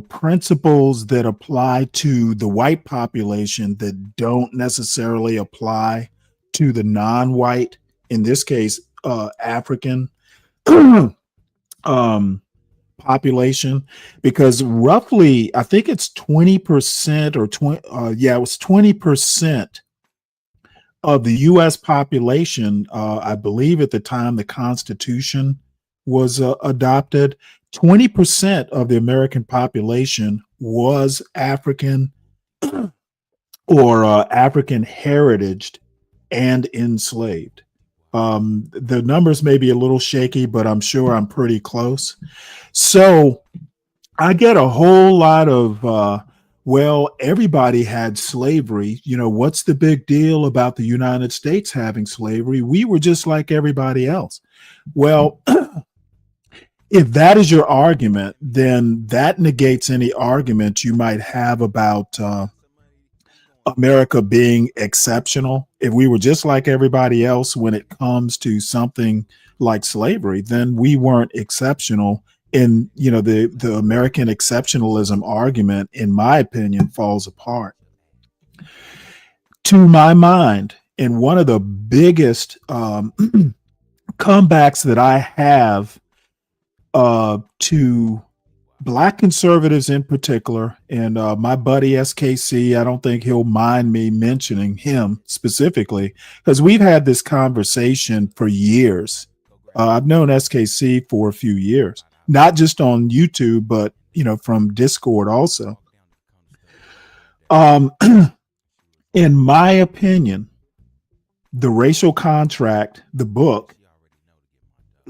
principles that apply to the white population that don't necessarily apply to the non-white, in this case, African population, because roughly, I think it's 20% or 20% of the U.S. population, I believe at the time the Constitution was adopted, 20% of the American population was African or African heritaged and enslaved. The numbers may be a little shaky, but I'm sure I'm pretty close. So I get a whole lot of, everybody had slavery. What's the big deal about the United States having slavery? We were just like everybody else. Well, if that is your argument, then that negates any argument you might have about America being exceptional. If we were just like everybody else when it comes to something like slavery, then we weren't exceptional. And, the American exceptionalism argument, in my opinion, falls apart. To my mind, and one of the biggest comebacks that I have to Black conservatives in particular, and my buddy SKC, I don't think he'll mind me mentioning him specifically, because we've had this conversation for years. I've known SKC for a few years, not just on YouTube, but from Discord also. In my opinion, The Racial Contract, the book,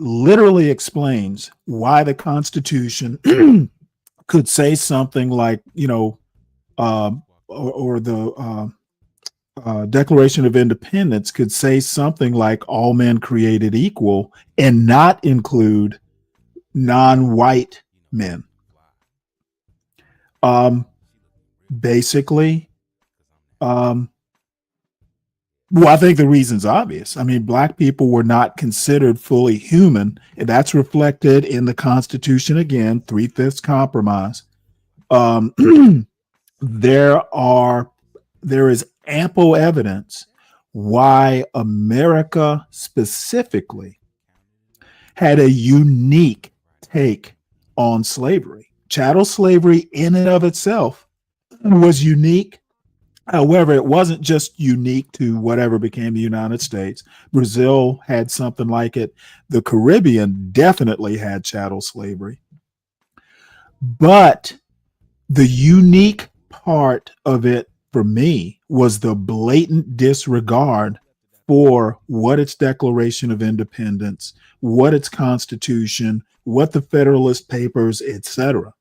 literally explains why the Constitution could say something like, Declaration of Independence could say something like all men created equal and not include non-white men. Basically, well, I think the reason's obvious. I mean, Black people were not considered fully human, and that's reflected in the Constitution again, 3/5 compromise. There is ample evidence why America specifically had a unique take on slavery. Chattel slavery in and of itself was unique. However, it wasn't just unique to whatever became the United States. Brazil had something like it. The Caribbean definitely had chattel slavery. But the unique part of it for me was the blatant disregard for what its Declaration of Independence, what its Constitution, what the Federalist Papers, etc.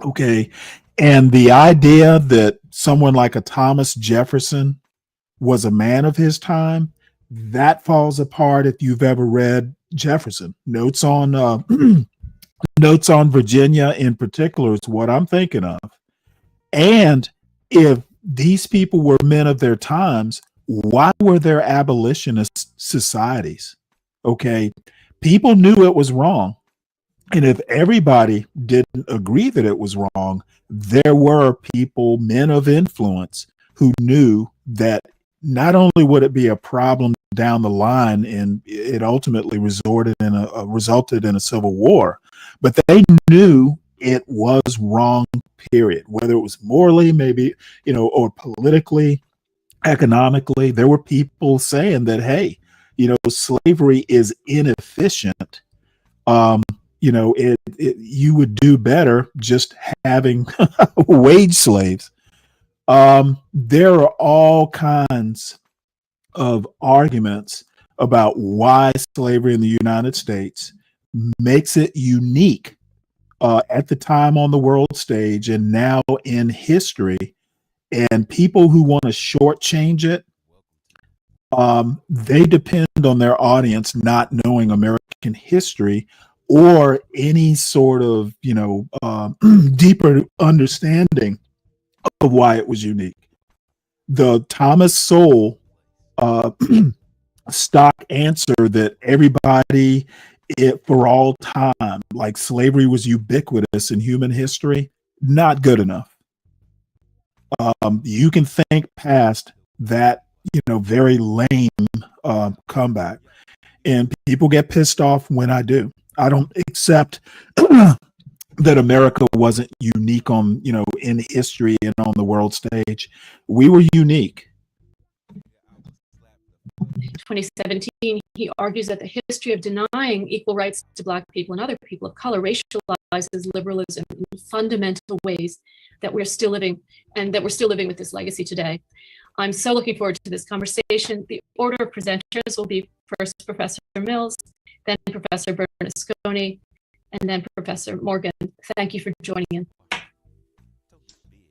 Okay. And the idea that someone like a Thomas Jefferson was a man of his time, that falls apart if you've ever read Jefferson. Notes on Notes on Virginia in particular is what I'm thinking of. And if these people were men of their times, why were there abolitionist societies? Okay. People knew it was wrong. And if everybody didn't agree that it was wrong, there were people, men of influence, who knew that not only would it be a problem down the line and it ultimately resulted in a civil war, but they knew it was wrong, period. Whether it was morally, maybe, or politically, economically, there were people saying that, hey, slavery is inefficient. You would do better just having wage slaves. There are all kinds of arguments about why slavery in the United States makes it unique at the time on the world stage and now in history. And people who want to shortchange it, they depend on their audience not knowing American history or any sort of, deeper understanding of why it was unique. The Thomas Sowell stock answer that everybody for all time, like slavery was ubiquitous in human history, not good enough. You can think past that, very lame comeback. And people get pissed off when I do. I don't accept that America wasn't unique on, in history and on the world stage. We were unique. 2017, he argues that the history of denying equal rights to Black people and other people of color racializes liberalism in fundamental ways that we're still living with this legacy today. I'm so looking forward to this conversation. The order of presenters will be first Professor Mills, then Professor Bernasconi, and then Professor Morgan. Thank you for joining in.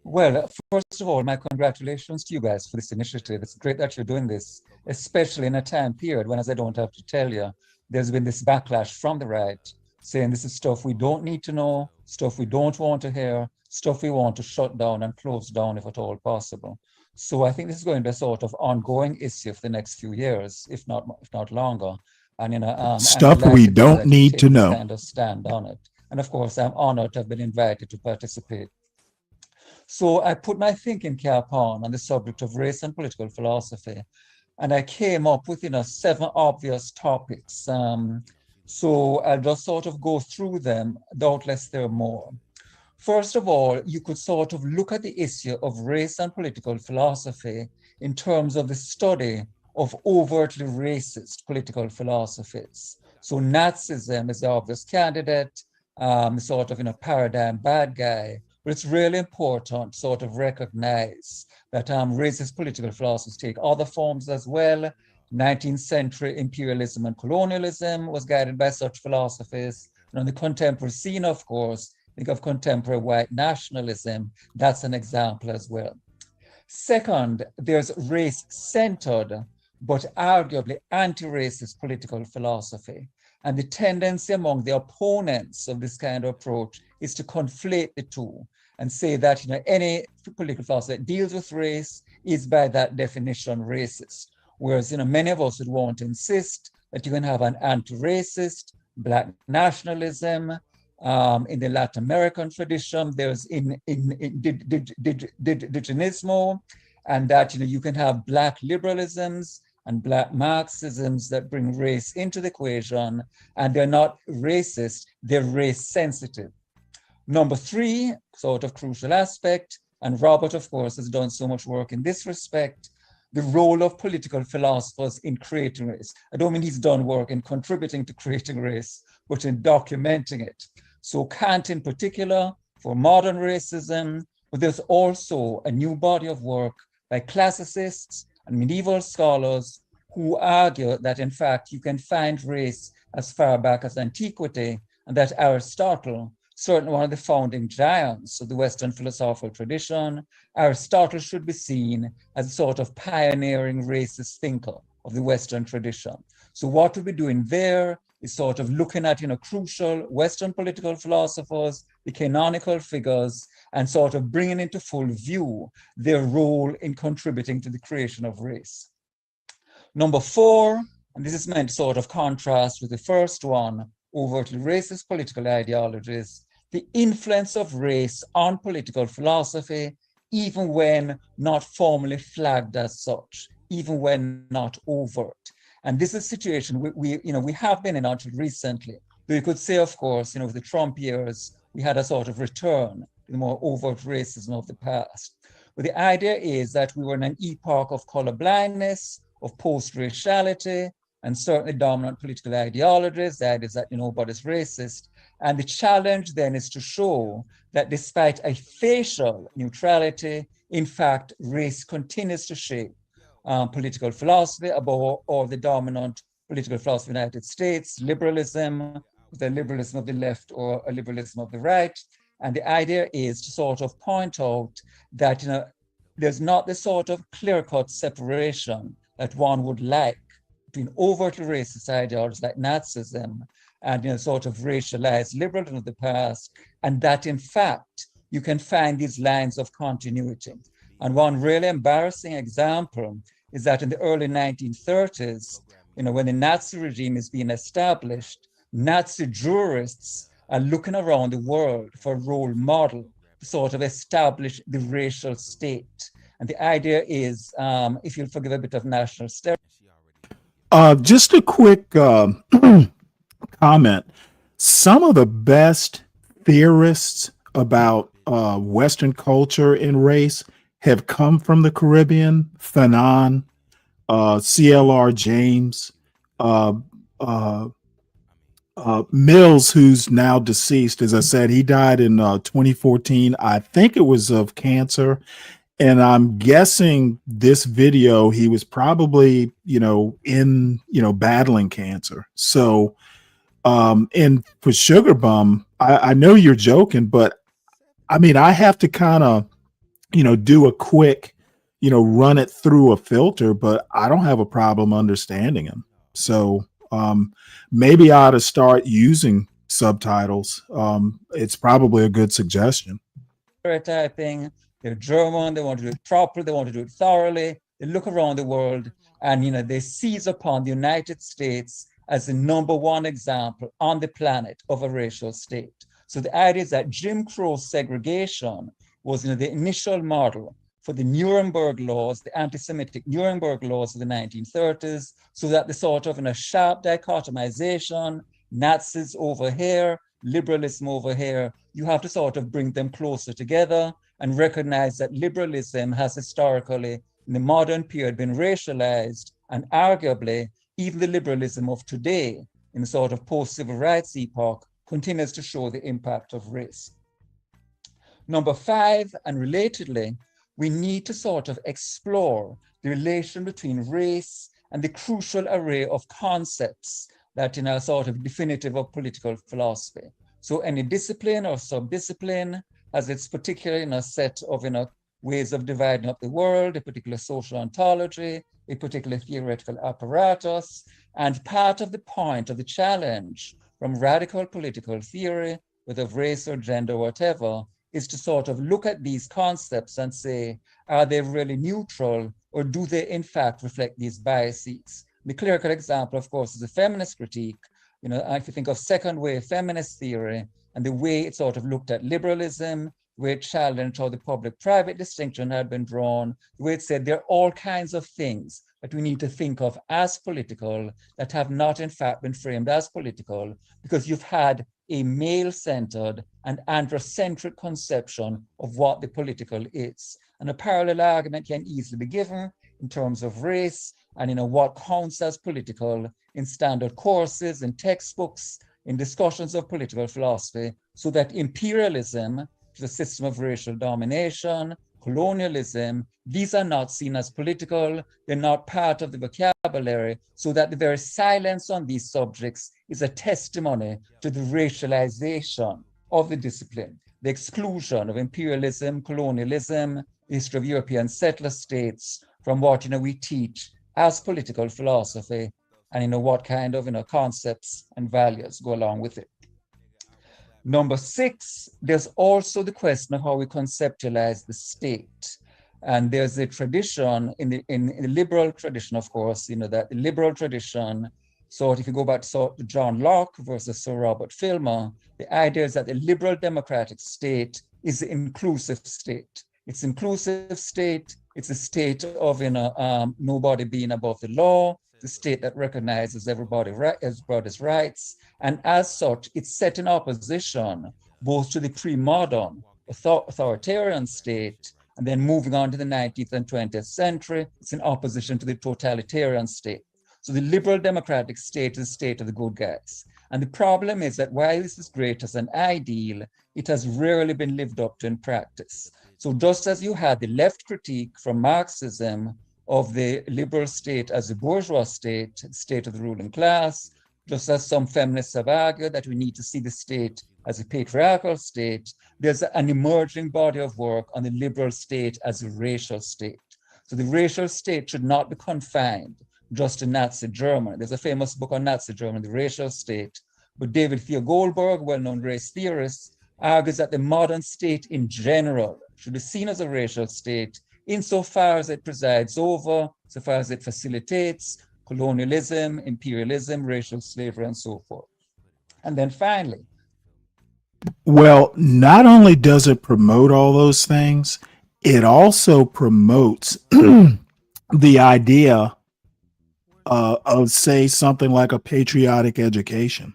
Well, first of all, my congratulations to you guys for this initiative. It's great that you're doing this, especially in a time period when, as I don't have to tell you, there's been this backlash from the right saying this is stuff we don't need to know, stuff we don't want to hear, stuff we want to shut down and close down if at all possible. So I think this is going to be a sort of ongoing issue for the next few years, if not longer. And stuff we don't need to know. Kind of stand on it. And of course, I'm honored to have been invited to participate. So I put my thinking cap on the subject of race and political philosophy, and I came up with 7 obvious topics. So I'll just sort of go through them, doubtless there are more. First of all, you could sort of look at the issue of race and political philosophy in terms of the study of overtly racist political philosophies. So Nazism is the obvious candidate, sort of paradigm bad guy, but it's really important to sort of recognize that racist political philosophies take other forms as well. 19th century imperialism and colonialism was guided by such philosophies. And on the contemporary scene, of course, think of contemporary white nationalism. That's an example as well. Second, there's race-centered, but arguably anti-racist political philosophy. And the tendency among the opponents of this kind of approach is to conflate the two and say that any political philosophy that deals with race is by that definition racist. Whereas many of us would want to insist that you can have an anti-racist, Black nationalism. In the Latin American tradition, there's indigenismo, and that you can have Black liberalisms and Black Marxisms that bring race into the equation, and they're not racist, they're race sensitive. Number three, sort of crucial aspect, and Robert, of course, has done so much work in this respect, the role of political philosophers in creating race. I don't mean he's done work in contributing to creating race, but in documenting it. So Kant in particular, for modern racism, but there's also a new body of work by classicists and medieval scholars who argue that in fact you can find race as far back as antiquity, and that Aristotle, certainly one of the founding giants of the Western philosophical tradition, Aristotle should be seen as a sort of pioneering racist thinker of the Western tradition. So what we'll be doing there is sort of looking at crucial Western political philosophers, the canonical figures, and sort of bringing into full view their role in contributing to the creation of race. Number four, and this is meant to sort of contrast with the first one, overtly racist political ideologies, the influence of race on political philosophy, even when not formally flagged as such, even when not overt. And this is a situation we have been in until recently. We could say, of course, with the Trump years, we had a sort of return to the more overt racism of the past. But the idea is that we were in an epoch of colorblindness, of post-raciality, and certainly dominant political ideologies, that is that nobody's racist. And the challenge then is to show that despite a facial neutrality, in fact, race continues to shape political philosophy, above all the dominant political philosophy in the United States, liberalism, the liberalism of the left or a liberalism of the right. And the idea is to sort of point out that there's not the sort of clear-cut separation that one would like between overtly racist ideologies like Nazism and sort of racialized liberalism of the past, and that in fact you can find these lines of continuity. And one really embarrassing example is that in the early 1930s, when the Nazi regime is being established, Nazi jurists are looking around the world for a role model to sort of establish the racial state. And the idea is, if you'll forgive a bit of national stereotype. Just a quick comment. Some of the best theorists about Western culture and race have come from the Caribbean. Fanon, CLR James, Mills, who's now deceased. As I said, he died in 2014. I think it was of cancer. And I'm guessing this video, he was probably, battling cancer. So, and for Sugar Bum, I know you're joking, but I mean, I have to kind of, do a quick, run it through a filter, but I don't have a problem understanding him. So, maybe I ought to start using subtitles. It's probably a good suggestion. Stereotyping. They're German, they want to do it properly, they want to do it thoroughly. They look around the world and they seize upon the United States as the #1 example on the planet of a racial state. So the idea is that Jim Crow segregation was the initial model for the Nuremberg laws, the anti-Semitic Nuremberg laws of the 1930s, so that the sort of sharp dichotomization, Nazis over here, liberalism over here, you have to sort of bring them closer together and recognize that liberalism has historically, in the modern period, been racialized, and arguably, even the liberalism of today, in the sort of post-civil rights epoch, continues to show the impact of race. Number 5, and relatedly, we need to sort of explore the relation between race and the crucial array of concepts that are sort of definitive of political philosophy. So any discipline or sub-discipline has its particular set of ways of dividing up the world, a particular social ontology, a particular theoretical apparatus. And part of the point of the challenge from radical political theory, whether of race or gender or whatever, is to sort of look at these concepts and say, are they really neutral, or do they in fact reflect these biases? The clear-cut example, of course, is the feminist critique. You know, if you think of second wave feminist theory and the way it sort of looked at liberalism, where it challenged how the public-private distinction had been drawn, the way it said there are all kinds of things that we need to think of as political that have not in fact been framed as political, because you've had a male-centered and androcentric conception of what the political is. And a parallel argument can easily be given in terms of race and, you know, what counts as political in standard courses, in textbooks, in discussions of political philosophy, so that imperialism, the system of racial domination, colonialism, these are not seen as political, they're not part of the vocabulary, so that the very silence on these subjects is a testimony to the racialization of the discipline, the exclusion of imperialism, colonialism, the history of European settler states from what, you know, we teach as political philosophy, and, you know, what kind of, you know, concepts and values go along with it. Number 6, there's also the question of how we conceptualize the state. And there's a tradition in the liberal tradition, of course, you know, that the liberal tradition, so if you go back to John Locke versus Sir Robert Filmer, the idea is that the liberal democratic state is the inclusive state. It's inclusive state, it's a state of, you know, nobody being above the law, the state that recognizes everybody's rights. And as such, it's set in opposition both to the pre-modern authoritarian state, and then moving on to the 19th and 20th century, it's in opposition to the totalitarian state. So the liberal democratic state is the state of the good guys. And the problem is that while this is great as an ideal, it has rarely been lived up to in practice. So just as you had the left critique from Marxism of the liberal state as a bourgeois state, state of the ruling class, just as some feminists have argued that we need to see the state as a patriarchal state, there's an emerging body of work on the liberal state as a racial state. So the racial state should not be confined just to Nazi Germany. There's a famous book on Nazi Germany, The Racial State. But David Theo Goldberg, well-known race theorist, argues that the modern state in general should be seen as a racial state insofar as it presides over, so far as it facilitates colonialism, imperialism, racial slavery, and so forth. And then finally. Well, not only does it promote all those things, it also promotes the idea of, say, something like a patriotic education.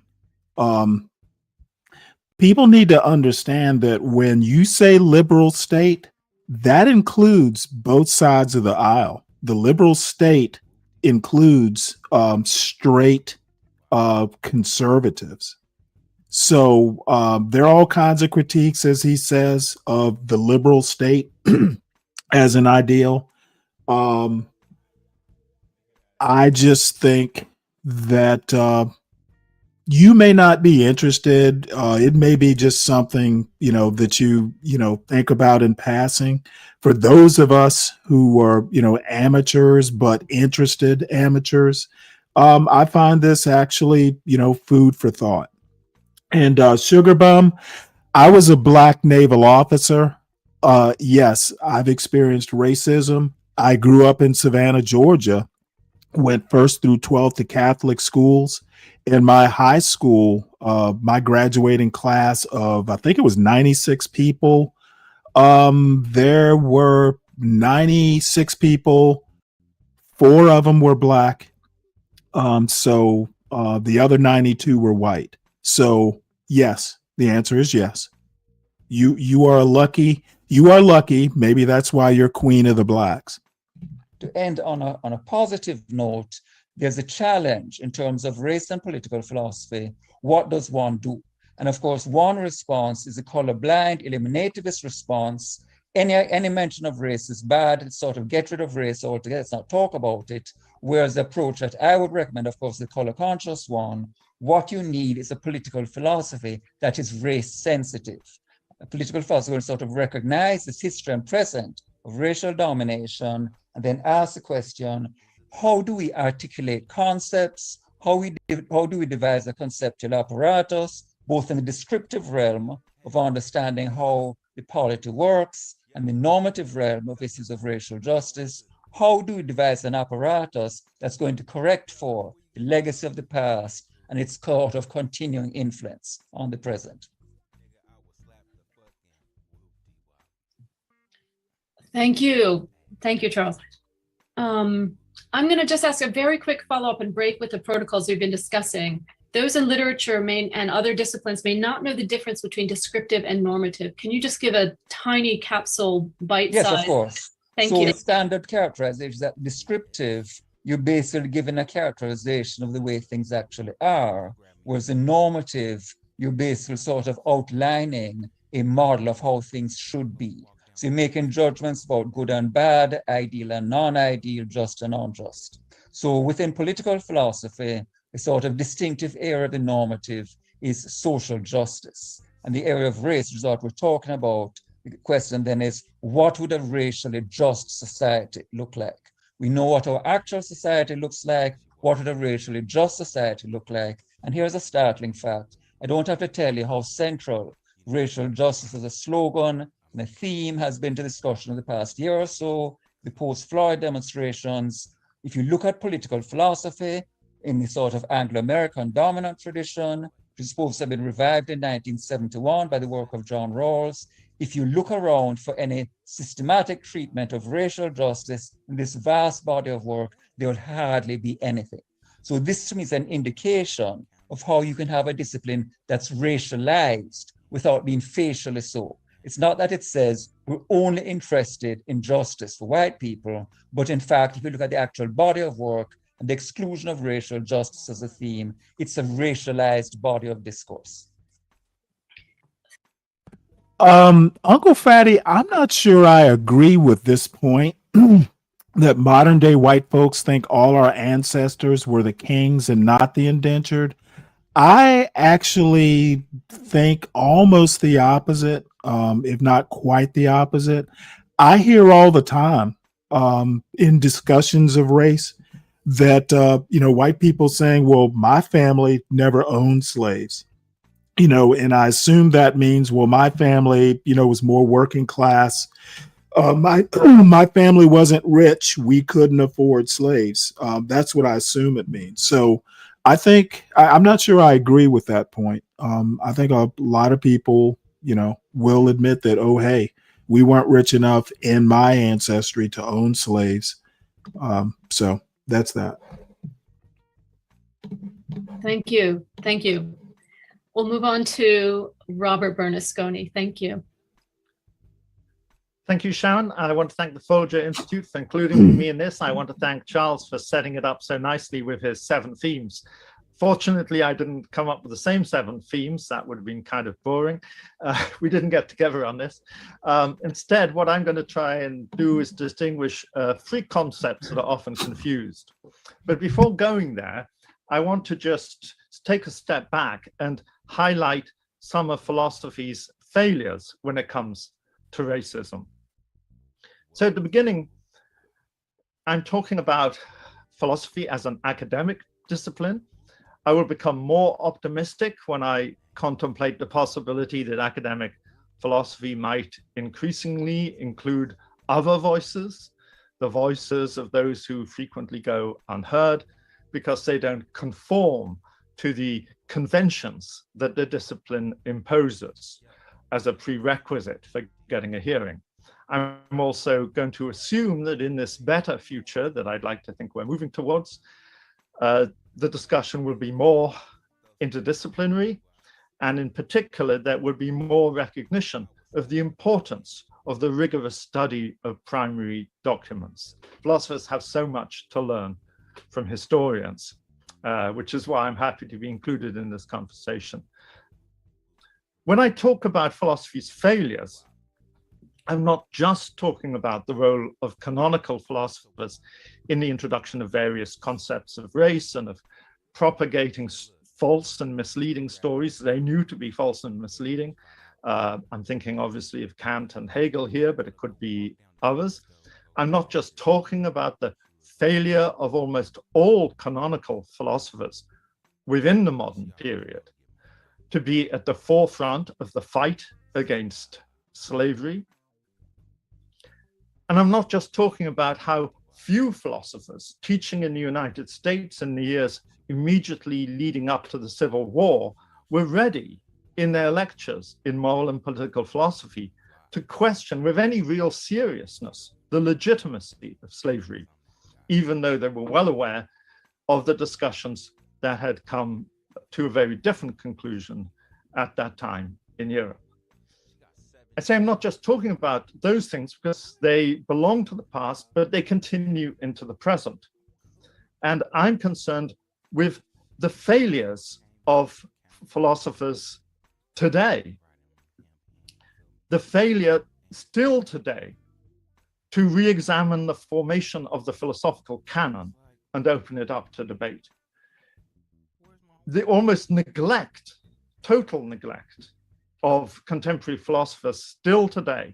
People need to understand that when you say liberal state, that includes both sides of the aisle. The liberal state includes straight conservatives. So there are all kinds of critiques, as he says, of the liberal state as an ideal. I just think that you may not be interested. It may be just something, that you think about in passing. For those of us who are, amateurs, but interested amateurs, I find this actually, food for thought. And Sugar Bum, I was a black naval officer. Yes, I've experienced racism. I grew up in Savannah, Georgia, went first through 12th to Catholic schools. In my high school, my graduating class of, I think it was 96 people, there were 96 people, 4 of them were black. So the other 92 were white. So yes, the answer is yes. You are lucky. You are lucky. Maybe that's why you're queen of the blacks. To end on a positive note, there's a challenge in terms of race and political philosophy. What does one do? And of course, one response is a colorblind, eliminativist response. Any mention of race is bad. It's sort of get rid of race altogether. Let's not talk about it. Whereas the approach that I would recommend, of course, the color conscious one, what you need is a political philosophy that is race sensitive. A political philosophy will sort of recognize its history and present, of racial domination, and then ask the question, how do we articulate concepts? How do we devise a conceptual apparatus, both in the descriptive realm of understanding how the polity works and the normative realm of issues of racial justice? How do we devise an apparatus that's going to correct for the legacy of the past and its sort of continuing influence on the present? Thank you. Thank you, Charles. I'm going to just ask a very quick follow-up and break with the protocols we've been discussing. Those in literature and other disciplines may not know the difference between descriptive and normative. Can you just give a tiny capsule bite size? Yes, of course. Thank so you. The standard characterization is that descriptive, you're basically given a characterization of the way things actually are, whereas in normative, you're basically sort of outlining a model of how things should be. So you're making judgments about good and bad, ideal and non-ideal, just and unjust. So within political philosophy, a sort of distinctive area of the normative is social justice. And the area of race, which is what we're talking about, the question then is, what would a racially just society look like? We know what our actual society looks like. What would a racially just society look like? And here's a startling fact. I don't have to tell you how central racial justice as a slogan and a theme has been to discussion in the past year or so, the post-Floyd demonstrations. If you look at political philosophy in the sort of Anglo-American dominant tradition, which is supposed to have been revived in 1971 by the work of John Rawls, if you look around for any systematic treatment of racial justice in this vast body of work, there will hardly be anything. So this to me is an indication of how you can have a discipline that's racialized without being facially so. It's not that it says we're only interested in justice for white people, but in fact, if you look at the actual body of work and the exclusion of racial justice as a theme, it's a racialized body of discourse. Uncle Fatty, I'm not sure I agree with this point that modern day white folks think all our ancestors were the kings and not the indentured. I actually think almost the opposite, if not quite the opposite. I hear all the time in discussions of race that, white people saying, well, my family never owned slaves, and I assume that means, well, my family, was more working class. My family wasn't rich. We couldn't afford slaves. That's what I assume it means. So I think I'm not sure I agree with that point. I think a lot of people, will admit that, oh, hey, we weren't rich enough in my ancestry to own slaves. So that's that. Thank you. Thank you. We'll move on to Robert Bernasconi. Thank you. Thank you, Sharon. I want to thank the Folger Institute for including me in this. I want to thank Charles for setting it up so nicely with his 7 themes. Fortunately, I didn't come up with the same 7 themes. That would have been kind of boring. We didn't get together on this. Instead, what I'm going to try and do is distinguish 3 concepts that are often confused. But before going there, I want to just take a step back and highlight some of philosophy's failures when it comes to racism. So at the beginning, I'm talking about philosophy as an academic discipline. I will become more optimistic when I contemplate the possibility that academic philosophy might increasingly include other voices, the voices of those who frequently go unheard because they don't conform to the conventions that the discipline imposes as a prerequisite for getting a hearing. I'm also going to assume that in this better future that I'd like to think we're moving towards, the discussion will be more interdisciplinary, and in particular, there will be more recognition of the importance of the rigorous study of primary documents. Philosophers have so much to learn from historians, which is why I'm happy to be included in this conversation. When I talk about philosophy's failures, I'm not just talking about the role of canonical philosophers in the introduction of various concepts of race and of propagating false and misleading stories they knew to be false and misleading. I'm thinking obviously of Kant and Hegel here, but it could be others. I'm not just talking about the failure of almost all canonical philosophers within the modern period to be at the forefront of the fight against slavery. And I'm not just talking about how few philosophers teaching in the United States in the years immediately leading up to the Civil War were ready in their lectures in moral and political philosophy to question with any real seriousness the legitimacy of slavery, even though they were well aware of the discussions that had come to a very different conclusion at that time in Europe. I say I'm not just talking about those things because they belong to the past, but they continue into the present. And I'm concerned with the failures of philosophers today, the failure still today to re-examine the formation of the philosophical canon and open it up to debate. The almost neglect, total neglect of contemporary philosophers still today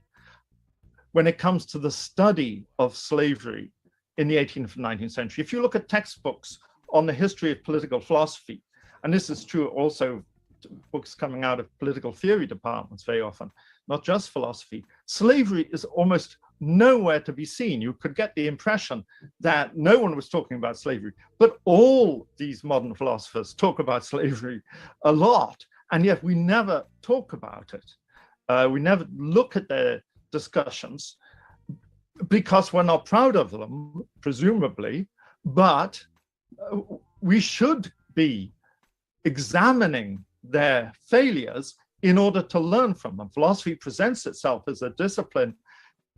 when it comes to the study of slavery in the 18th and 19th century. If you look at textbooks on the history of political philosophy, and this is true also books coming out of political theory departments very often, not just philosophy, slavery is almost nowhere to be seen. You could get the impression that no one was talking about slavery, but all these modern philosophers talk about slavery a lot, and yet we never talk about it. We never look at their discussions because we're not proud of them, presumably, but we should be examining their failures in order to learn from them. Philosophy presents itself as a discipline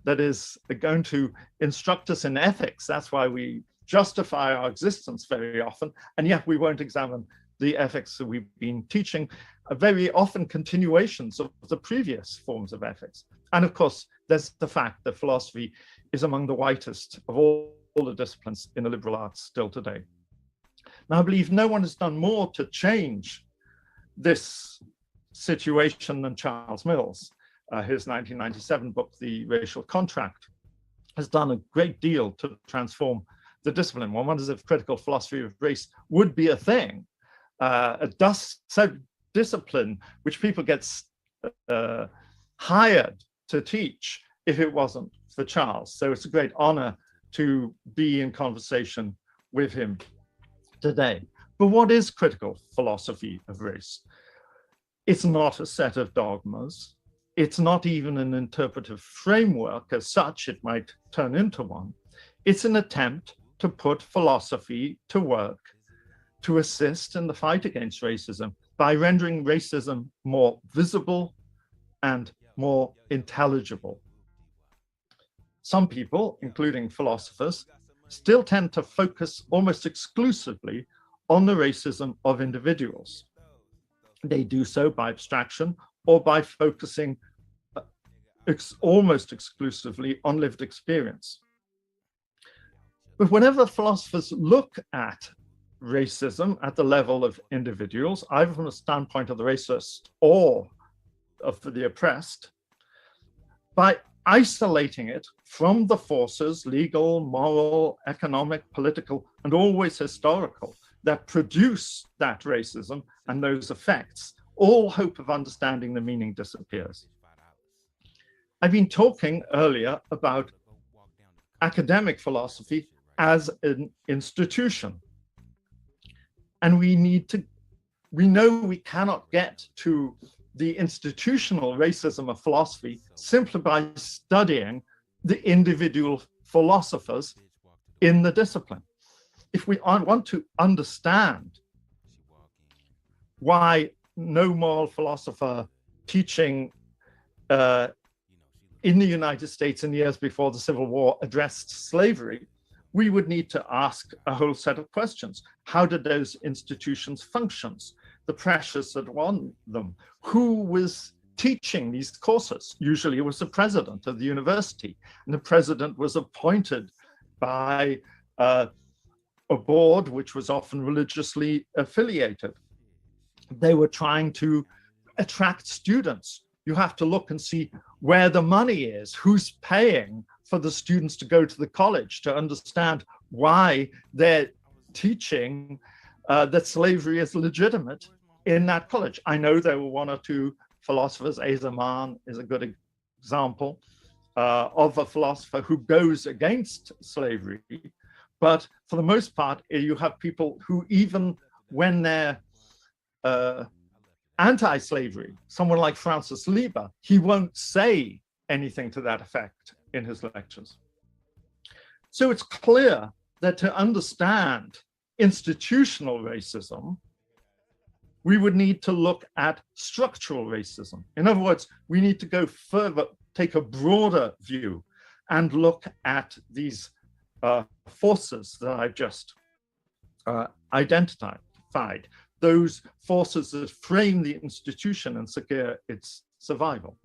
that is going to instruct us in ethics. That's why we justify our existence very often, and yet we won't examine the ethics that we've been teaching, very often continuations of the previous forms of ethics. And of course, there's the fact that philosophy is among the whitest of all the disciplines in the liberal arts still today. Now, I believe no one has done more to change this situation than Charles Mills. His 1997 book, The Racial Contract, has done a great deal to transform the discipline. One wonders if critical philosophy of race would be a thing, a discipline which people get hired to teach if it wasn't for Charles. So it's a great honor to be in conversation with him today. But what is critical philosophy of race? It's not a set of dogmas. It's not even an interpretive framework as such. It might turn into one. It's an attempt to put philosophy to work to assist in the fight against racism by rendering racism more visible and more intelligible. Some people, including philosophers, still tend to focus almost exclusively on the racism of individuals. They do so by abstraction or by focusing almost exclusively on lived experience. But whenever philosophers look at racism at the level of individuals, either from the standpoint of the racist or of the oppressed, by isolating it from the forces, legal, moral, economic, political, and always historical, that produce that racism and those effects, all hope of understanding the meaning disappears. I've been talking earlier about academic philosophy as an institution. And we know we cannot get to the institutional racism of philosophy simply by studying the individual philosophers in the discipline. If we want to understand why no moral philosopher teaching in the United States in the years before the Civil War addressed slavery, we would need to ask a whole set of questions. How did those institutions function? The pressures that were on them? Who was teaching these courses? Usually it was the president of the university, and the president was appointed by a board which was often religiously affiliated. They were trying to attract students. You have to look and see where the money is, who's paying for the students to go to the college to understand why they're teaching that slavery is legitimate in that college. I know there were one or two philosophers. Zaman is a good example of a philosopher who goes against slavery. But for the most part, you have people who, even when they're anti-slavery, someone like Francis Lieber, he won't say anything to that effect in his lectures. So it's clear that to understand institutional racism, we would need to look at structural racism. In other words, we need to go further, take a broader view and look at these forces that I've just identified, those forces that frame the institution and secure its survival.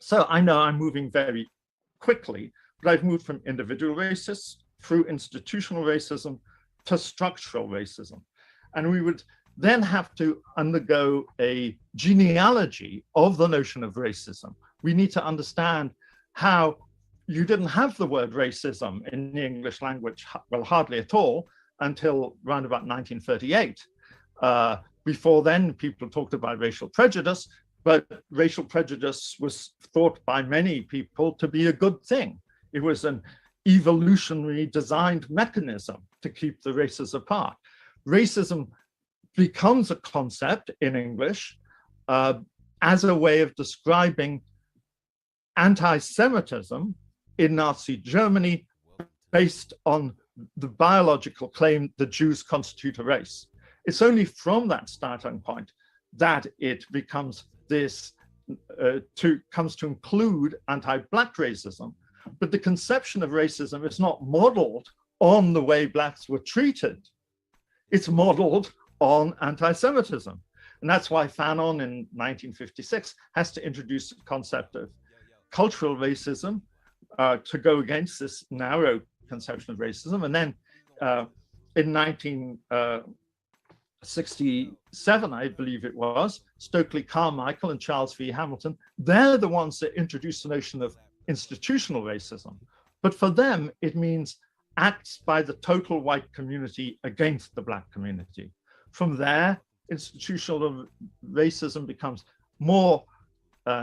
So I know I'm moving very quickly, but I've moved from individual racists through institutional racism to structural racism. And we would then have to undergo a genealogy of the notion of racism. We need to understand how you didn't have the word racism in the English language, well, hardly at all, until around about 1938. Before then, people talked about racial prejudice, but racial prejudice was thought by many people to be a good thing. It was an evolutionary designed mechanism to keep the races apart. Racism becomes a concept in English as a way of describing anti-Semitism in Nazi Germany based on the biological claim that Jews constitute a race. It's only from that starting point that it becomes this, comes to include anti-Black racism. But the conception of racism is not modeled on the way Blacks were treated. It's modeled on anti-Semitism. And that's why Fanon in 1956 has to introduce the concept of cultural racism to go against this narrow conception of racism. And then in 1967, I believe it was, Stokely Carmichael and Charles V. Hamilton, they're the ones that introduced the notion of institutional racism. But for them, it means acts by the total white community against the Black community. From there, institutional racism becomes more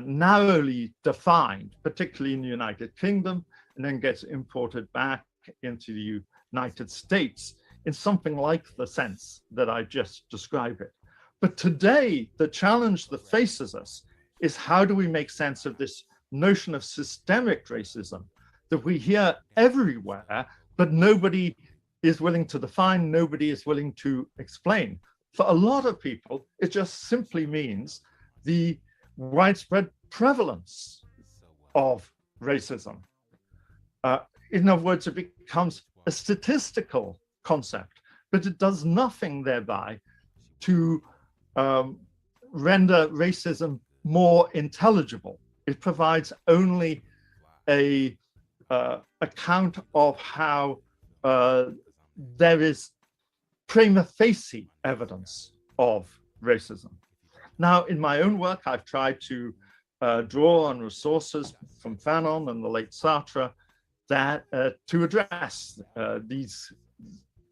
narrowly defined, particularly in the United Kingdom, and then gets imported back into the United States in something like the sense that I just described it. But today, the challenge that faces us is how do we make sense of this notion of systemic racism that we hear everywhere, but nobody is willing to define, nobody is willing to explain. For a lot of people, it just simply means the widespread prevalence of racism. In other words, it becomes a statistical concept, but it does nothing thereby to render racism more intelligible. It provides only a account of how there is prima facie evidence of racism. Now, in my own work, I've tried to draw on resources from Fanon and the late Sartre that to address these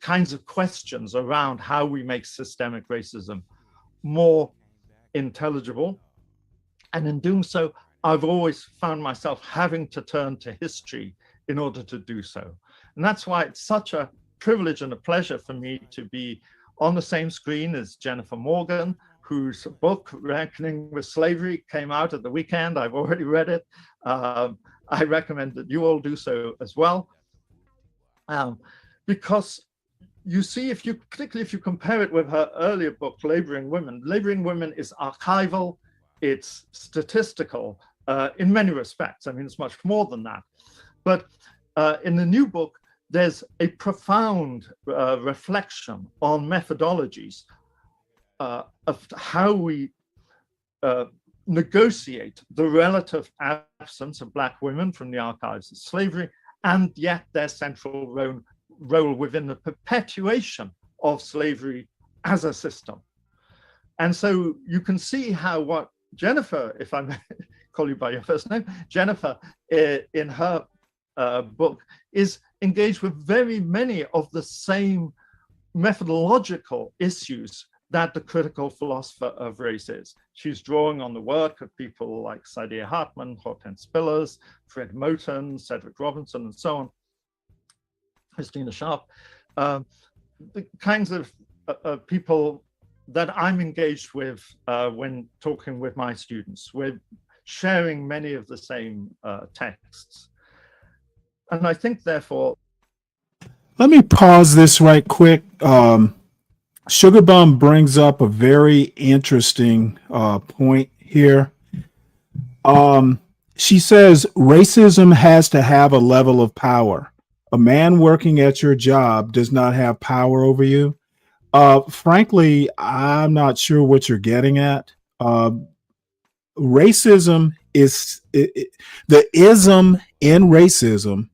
kinds of questions around how we make systemic racism more intelligible. And in doing so, I've always found myself having to turn to history in order to do so. And that's why it's such a privilege and a pleasure for me to be on the same screen as Jennifer Morgan, whose book, Reckoning with Slavery, came out at the weekend. I've already read it. I recommend that you all do so as well. Because you see, particularly if you compare it with her earlier book, Laboring Women is archival, it's statistical in many respects. I mean, it's much more than that. But in the new book, there's a profound reflection on methodologies of how we negotiate the relative absence of Black women from the archives of slavery, and yet their central role within the perpetuation of slavery as a system. And so you can see how what Jennifer, if I may call you by your first name, Jennifer, in her book, is engaged with very many of the same methodological issues that the critical philosopher of race is. She's drawing on the work of people like Saidiya Hartman, Hortense Spillers, Fred Moten, Cedric Robinson, and so on, Christina Sharp, the kinds of people that I'm engaged with when talking with my students. We're sharing many of the same texts. And I think, therefore... Let me pause this right quick. Sugar Bum brings up a very interesting point here. She says racism has to have a level of power. A man working at your job does not have power over you. Frankly, I'm not sure what you're getting at. Racism is the ism in racism.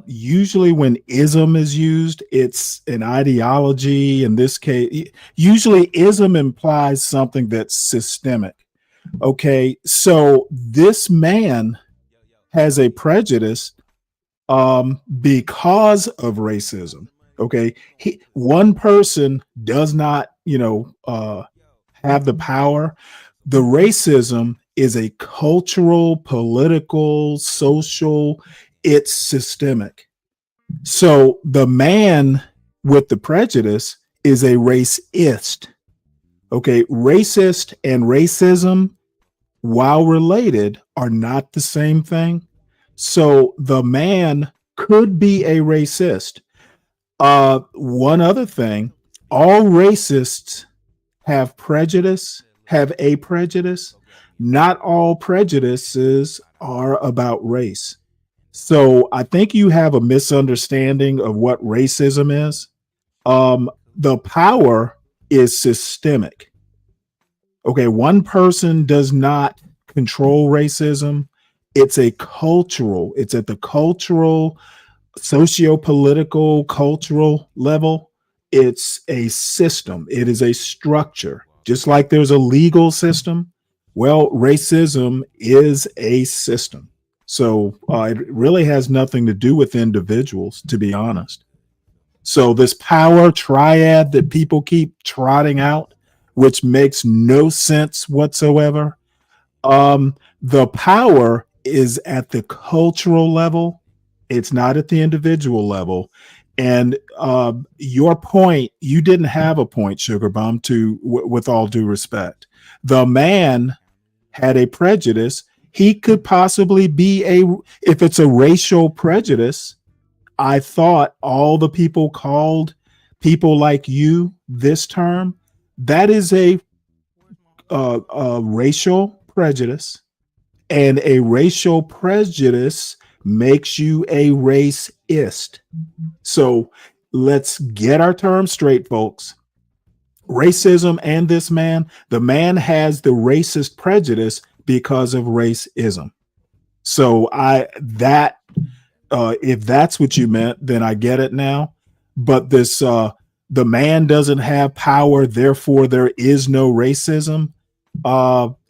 Usually when ism is used, it's an ideology. In this case, usually ism implies something that's systemic. Okay, so this man has a prejudice because of racism. Okay, one person does not, have the power. The racism is a cultural, political, social. It's systemic. So the man with the prejudice is a racist. Okay, racist and racism, while related, are not the same thing. So the man could be a racist. One other thing, all racists have prejudice, have a prejudice. Not all prejudices are about race. So I think you have a misunderstanding of what racism is. The power is systemic. Okay, one person does not control racism. It's at the cultural, socio-political, cultural level. It's a system. It is a structure. Just like there's a legal system, well, racism is a system. So it really has nothing to do with individuals, to be honest. So this power triad that people keep trotting out, which makes no sense whatsoever, the power is at the cultural level. It's not at the individual level. And your point, you didn't have a point, Sugar Bum, with all due respect. The man had a prejudice. He could possibly be if it's a racial prejudice, I thought all the people called people like you this term, that is a racial prejudice, and a racial prejudice makes you a racist. So let's get our terms straight, folks. Racism and this man, the man has the racist prejudice because of racism. So if that's what you meant, then I get it now. But this, the man doesn't have power, therefore there is no racism.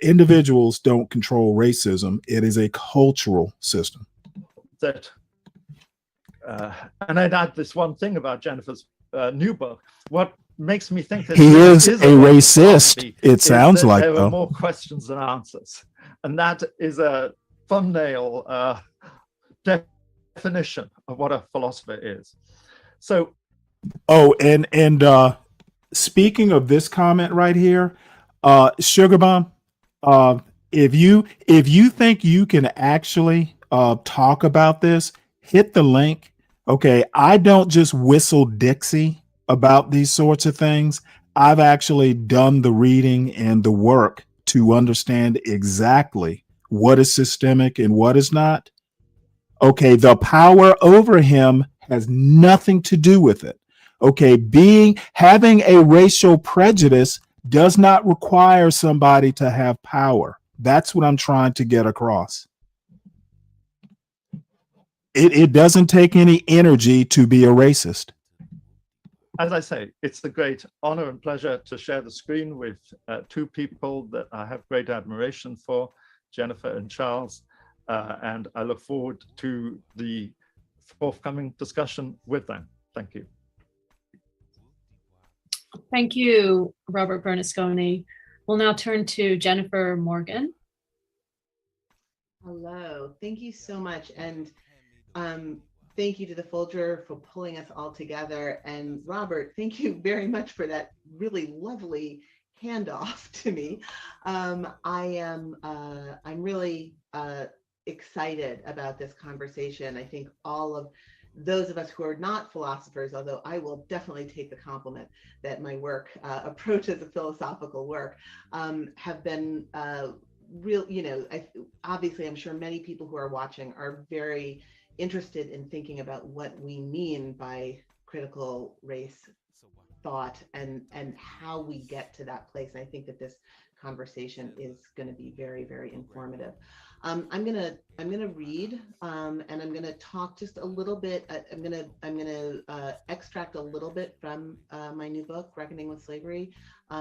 Individuals don't control racism. It is a cultural system. That, and I'd add this one thing about Jennifer's new book. What makes me think that he is a racist, it sounds like, there though. are more questions than answers, and that is a thumbnail definition of what a philosopher is. So, and speaking of this comment right here, Sugar Bomb, if you think you can actually talk about this, hit the link. Okay, I don't just whistle Dixie about these sorts of things. I've actually done the reading and the work to understand exactly what is systemic and what is not. Okay, the power over him has nothing to do with it. Okay, having a racial prejudice does not require somebody to have power. That's what I'm trying to get across. It doesn't take any energy to be a racist. As I say, it's a great honor and pleasure to share the screen with two people that I have great admiration for, Jennifer and Charles, and I look forward to the forthcoming discussion with them. Thank you. Thank you, Robert Bernasconi. We'll now turn to Jennifer Morgan. Hello, thank you so much. And thank you to the Folger for pulling us all together. And Robert, thank you very much for that really lovely handoff to me. I'm really excited about this conversation. I think all of those of us who are not philosophers, although I will definitely take the compliment that my work approaches a philosophical work, have been real, obviously I'm sure many people who are watching are very interested in thinking about what we mean by critical race thought and how we get to that place. And I think that this conversation is going to be very, very informative. I'm gonna read and I'm gonna talk just a little bit. I'm gonna extract a little bit from my new book, Reckoning with Slavery,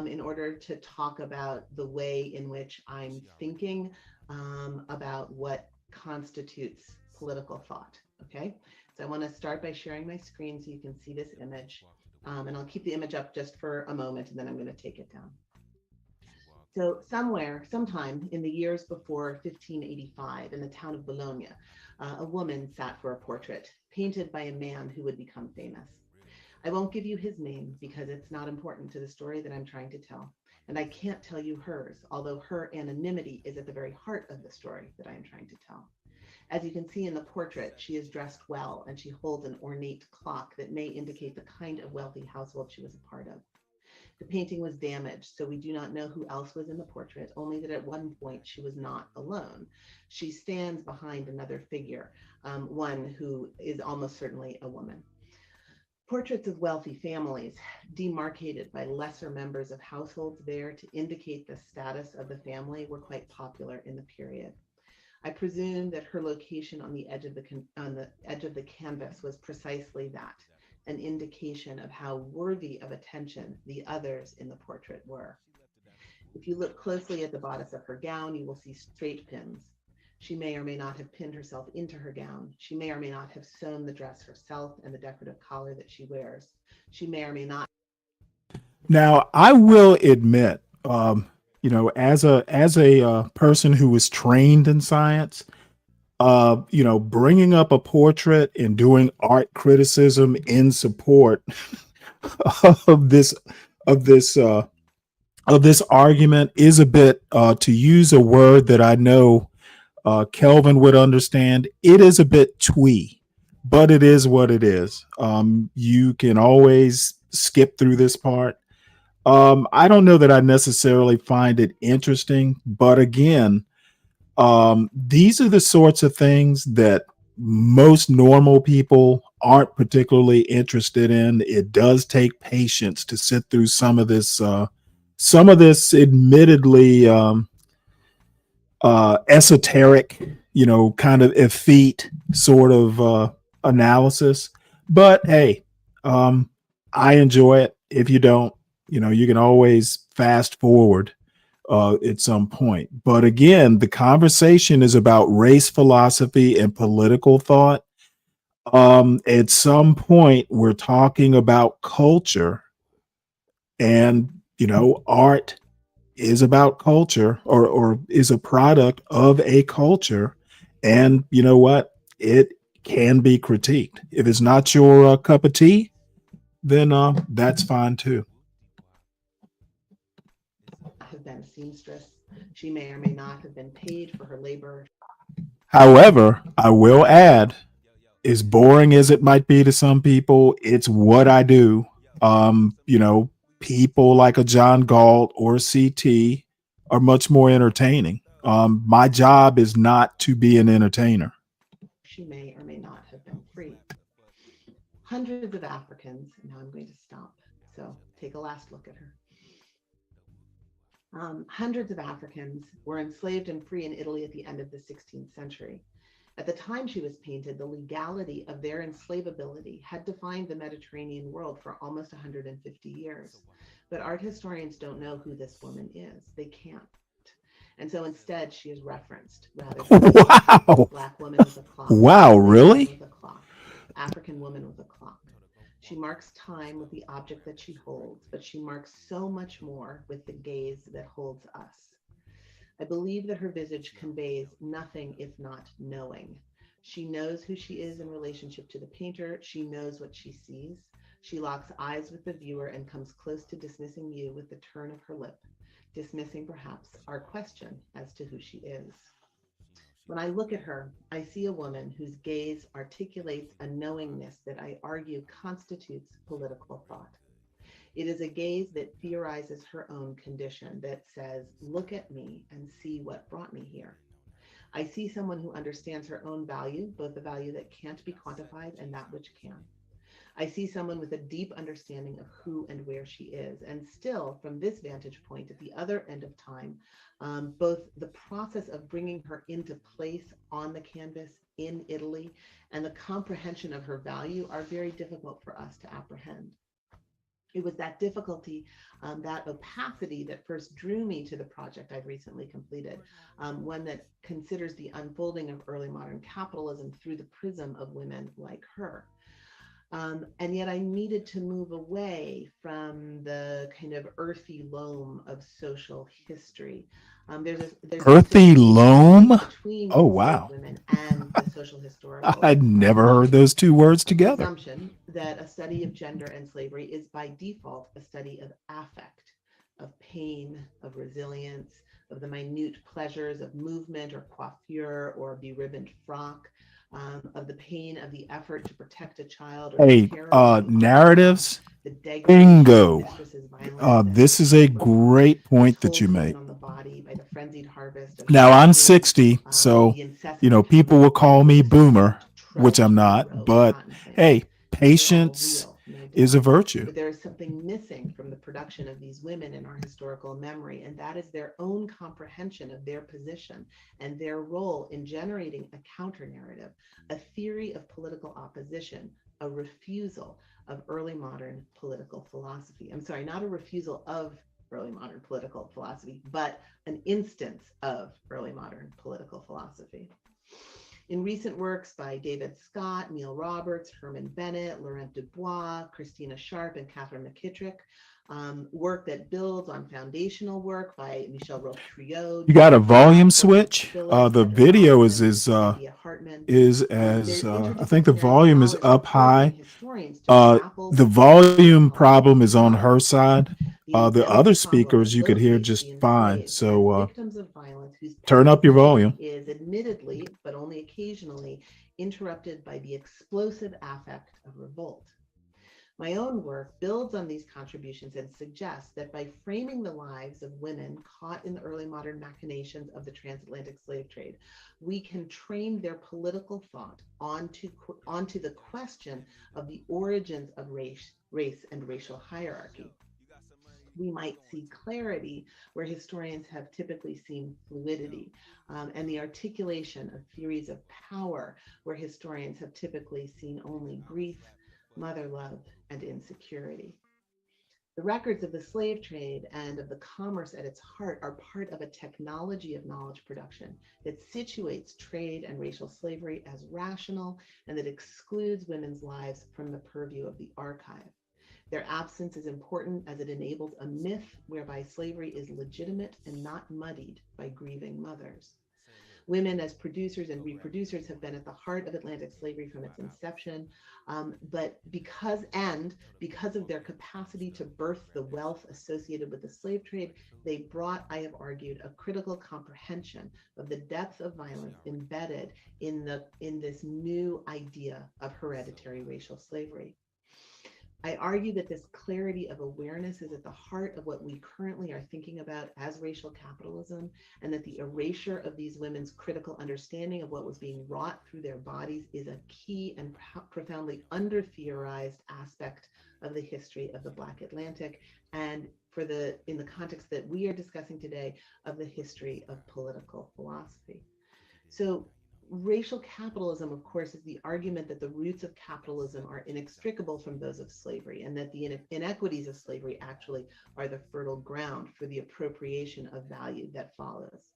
in order to talk about the way in which I'm thinking about what constitutes political thought. Okay, so I want to start by sharing my screen so you can see this image, and I'll keep the image up just for a moment, and then I'm going to take it down. So sometime in the years before 1585, in the town of Bologna, a woman sat for a portrait painted by a man who would become famous. I won't give you his name because it's not important to the story that I'm trying to tell. And I can't tell you hers, although her anonymity is at the very heart of the story that I am trying to tell. As you can see in the portrait, she is dressed well and she holds an ornate clock that may indicate the kind of wealthy household she was a part of. The painting was damaged, so we do not know who else was in the portrait, only that at one point she was not alone. She stands behind another figure, one who is almost certainly a woman. Portraits of wealthy families, demarcated by lesser members of households there to indicate the status of the family, were quite popular in the period. I presume that her location on the edge of the canvas was precisely that, an indication of how worthy of attention the others in the portrait were. If you look closely at the bodice of her gown, you will see straight pins. She may or may not have pinned herself into her gown. She may or may not have sewn the dress herself and the decorative collar that she wears. She may or may not. Now, I will admit, as a person who was trained in science, bringing up a portrait and doing art criticism in support of this argument is a bit, to use a word that I know Kelvin would understand, it is a bit twee, but it is what it is. You can always skip through this part. I don't know that I necessarily find it interesting, but again, these are the sorts of things that most normal people aren't particularly interested in. It does take patience to sit through some of this admittedly esoteric, kind of effete sort of analysis. But hey, I enjoy it. If you don't, you can always fast forward at some point. But again, the conversation is about race philosophy and political thought. At some point, we're talking about culture, and art is about culture or is a product of a culture. And you know what? It can be critiqued. If it's not your cup of tea, then that's fine too. Have been a seamstress. She may or may not have been paid for her labor. However, I will add, as boring as it might be to some people, it's what I do. People like a John Galt or CT are much more entertaining. My job is not to be an entertainer. She may or may not have been free. Hundreds of Africans, now I'm going to stop, so take a last look at her. Hundreds of Africans were enslaved and free in Italy at the end of the 16th century. At the time she was painted, the legality of their enslavability had defined the Mediterranean world for almost 150 years. But art historians don't know who this woman is. They can't. And so instead, she is referenced rather than Wow. Black woman with a clock. Wow, White woman really? with a clock. African woman with a clock. She marks time with the object that she holds, but she marks so much more with the gaze that holds us. I believe that her visage conveys nothing if not knowing. She knows who she is in relationship to the painter. She knows what she sees. She locks eyes with the viewer and comes close to dismissing you with the turn of her lip, dismissing perhaps our question as to who she is. When I look at her, I see a woman whose gaze articulates a knowingness that I argue constitutes political thought. It is a gaze that theorizes her own condition, that says, look at me and see what brought me here. I see someone who understands her own value, both the value that can't be quantified and that which can. I see someone with a deep understanding of who and where she is. And still, from this vantage point, at the other end of time, both the process of bringing her into place on the canvas in Italy and the comprehension of her value are very difficult for us to apprehend. It was that difficulty, that opacity that first drew me to the project I've recently completed, one that considers the unfolding of early modern capitalism through the prism of women like her. And yet I needed to move away from the kind of earthy loam of social history. There's Earthy loam? between Oh, enslaved wow. women and the social historical. I'd never heard those two words together. Assumption that a study of gender and slavery is by default a study of affect, of pain, of resilience, of the minute pleasures of movement or coiffure or beribboned frock, of the pain of the effort to protect a child. Or Hey, narratives. Bingo. This is a great point that you make. Now, I'm 60, so, people will call me boomer, which I'm not, but hey, patience is a virtue. But there is something missing from the production of these women in our historical memory, and that is their own comprehension of their position and their role in generating a counter narrative, a theory of political opposition, a refusal of early modern political philosophy. I'm sorry, not a refusal of early modern political philosophy, but an instance of early modern political philosophy. In recent works by David Scott, Neil Roberts, Herman Bennett, Laurent Dubois, Christina Sharp, and Catherine McKittrick, work that builds on foundational work by Michel Roche-Triot. You got a volume switch? The video is I think the volume is up high. The volume problem is on her side. The other speakers you could hear just fine. So turn up your volume. Is admittedly, but only occasionally, interrupted by the explosive affect of revolt. My own work builds on these contributions and suggests that by framing the lives of women caught in the early modern machinations of the transatlantic slave trade, we can train their political thought onto the question of the origins of race and racial hierarchy. We might see clarity where historians have typically seen fluidity, and the articulation of theories of power where historians have typically seen only grief, mother love, and insecurity. The records of the slave trade and of the commerce at its heart are part of a technology of knowledge production that situates trade and racial slavery as rational and that excludes women's lives from the purview of the archive. Their absence is important as it enables a myth whereby slavery is legitimate and not muddied by grieving mothers. Women as producers and reproducers have been at the heart of Atlantic slavery from its inception, but because of their capacity to birth the wealth associated with the slave trade, they brought, I have argued, a critical comprehension of the depth of violence embedded in this new idea of hereditary racial slavery. I argue that this clarity of awareness is at the heart of what we currently are thinking about as racial capitalism, and that the erasure of these women's critical understanding of what was being wrought through their bodies is a key and profoundly under-theorized aspect of the history of the Black Atlantic, and in the context that we are discussing today, of the history of political philosophy. So racial capitalism, of course, is the argument that the roots of capitalism are inextricable from those of slavery, and that the inequities of slavery actually are the fertile ground for the appropriation of value that follows.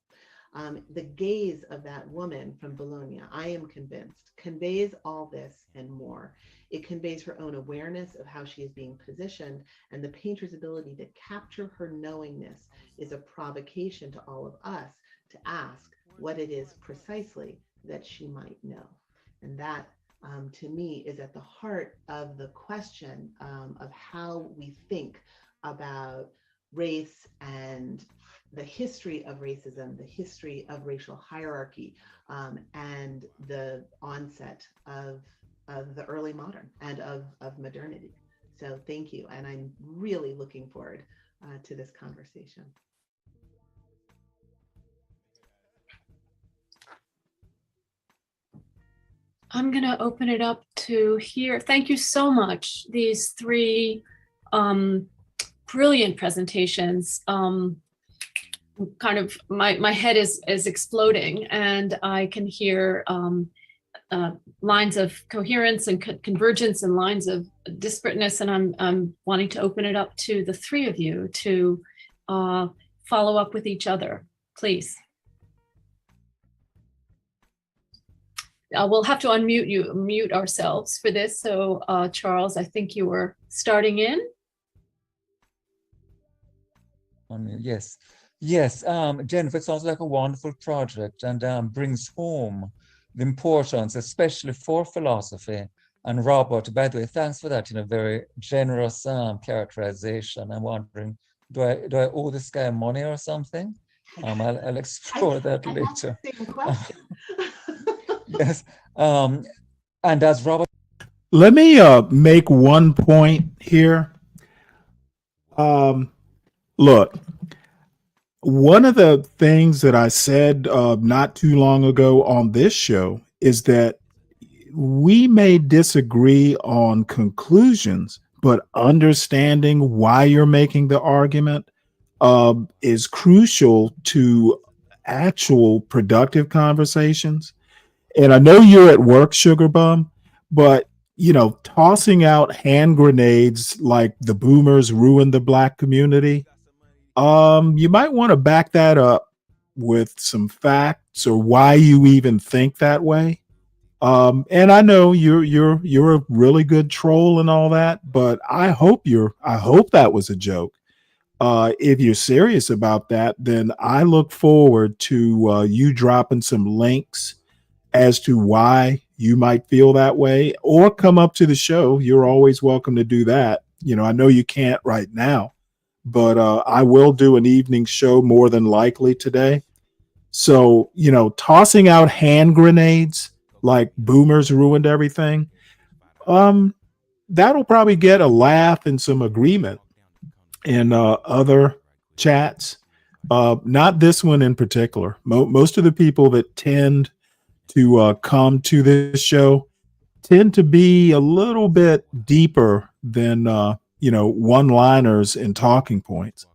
The gaze of that woman from Bologna, I am convinced, conveys all this and more. It conveys her own awareness of how she is being positioned, and the painter's ability to capture her knowingness is a provocation to all of us to ask what it is precisely that she might know. And that, to me, is at the heart of the question of how we think about race and the history of racism, the history of racial hierarchy, and the onset of the early modern and of modernity. So thank you. And I'm really looking forward to this conversation. I'm going to open it up to here. Thank you so much. These three brilliant presentations. Kind of my head is exploding, and I can hear lines of coherence and convergence and lines of disparateness, and I'm wanting to open it up to the three of you to follow up with each other, please. We'll have to mute ourselves for this. So Charles, I think you were starting in. Yes. Yes, Jennifer, it sounds like a wonderful project, and brings home the importance, especially for philosophy. And Robert, by the way, thanks for that, very generous characterization. I'm wondering, do I owe this guy money or something? I'll explore that later. I have the same question. Yes, and as Robert, let me make one point here. Look. One of the things that I said not too long ago on this show is that we may disagree on conclusions, but understanding why you're making the argument is crucial to actual productive conversations. And I know you're at work, Sugar Bum, but tossing out hand grenades like the boomers ruined the Black community. You might want to back that up with some facts or why you even think that way. And I know you're a really good troll and all that, but I hope that was a joke. If you're serious about that, then I look forward to you dropping some links as to why you might feel that way, or come up to the show. You're always welcome to do that. I know you can't right now, but I will do an evening show more than likely today. So, tossing out hand grenades like boomers ruined everything, that'll probably get a laugh and some agreement in other chats. Not this one in particular. Most of the people that tend to come to this show tend to be a little bit deeper than one-liners and talking points.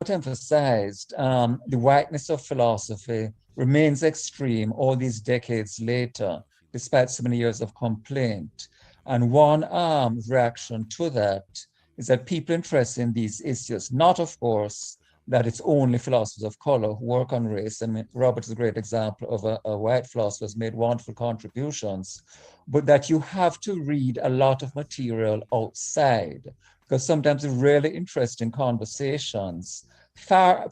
Emphasized, the whiteness of philosophy remains extreme all these decades later, despite so many years of complaint. And one reaction to that is that people interested in these issues, not, of course, that it's only philosophers of color who work on race. I mean, Robert is a great example of a white philosopher who's made wonderful contributions, but that you have to read a lot of material outside, because sometimes the really interesting conversations far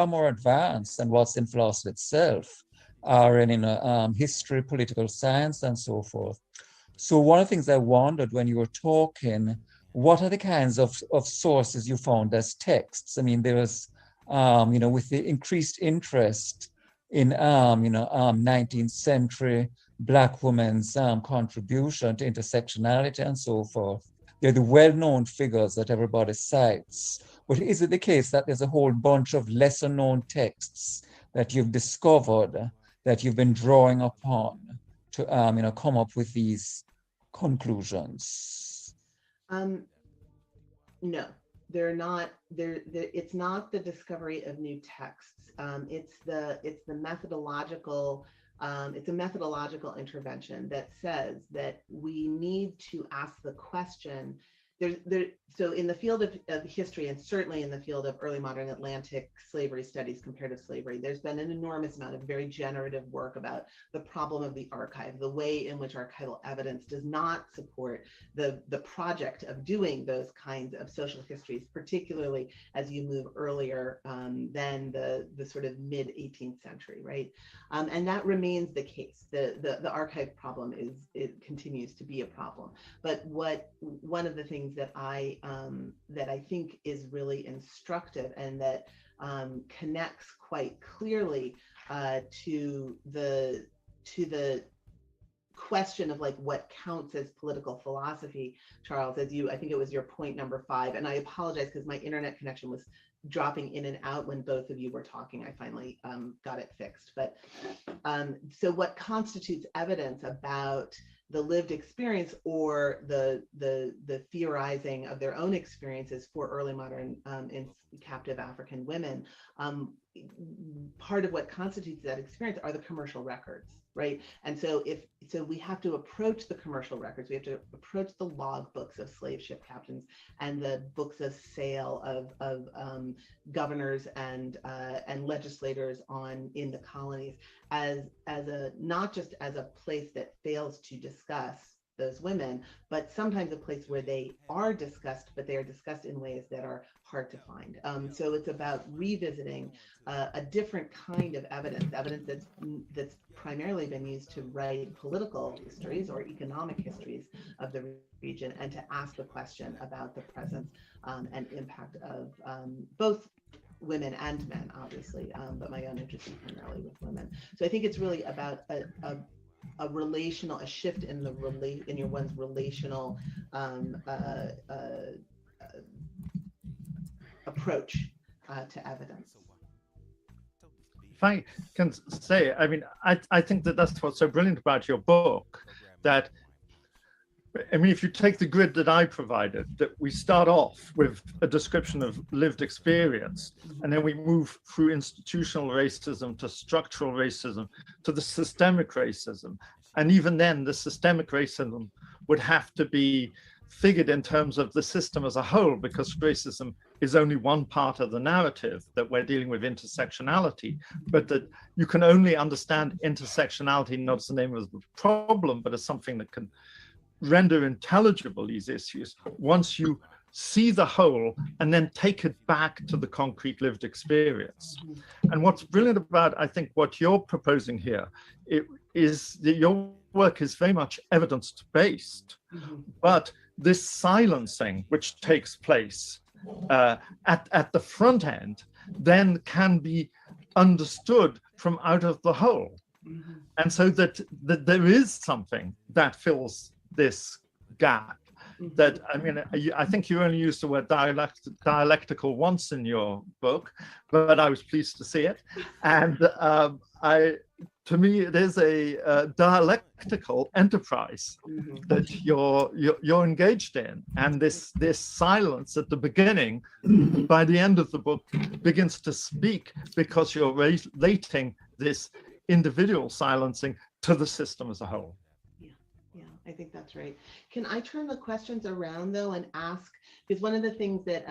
more advanced than what's in philosophy itself are in history, political science, and so forth. So one of the things I wondered when you were talking, what are the kinds of sources you found as texts? I mean, there was, with the increased interest in, 19th century Black women's contribution to intersectionality and so forth. They're the well-known figures that everybody cites. But is it the case that there's a whole bunch of lesser-known texts that you've discovered, that you've been drawing upon to, come up with these conclusions? No, they're not. It's not the discovery of new texts. It's the methodological it's a methodological intervention that says that we need to ask the question. So in the field of history, and certainly in the field of early modern Atlantic slavery studies, comparative slavery, there's been an enormous amount of very generative work about the problem of the archive, the way in which archival evidence does not support the project of doing those kinds of social histories, particularly as you move earlier than the sort of mid 18th century, right? And that remains the case. The archive problem it continues to be a problem. But one of the things that I think is really instructive and that connects quite clearly to the question of like what counts as political philosophy, Charles, I think it was your point number 5, and I apologize because my internet connection was dropping in and out when both of you were talking. I finally got it fixed. But so what constitutes evidence about the lived experience or the theorizing of their own experiences for early modern captive African women, part of what constitutes that experience are the commercial records, right? And so we have to approach the commercial records, we have to approach the log books of slave ship captains and the books of sale of governors and legislators in the colonies as not just as a place that fails to discuss those women, but sometimes a place where they are discussed, but they are discussed in ways that are hard to find. So it's about revisiting a different kind of evidence that's primarily been used to write political histories or economic histories of the region, and to ask the question about the presence and impact of both women and men, obviously, but my own interest is primarily with women. So I think it's really about a shift in your one's relational approach to evidence. If I can say, I mean, I think that's what's so brilliant about your book, that I mean, if you take the grid that I provided, that we start off with a description of lived experience, and then we move through institutional racism to structural racism to the systemic racism. And even then, the systemic racism would have to be figured in terms of the system as a whole, because racism is only one part of the narrative, that we're dealing with intersectionality, but that you can only understand intersectionality not as the name of the problem, but as something that can render intelligible these issues once you see the whole and then take it back to the concrete lived experience. And what's brilliant about, I think, what you're proposing here, is that your work is very much evidence-based, but this silencing which takes place at the front end then can be understood from out of the whole. And so that there is something that fills this gap. That, I mean, I think you only used the word dialectical once in your book, but I was pleased to see it. And to me, it is a dialectical enterprise that you're engaged in. And this silence at the beginning, by the end of the book, begins to speak, because you're relating this individual silencing to the system as a whole. I think that's right. Can I turn the questions around though and ask, because one of the things that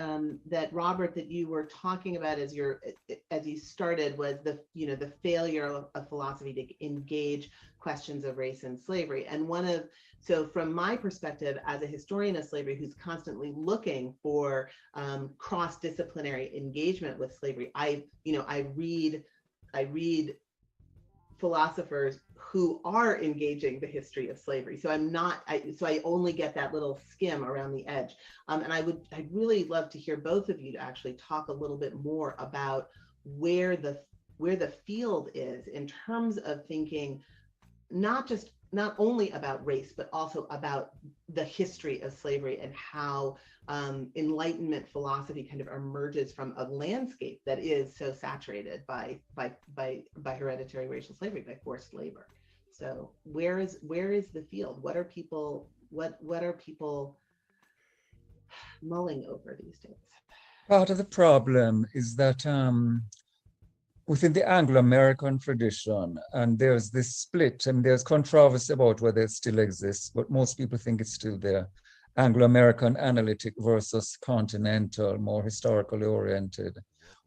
that Robert, that you were talking about as you started, was the failure of philosophy to engage questions of race and slavery. And so from my perspective as a historian of slavery who's constantly looking for cross-disciplinary engagement with slavery, I read philosophers who are engaging the history of slavery. So I only get that little skim around the edge. And I'd really love to hear both of you to actually talk a little bit more about where the field is in terms of thinking not only about race, but also about the history of slavery, and how Enlightenment philosophy kind of emerges from a landscape that is so saturated by hereditary racial slavery, by forced labor. So where is the field? What are people mulling over these days? Part of the problem is that within the Anglo-American tradition, and there's this split, and there's controversy about whether it still exists, but most people think it's still there. Anglo-American analytic versus continental, more historically oriented.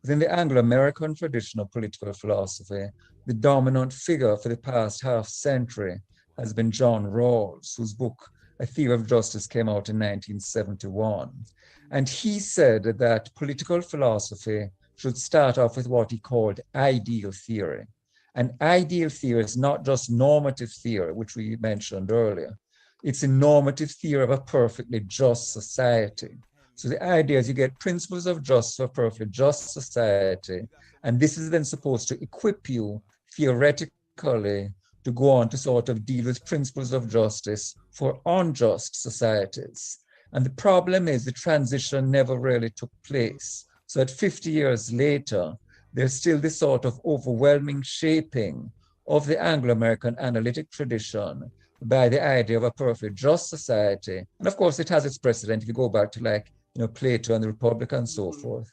Within the Anglo-American tradition of political philosophy, the dominant figure for the past half century has been John Rawls, whose book, A Theory of Justice, came out in 1971. And he said that political philosophy should start off with what he called ideal theory. And ideal theory is not just normative theory, which we mentioned earlier. It's a normative theory of a perfectly just society. So the idea is you get principles of justice for a perfectly just society, and this is then supposed to equip you theoretically to go on to sort of deal with principles of justice for unjust societies. And the problem is the transition never really took place. So at 50 years later, there's still this sort of overwhelming shaping of the Anglo-American analytic tradition by the idea of a perfect just society. And of course, it has its precedent if you go back to Plato and the Republic and so forth.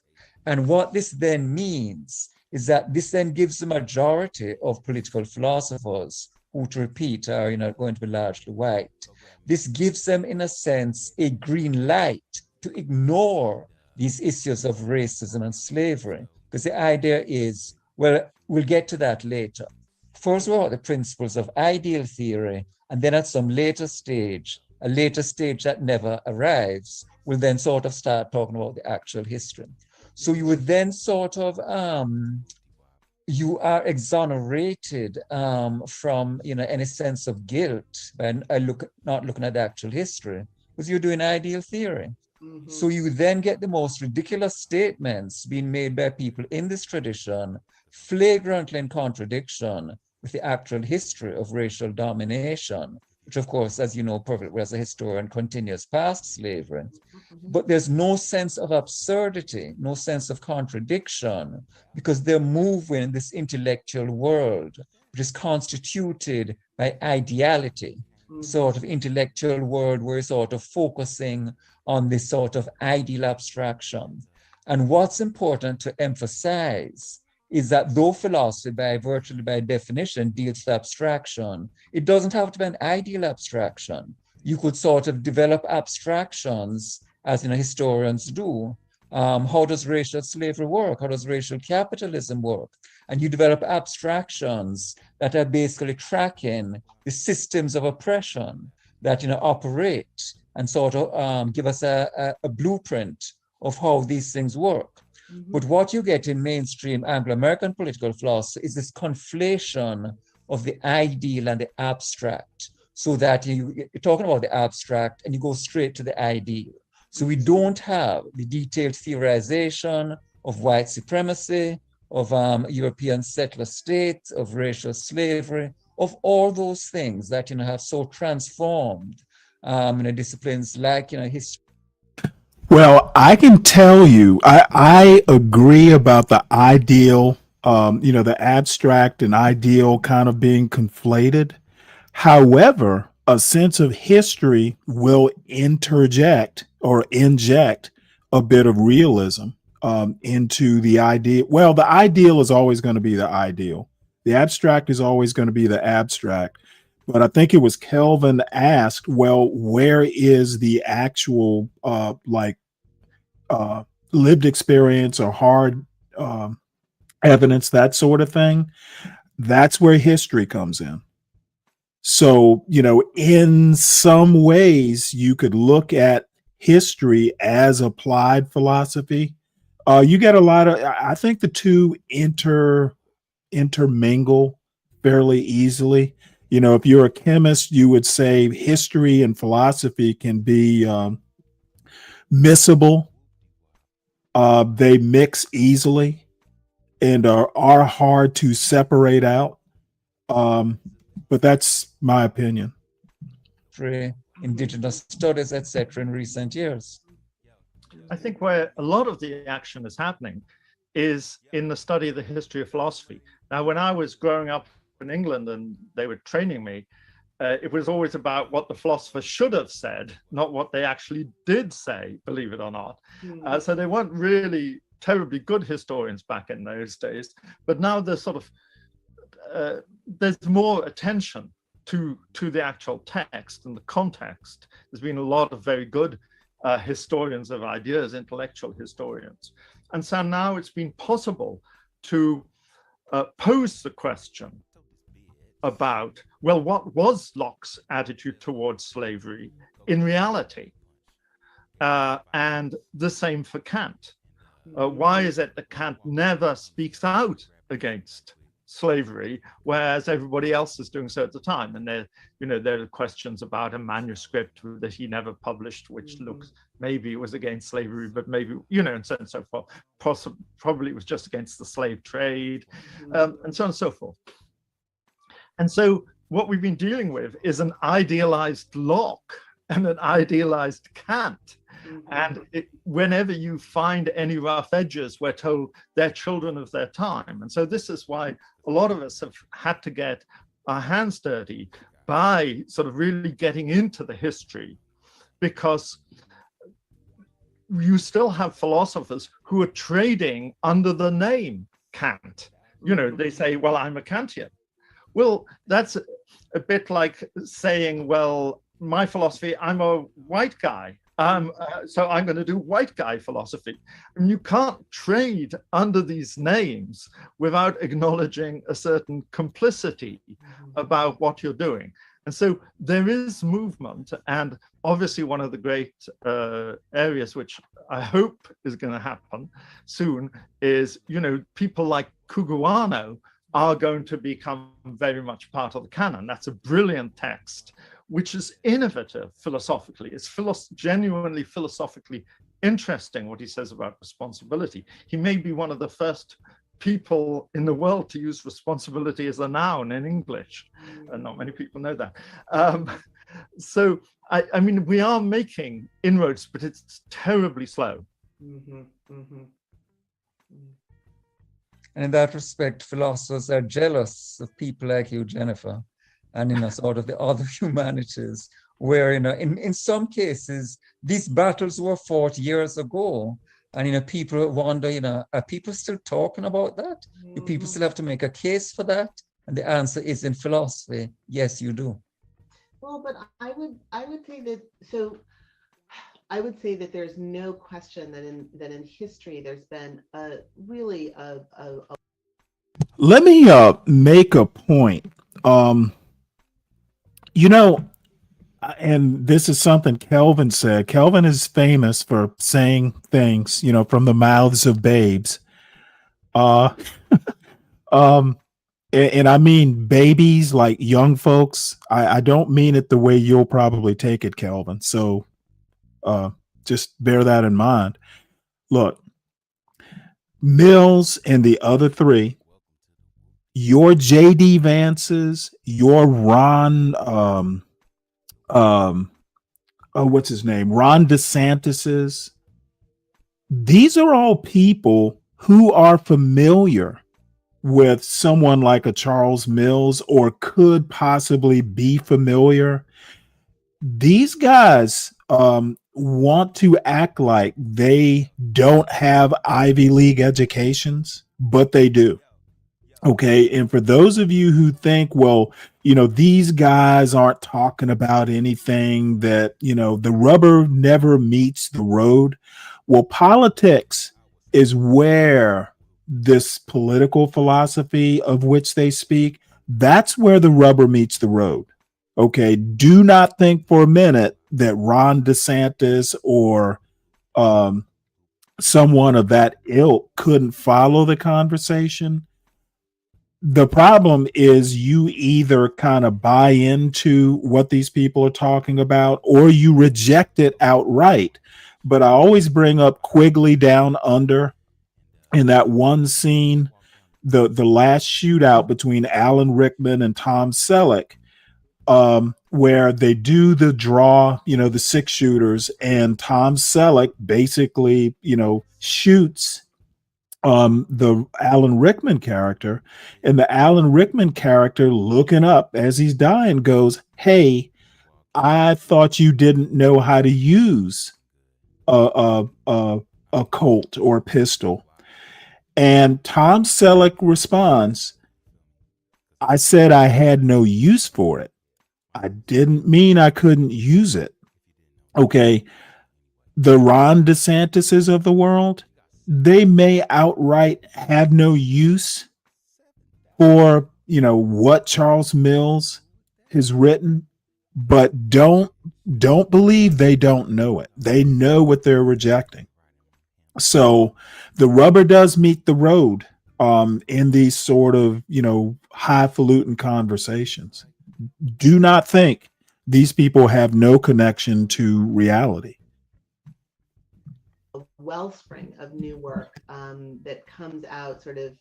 And what this then means is that this then gives the majority of political philosophers, who, to repeat, are going to be largely white, this gives them, in a sense, a green light to ignore these issues of racism and slavery. Because the idea is, well, we'll get to that later. First of all, the principles of ideal theory, and then at some later stage, a later stage that never arrives, will then sort of start talking about the actual history. So you would then sort of, you are exonerated from any sense of guilt by not looking at the actual history, because you're doing ideal theory. Mm-hmm. So you then get the most ridiculous statements being made by people in this tradition, flagrantly in contradiction with the actual history of racial domination, which of course, as you know perfectly as a historian, continues past slavery. But there's no sense of absurdity, no sense of contradiction, because they're moving in this intellectual world, which is constituted by ideality, sort of intellectual world where you're sort of focusing on this sort of ideal abstraction. And what's important to emphasize is that though philosophy, virtually by definition, deals with abstraction, it doesn't have to be an ideal abstraction. You could sort of develop abstractions, as historians do. How does racial slavery work? How does racial capitalism work? And you develop abstractions that are basically tracking the systems of oppression that operate and sort of give us a blueprint of how these things work. Mm-hmm. But what you get in mainstream Anglo-American political philosophy is this conflation of the ideal and the abstract, so that you're talking about the abstract and you go straight to the ideal. So we don't have the detailed theorization of white supremacy, of European settler states, of racial slavery, of all those things that have so transformed disciplines like history. Well, I can tell you, I agree about the ideal, the abstract and ideal kind of being conflated. However, a sense of history will inject a bit of realism into the idea. Well, the ideal is always going to be the ideal. The abstract is always going to be the abstract. But I think it was Kelvin asked, well, where is the actual lived experience or hard evidence, that sort of thing? That's where history comes in. So, in some ways, you could look at history as applied philosophy. You get a lot of, I think the two intermingle fairly easily. If you're a chemist, you would say history and philosophy can be missable. They mix easily and are hard to separate out. But that's my opinion. Indigenous studies, etc., in recent years. I think where a lot of the action is happening is in the study of the history of philosophy. Now, when I was growing up in England and they were training me, it was always about what the philosophers should have said, not what they actually did say, believe it or not. So they weren't really terribly good historians back in those days, but now there's sort of there's more attention to the actual text and the context. There's been a lot of very good historians of ideas, intellectual historians. And so now it's been possible to pose the question about, well, what was Locke's attitude towards slavery in reality? And the same for Kant. Why is it that Kant never speaks out against slavery, whereas everybody else is doing so at the time? And there are questions about a manuscript that he never published, which looks, maybe it was against slavery, but maybe, and so on and so forth. Probably it was just against the slave trade, and so on and so forth. And so what we've been dealing with is an idealized Locke and an idealized Kant. And whenever you find any rough edges, we're told they're children of their time. And so this is why a lot of us have had to get our hands dirty by sort of really getting into the history, because you still have philosophers who are trading under the name Kant. They say, well, I'm a Kantian. Well, that's a bit like saying, well, my philosophy, I'm a white guy. So I'm going to do white guy philosophy. And you can't trade under these names without acknowledging a certain complicity about what you're doing. And so there is movement. And obviously one of the great areas which I hope is going to happen soon is, people like Cugoano are going to become very much part of the canon. That's a brilliant text, which is innovative philosophically. It's genuinely philosophically interesting what he says about responsibility. He may be one of the first people in the world to use responsibility as a noun in English, and not many people know that. So, I mean, we are making inroads, but it's terribly slow. And in that respect, philosophers are jealous of people like you, Jennifer, and sort of the other humanities, where in some cases these battles were fought years ago, and people wonder, are people still talking about that? Do people still have to make a case for that? And the answer is, in philosophy, yes, you do. Well, but I would say that, so I would say that there's no question that in history there's been really a Let me make a point. And this is something Kelvin said. Kelvin is famous for saying things, from the mouths of babes. And I mean babies, like young folks. I don't mean it the way you'll probably take it, Kelvin. So just bear that in mind. Look, Mills and the other three, your JD Vances, your Ron, what's his name? Ron DeSantis's. These are all people who are familiar with someone like a Charles Mills, or could possibly be familiar. These guys want to act like they don't have Ivy League educations, but they do. Okay. And for those of you who think, well, these guys aren't talking about anything that, the rubber never meets the road. Well, politics is where this political philosophy of which they speak, that's where the rubber meets the road. Okay. Do not think for a minute that Ron DeSantis or someone of that ilk couldn't follow the conversation. The problem is you either kind of buy into what these people are talking about, or you reject it outright. But I always bring up Quigley Down Under in that one scene, the last shootout between Alan Rickman and Tom Selleck, where they do the draw, the 6 shooters, and Tom Selleck basically, shoots the Alan Rickman character, and the Alan Rickman character, looking up as he's dying, goes, "Hey, I thought you didn't know how to use a Colt or a pistol." And Tom Selleck responds, I said I had no use for it. I didn't mean I couldn't use it. Okay. The Ron DeSantis's of the world, they may outright have no use for, what Charles Mills has written, but don't believe they don't know it. They know what they're rejecting. So the rubber does meet the road in these sort of, highfalutin conversations. Do not think these people have no connection to reality. A wellspring of new work that comes out sort of,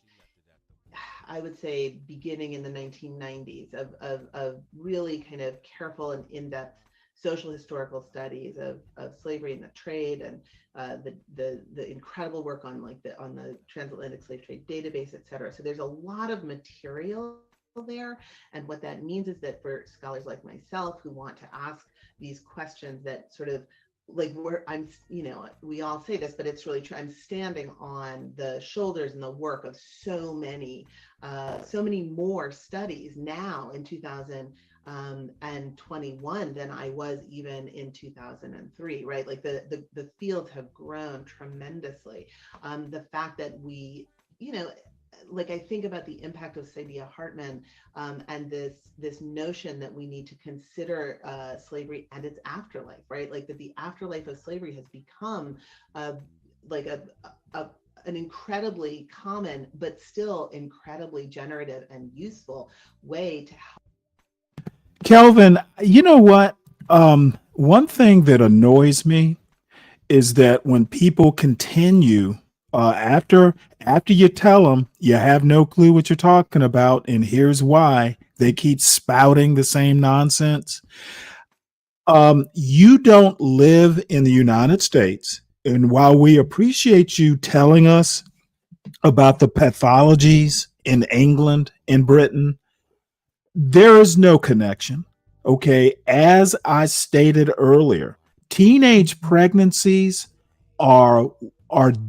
I would say, beginning in the 1990s of really kind of careful and in-depth social historical studies of slavery and the trade, and the incredible work on the transatlantic slave trade database, et cetera. So there's a lot of material there. And what that means is that for scholars like myself who want to ask these questions that sort of we all say this, but it's really true. I'm standing on the shoulders and the work of so many more studies now in 2021 than I was even in 2003, right? Like the fields have grown tremendously. The fact that we, I think about the impact of Saidiya Hartman and this notion that we need to consider slavery and its afterlife, right? Like that the afterlife of slavery has become an incredibly common, but still incredibly generative and useful way to help. Kelvin, you know what? One thing that annoys me is that when people continue after you tell them you have no clue what you're talking about, and here's why, they keep spouting the same nonsense. You don't live in the United States. And while we appreciate you telling us about the pathologies in England and Britain, there is no connection. Okay. As I stated earlier, teenage pregnancies are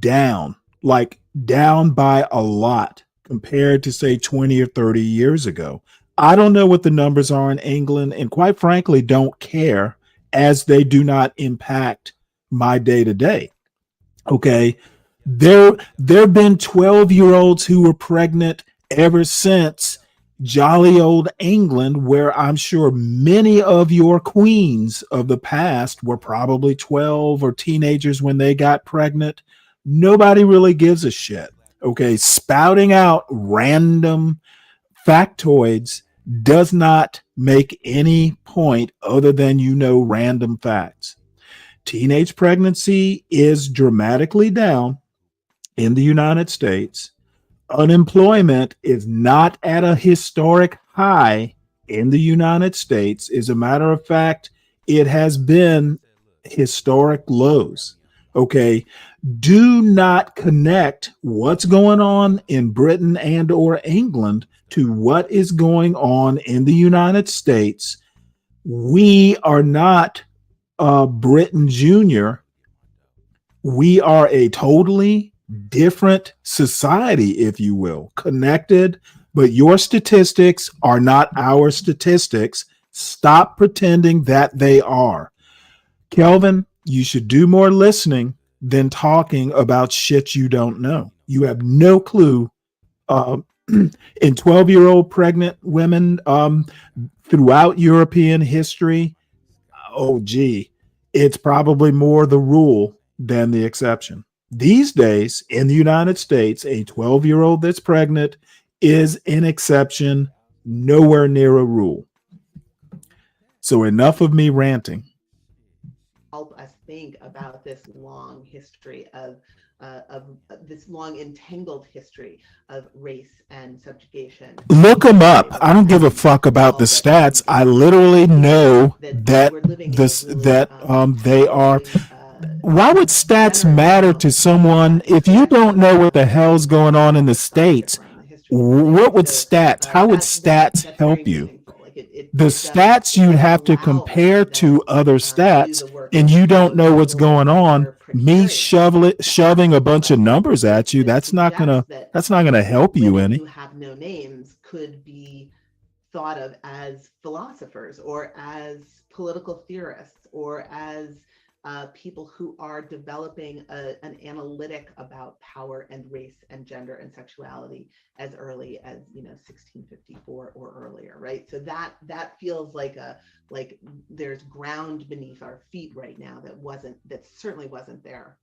down, like down by a lot compared to say 20 or 30 years ago. I don't know what the numbers are in England, and quite frankly, don't care, as they do not impact my day to day. Okay. There have been 12-year-olds who were pregnant ever since jolly old England, where I'm sure many of your queens of the past were probably 12 or teenagers when they got pregnant. Nobody really gives a shit. Okay. Spouting out random factoids does not make any point other than, random facts. Teenage pregnancy is dramatically down in the United States. Unemployment is not at a historic high in the United States. As a matter of fact, it has been historic lows. Okay. Do not connect what's going on in Britain and or England to what is going on in the United States. We are not Britain Jr. We are a totally different society, if you will, connected, but your statistics are not our statistics. Stop pretending that they are. Kelvin, you should do more listening than talking about shit you don't know. You have no clue. In 12-year-old pregnant women throughout European history, it's probably more the rule than the exception. These days in the United States, a 12-year-old that's pregnant is an exception, nowhere near a rule. So enough of me ranting. Help us think about this long history of this long entangled history of race and subjugation. Look them up. I don't give a fuck about the stats. I literally know that they are. Why would stats matter to someone if you don't know what the hell's going on in the States? What would stats? How would stats help you? The stats you'd have to compare to other stats, and you don't know what's going on. me shoving a bunch of numbers at you, that's not gonna help you women any. who have no names could be thought of as philosophers or as political theorists or as people who are developing an analytic about power and race and gender and sexuality as early as 1654 or earlier, right? So that feels like there's ground beneath our feet right now that certainly wasn't there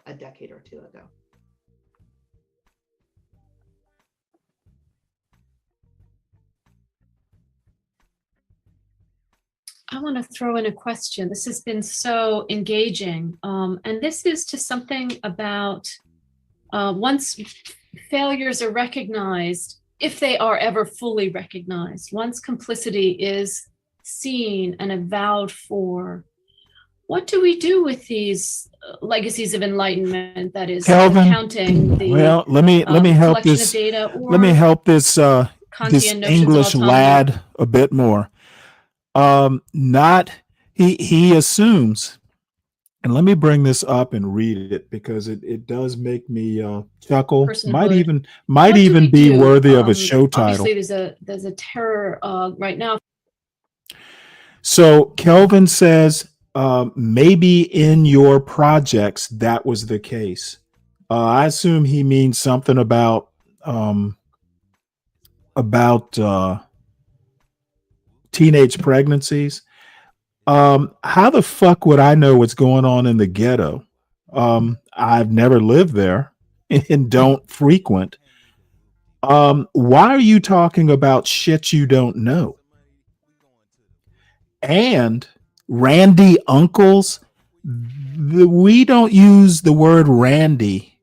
a decade or two ago. I want to throw in a question. This has been so engaging. And this is to something about once failures are recognized, if they are ever fully recognized, once complicity is seen and avowed for, what do we do with these legacies of enlightenment? That is, Kelvin, counting the let me help collection this. of data, Let me help this Kantian this notions of English autonomy. lad a bit more. He assumes, and let me bring this up and read it because it does make me chuckle. Might Personhood. even be do? worthy of a show title. Obviously, there's a terror right now. So Kelvin says maybe in your projects that was the case. I assume he means something about teenage pregnancies. How the fuck would I know what's going on in the ghetto? I've never lived there and don't frequent. Why are you talking about shit you don't know? And Randy uncles, we don't use the word Randy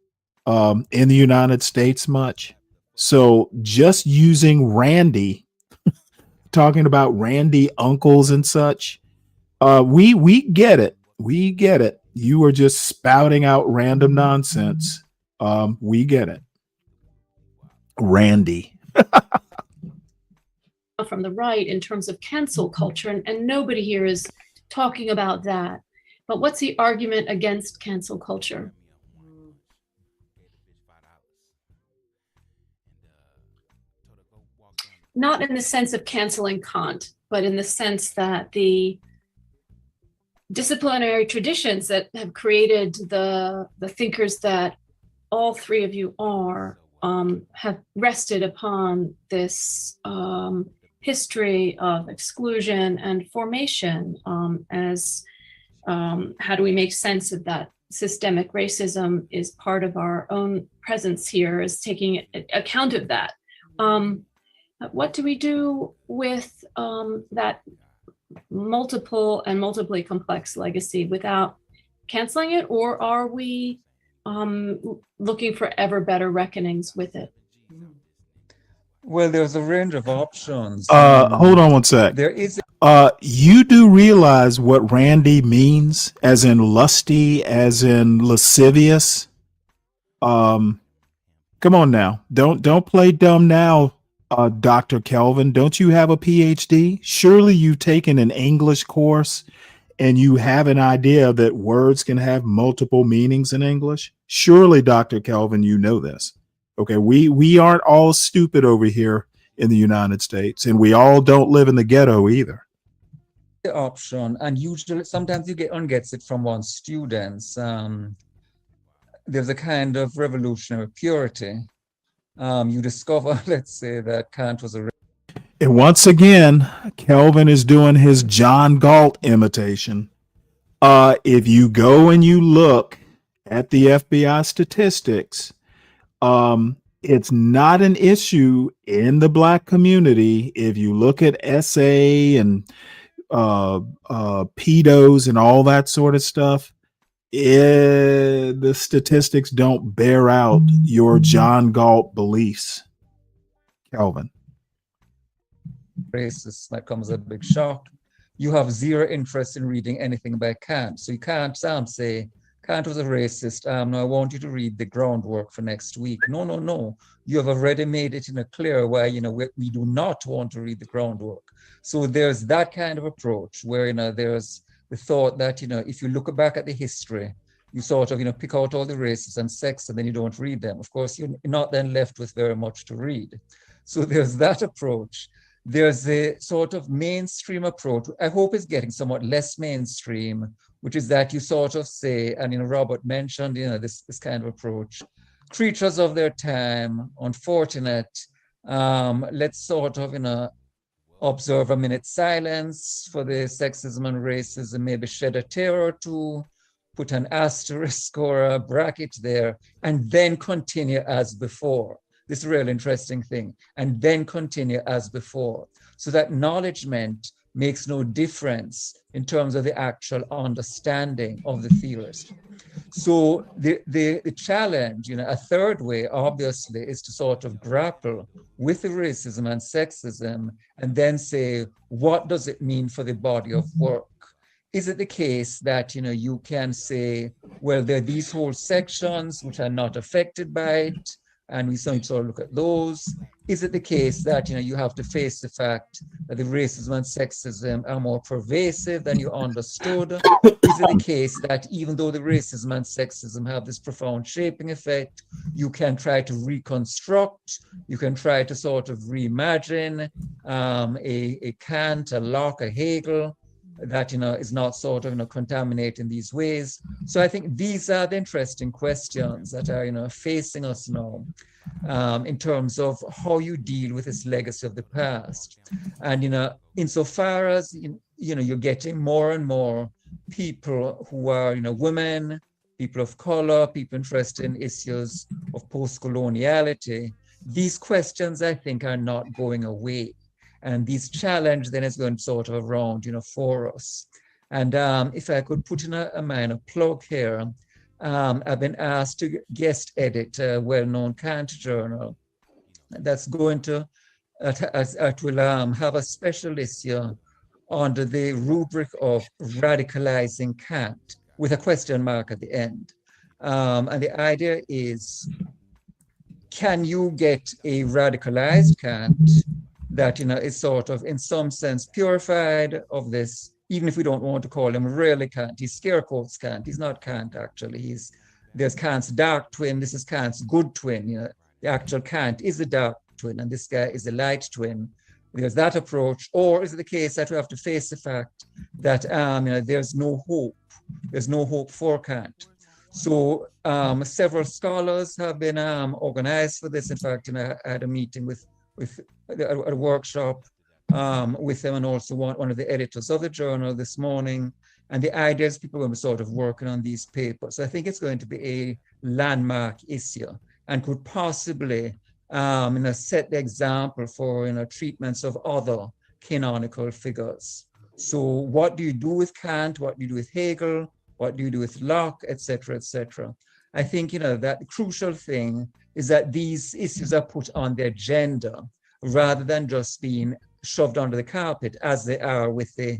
in the United States much. So just using Randy, talking about Randy uncles and such, we get it. We get it. You were just spouting out random nonsense. We get it. Randy. From the right in terms of cancel culture, and nobody here is talking about that. But what's the argument against cancel culture? Not in the sense of canceling Kant, but in the sense that the disciplinary traditions that have created the thinkers that all three of you are have rested upon this history of exclusion and formation as how do we make sense of that? Systemic racism is part of our own presence here, is taking account of that. What do we do with that multiple and multiply complex legacy without canceling it, or are we looking for ever better reckonings with it? Well, there's a range of options. Hold on one sec. There is. You do realize what Randy means, as in lusty, as in lascivious. Come on now, don't play dumb now, Dr. Kelvin. Don't you have a PhD? Surely you've taken an English course and you have an idea that words can have multiple meanings in English. Surely, Dr. Kelvin, you know this. Okay, we aren't all stupid over here in the United States, and we all don't live in the ghetto either. The option, and usually sometimes you gets it from one's students. There's a kind of revolutionary purity. You discover, let's say, that Kant was a. And once again, Kelvin is doing his John Galt imitation. If you go and you look at the FBI statistics, it's not an issue in the Black community. If you look at SA and pedos and all that sort of stuff, the statistics don't bear out your John Galt beliefs, Kelvin. Racist, that comes as a big shock. You have zero interest in reading anything by Kant, so you can't say Kant was a racist. No, I want you to read the groundwork for next week. No. You have already made it in a clear way. We do not want to read the groundwork. So there's that kind of approach where there's the thought that if you look back at the history, you sort of, pick out all the races and sex, and then you don't read them. Of course, you're not then left with very much to read. So there's that approach. There's a sort of mainstream approach. I hope it's getting somewhat less mainstream, which is that you sort of say, and Robert mentioned, this kind of approach, creatures of their time, unfortunate. Let's sort of, observe a minute silence for the sexism and racism, maybe shed a tear or two, put an asterisk or a bracket there, and then continue as before. This is a really interesting thing. And then continue as before. So that acknowledgement makes no difference in terms of the actual understanding of the theorist. So the challenge, a third way, obviously, is to sort of grapple with the racism and sexism and then say, what does it mean for the body of work? Is it the case that, you can say, well, there are these whole sections which are not affected by it, and we sort of look at those? Is it the case that, you have to face the fact that the racism and sexism are more pervasive than you understood? Is it the case that even though the racism and sexism have this profound shaping effect, you can try to reconstruct, you can try to sort of reimagine a Kant, a Locke, a Hegel, that is not sort of contaminating these ways. So I think these are the interesting questions that are facing us now in terms of how you deal with this legacy of the past. And insofar as you're getting more and more people who are women, people of color, people interested in issues of post-coloniality, these questions I think are not going away. And this challenge then is going sort of around, for us. And if I could put in a minor plug here, I've been asked to guest edit a well-known Kant journal that's going to, it will have a special issue under the rubric of radicalizing Kant with a question mark at the end. And the idea is, can you get a radicalized Kant that is sort of in some sense purified of this, even if we don't want to call him really Kant? He's scare quotes Kant. He's not Kant actually. There's Kant's dark twin. This is Kant's good twin. The actual Kant is a dark twin, and this guy is a light twin. There's that approach. Or is it the case that we have to face the fact that there's no hope? There's no hope for Kant. So several scholars have been organized for this. In fact, I had a meeting with a workshop with them, and also one of the editors of the journal this morning. And the idea is people are going to be sort of working on these papers. So I think it's going to be a landmark issue and could possibly set the example for treatments of other canonical figures. So what do you do with Kant? What do you do with Hegel? What do you do with Locke, et cetera, et cetera? I think that the crucial thing is that these issues are put on the agenda rather than just being shoved under the carpet as they are with the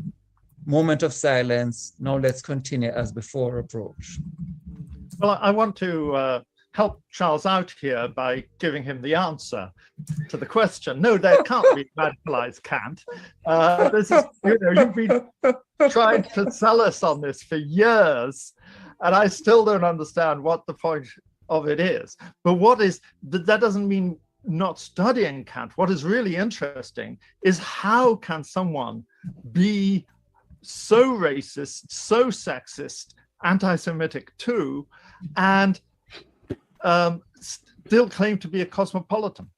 moment of silence, now let's continue as before approach. Well, I want to help Charles out here by giving him the answer to the question. No, there can't be radicalized Kant. This is, you've been trying to sell us on this for years, and I still don't understand what the point of it is. But that doesn't mean not studying Kant. What is really interesting is how can someone be so racist, so sexist, anti-Semitic too, and still claim to be a cosmopolitan?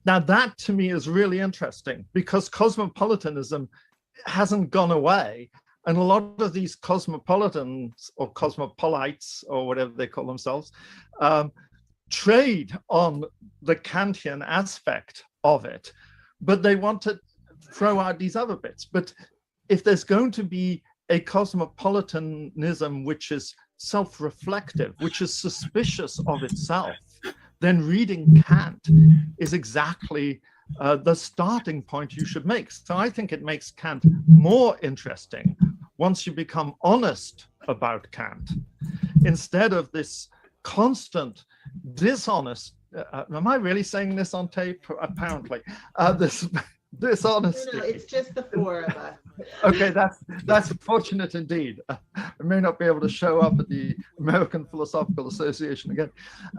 Now that to me is really interesting, because cosmopolitanism hasn't gone away, and a lot of these cosmopolitans or cosmopolites or whatever they call themselves trade on the Kantian aspect of it, but they want to throw out these other bits. But if there's going to be a cosmopolitanism which is self-reflective, which is suspicious of itself, then reading Kant is exactly the starting point you should make. So I think it makes Kant more interesting once you become honest about Kant, instead of this constant dishonest, am I really saying this on tape? Apparently, this dishonesty. No, it's just the four of us. Okay, that's fortunate indeed. I may not be able to show up at the American Philosophical Association again.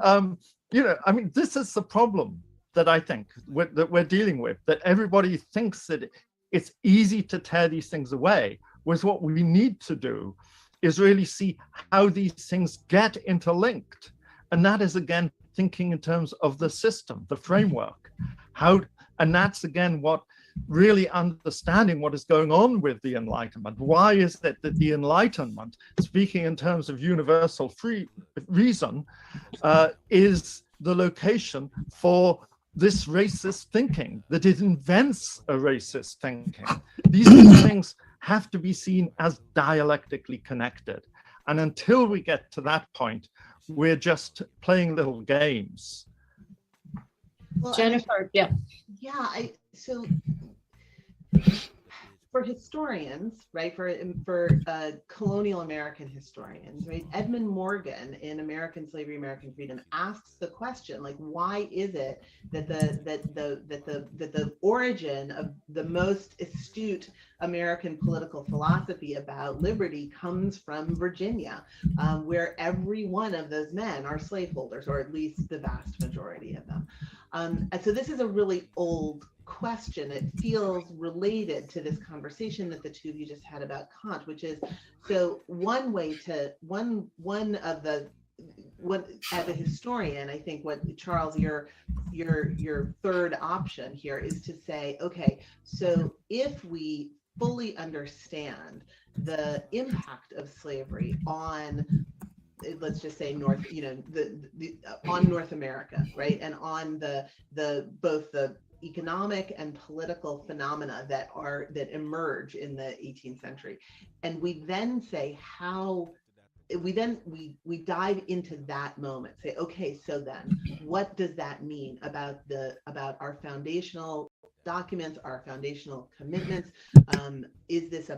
I mean, this is the problem that I think that we're dealing with, that everybody thinks that it's easy to tear these things away, whereas what we need to do is really see how these things get interlinked. And that is, again, thinking in terms of the system, the framework. And that's, again, what really understanding what is going on with the Enlightenment. Why is it that the Enlightenment, speaking in terms of universal free reason, is the location for this racist thinking, that it invents a racist thinking? These things have to be seen as dialectically connected. And until we get to that point, we're just playing little games. Well, Jennifer, yeah. So for historians, right, for colonial American historians, right, Edmund Morgan in American Slavery, American Freedom asks the question, like, why is it that the origin of the most astute American political philosophy about liberty comes from Virginia, where every one of those men are slaveholders, or at least the vast majority of them. And so this is a really old question. It feels related to this conversation that the two of you just had about Kant, which is, so as a historian, I think what Charles, your third option here is to say, okay, so if we fully understand the impact of slavery on, let's just say North America, right, and on both the economic and political phenomena that emerge in the 18th century, and we then say we dive into that moment, say, okay, so then what does that mean about our foundational documents, our foundational commitments? Is this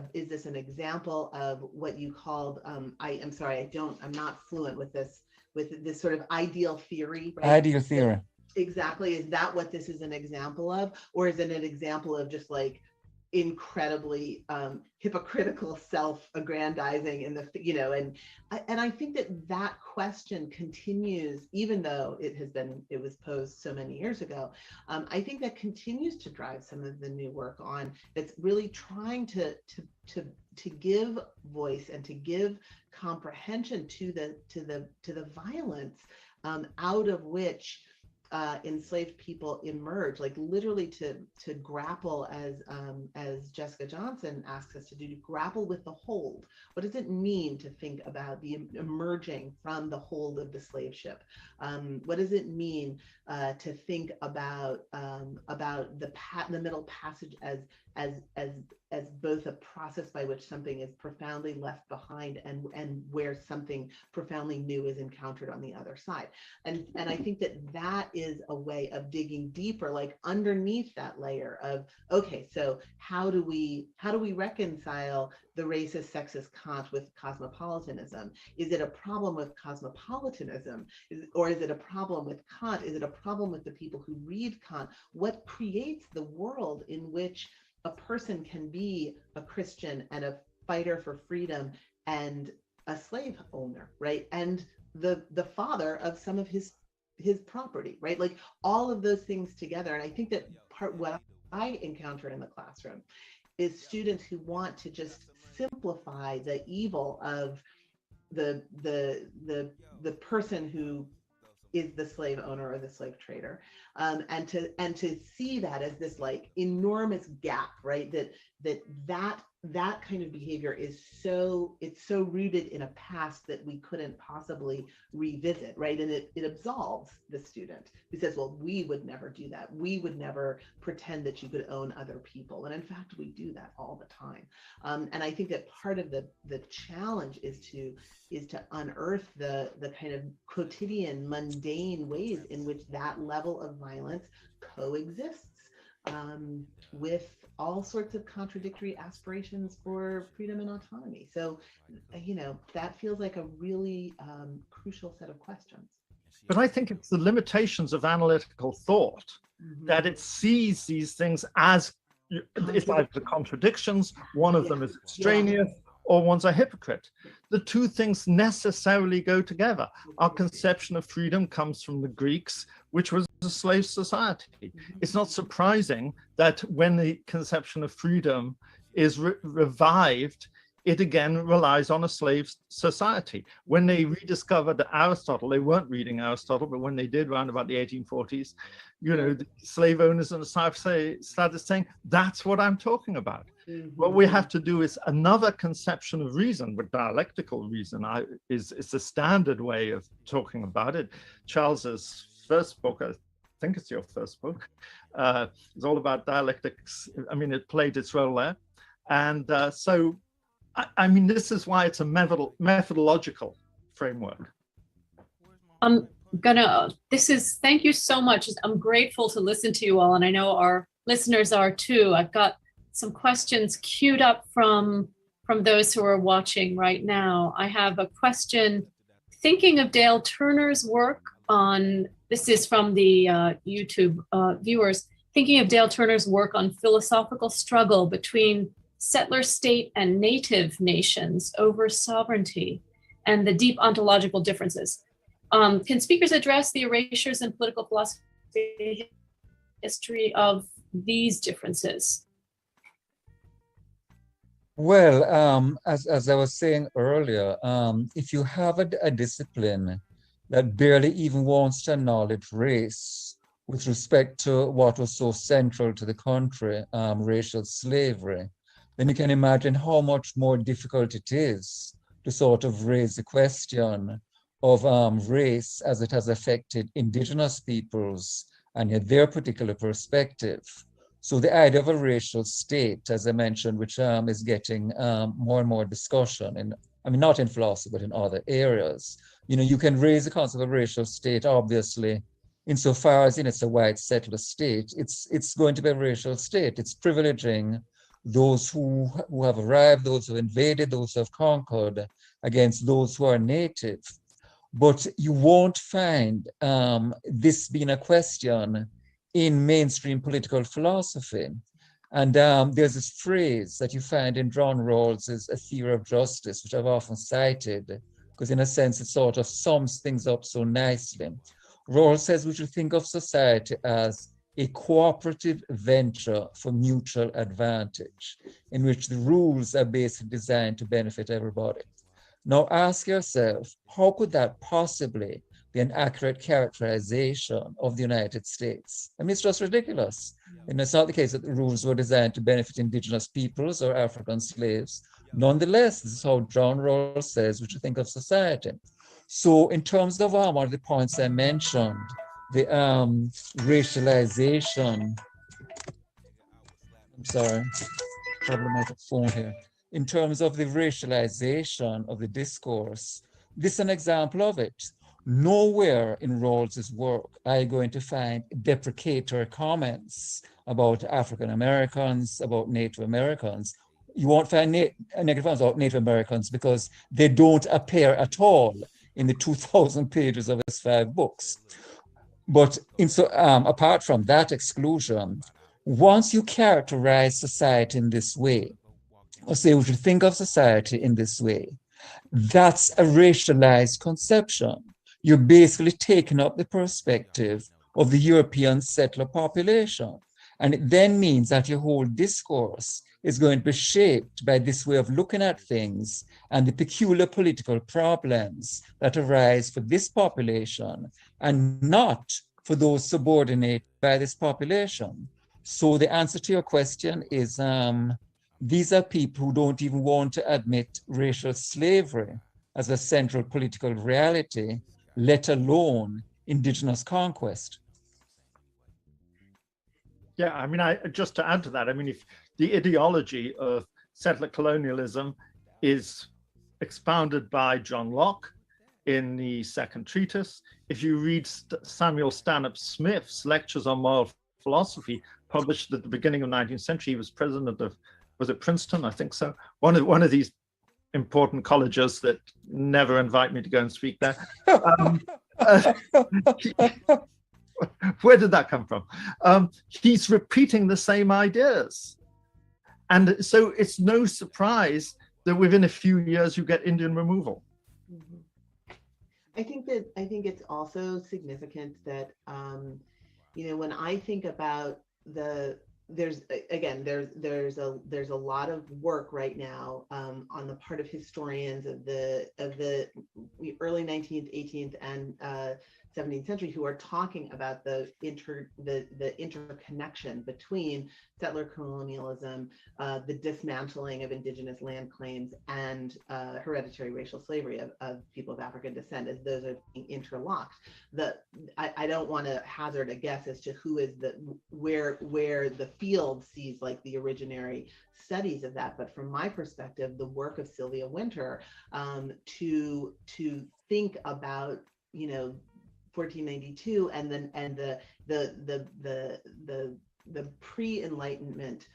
an example of what you called, I'm not fluent with this sort of ideal theory, right? Ideal theory. Exactly. Is that what this is an example of? Or is it an example of just like incredibly hypocritical self-aggrandizing and I think that question continues, even though it was posed so many years ago. I think that continues to drive some of the new work on that's really trying to give voice and to give comprehension to the violence out of which enslaved people emerge, like literally to grapple, as Jessica Johnson asks us to do, to grapple with the hold. What does it mean to think about the emerging from the hold of the slave ship? What does it mean to think about the Middle Passage as both a process by which something is profoundly left behind and where something profoundly new is encountered on the other side? And I think that is a way of digging deeper, like underneath that layer of, okay, so how do we reconcile the racist, sexist Kant with cosmopolitanism? Is it a problem with cosmopolitanism, or is it a problem with Kant? Is it a problem with the people who read Kant? What creates the world in which a person can be a Christian and a fighter for freedom and a slave owner, right? And the father of some of his property, right? Like all of those things together. And I think that what I encounter in the classroom is students who want to just simplify the evil of the person who is the slave owner or the slave trader, and to see that as this like enormous gap, right? That kind of behavior is so rooted in a past that we couldn't possibly revisit, right? And it absolves the student who says, well, we would never do that. We would never pretend that you could own other people. And in fact, we do that all the time. And I think that part of the challenge is to unearth the kind of quotidian, mundane ways in which that level of violence coexists with all sorts of contradictory aspirations for freedom and autonomy. So, that feels like a really crucial set of questions. But I think it's the limitations of analytical thought that it sees these things as it's either the contradictions, one of them is extraneous, or one's a hypocrite. The two things necessarily go together. Our conception of freedom comes from the Greeks, which was a slave society. It's not surprising that when the conception of freedom is revived, it again relies on a slave society. When they rediscovered Aristotle, they weren't reading Aristotle, but when they did around about the 1840s, the slave owners in the South started saying, that's what I'm talking about. What we have to do is another conception of reason, but dialectical reason is the standard way of talking about it. Charles's first book, I think it's your first book, is all about dialectics. I mean, it played its role there. And so, I mean, this is why it's a methodological framework. Thank you so much. I'm grateful to listen to you all, and I know our listeners are too. I've got some questions queued up from those who are watching right now. I have a question, thinking of Dale Turner's work on, this is from the YouTube viewers, thinking of Dale Turner's work on philosophical struggle between settler state and native nations over sovereignty and the deep ontological differences. Can speakers address the erasures in political philosophy history of these differences? Well, as I was saying earlier, if you have a discipline that barely even wants to acknowledge race with respect to what was so central to the country, racial slavery, then you can imagine how much more difficult it is to sort of raise the question of race as it has affected indigenous peoples and their particular perspective. So the idea of a racial state, as I mentioned, which is getting more and more discussion, and I mean, not in philosophy, but in other areas. You can raise the concept of a racial state, obviously, insofar as it's a white settler state, it's going to be a racial state. It's privileging those who have arrived, those who invaded, those who have conquered against those who are native. But you won't find this being a question in mainstream political philosophy. And there's this phrase that you find in John Rawls's A Theory of Justice, which I've often cited, because in a sense it sort of sums things up so nicely. Rawls says we should think of society as a cooperative venture for mutual advantage, in which the rules are basically designed to benefit everybody. Now ask yourself, how could that possibly be an accurate characterization of the United States? I mean, it's just ridiculous. And it's not the case that the rules were designed to benefit indigenous peoples or African slaves. Nonetheless, this is how John Rawls says we should think of society. So in terms of one of the points I mentioned, the racialization, I'm sorry, problematic phone here. In terms of the racialization of the discourse, this is an example of it. Nowhere in Rawls's work are you going to find deprecatory comments about African Americans, about Native Americans. You won't find negative ones about Native Americans because they don't appear at all in the 2,000 pages of his 5 books. But apart from that exclusion, once you characterize society in this way, or say we should think of society in this way, that's a racialized conception. You're basically taking up the perspective of the European settler population. And it then means that your whole discourse is going to be shaped by this way of looking at things and the peculiar political problems that arise for this population and not for those subordinated by this population. So the answer to your question is these are people who don't even want to admit racial slavery as a central political reality, let alone indigenous conquest. Yeah, I mean, just to add to that, I mean, if the ideology of settler colonialism is expounded by John Locke in the second treatise, if you read Samuel Stanhope Smith's Lectures on Moral Philosophy, published at the beginning of the 19th century, he was president of, was it Princeton? I think so. One of these important colleges that never invite me to go and speak there. Where did that come from? He's repeating the same ideas. And so it's no surprise that within a few years you get Indian removal. I think it's also significant that, when I think about there's a lot of work right now on the part of historians of the early 19th, 18th, and 17th century who are talking about the interconnection between settler colonialism, the dismantling of indigenous land claims, and hereditary racial slavery of people of African descent, as those are being interlocked. I don't want to hazard a guess as to who is where the field sees like the originary studies of that, but from my perspective, the work of Sylvia Wynter to think about 1492 and the pre-Enlightenment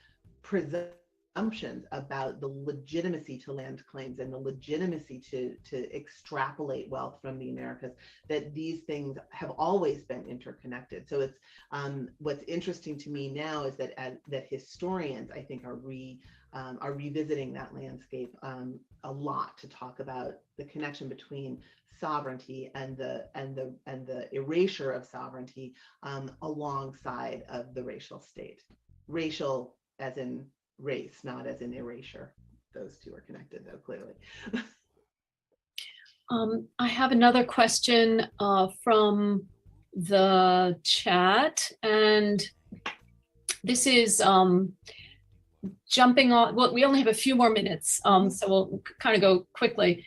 presumptions about the legitimacy to land claims and the legitimacy to extrapolate wealth from the Americas, that these things have always been interconnected. So it's what's interesting to me now is that historians, I think, are revisiting that landscape a lot to talk about the connection between sovereignty and the erasure of sovereignty alongside of the racial state. Racial as in race, not as in erasure. Those two are connected, though, clearly. I have another question from the chat, and this is jumping on. Well, we only have a few more minutes, so we'll kind of go quickly.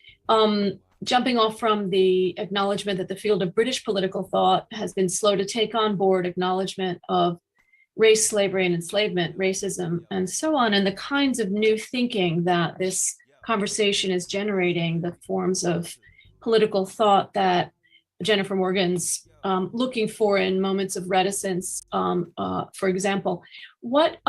Jumping off from the acknowledgement that the field of British political thought has been slow to take on board acknowledgement of race, slavery, and enslavement, racism, and so on, and the kinds of new thinking that this conversation is generating, the forms of political thought that Jennifer Morgan's looking for in moments of reticence, for example. What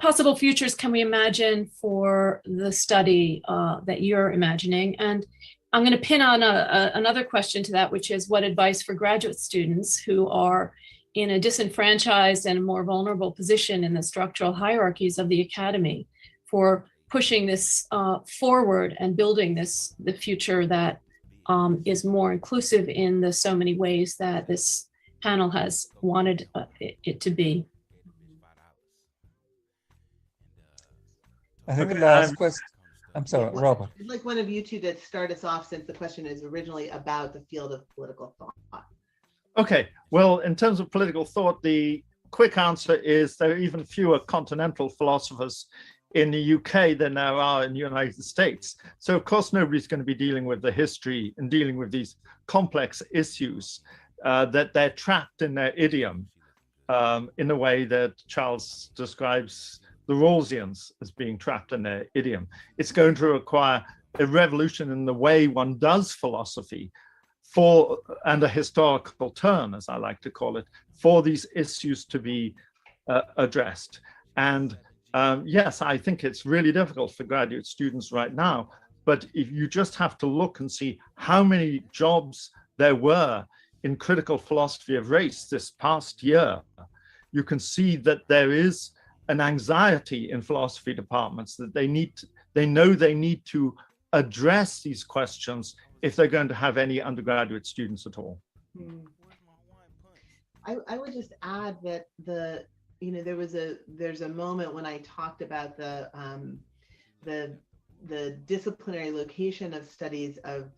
possible futures can we imagine for the study that you're imagining? And I'm going to pin on another question to that, which is what advice for graduate students who are in a disenfranchised and more vulnerable position in the structural hierarchies of the academy for pushing this forward and building the future that is more inclusive in the so many ways that this panel has wanted it to be. I think the last question, I'm sorry, Robert. I'd like one of you two to start us off, since the question is originally about the field of political thought. Okay, well, in terms of political thought, the quick answer is there are even fewer continental philosophers in the UK than there are in the United States. So of course, nobody's going to be dealing with the history and dealing with these complex issues that they're trapped in their idiom in the way that Charles describes the Rawlsians as being trapped in their idiom. It's going to require a revolution in the way one does philosophy and a historical turn, as I like to call it, for these issues to be addressed. And yes, I think it's really difficult for graduate students right now, but if you just have to look and see how many jobs there were in critical philosophy of race this past year, you can see that there is an anxiety in philosophy departments that they know they need to address these questions if they're going to have any undergraduate students at all. I would just add that there's a moment when I talked about the disciplinary location of studies of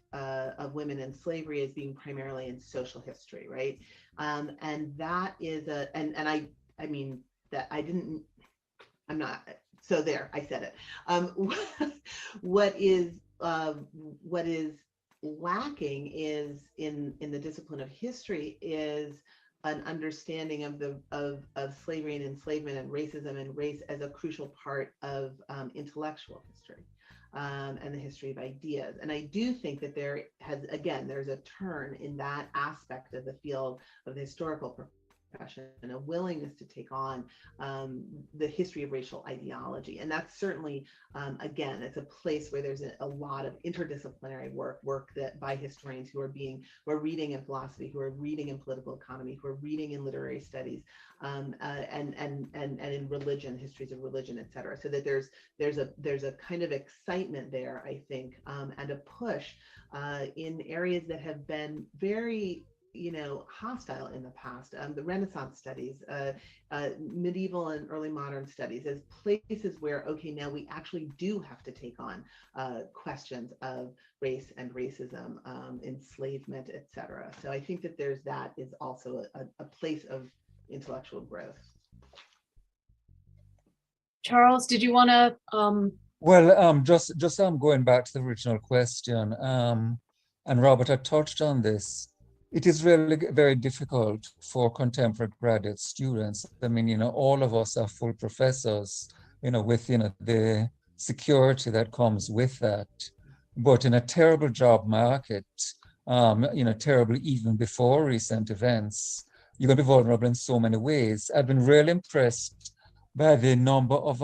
women in slavery as being primarily in social history, right? And that is so there, I said it. What is lacking is in the discipline of history is an understanding of slavery and enslavement and racism and race as a crucial part of intellectual history and the history of ideas. And I do think that there's a turn in that aspect of the field of the historical profession, and a willingness to take on the history of racial ideology. And that's certainly, again, it's a place where there's a lot of interdisciplinary work that by historians who are reading in philosophy, who are reading in political economy, who are reading in literary studies, and in religion, histories of religion, et cetera. So that there's a kind of excitement there, I think, and a push in areas that have been very hostile in the past. The Renaissance studies, medieval and early modern studies, as places where, okay, now we actually do have to take on questions of race and racism, enslavement, et cetera. So I think that that is also a place of intellectual growth. Charles, did you want to? Well, just going back to the original question, and Robert had touched on this. It is really very difficult for contemporary graduate students. I mean, all of us are full professors, with, the security that comes with that. But in a terrible job market, terrible even before recent events, you're going to be vulnerable in so many ways. I've been really impressed by the number of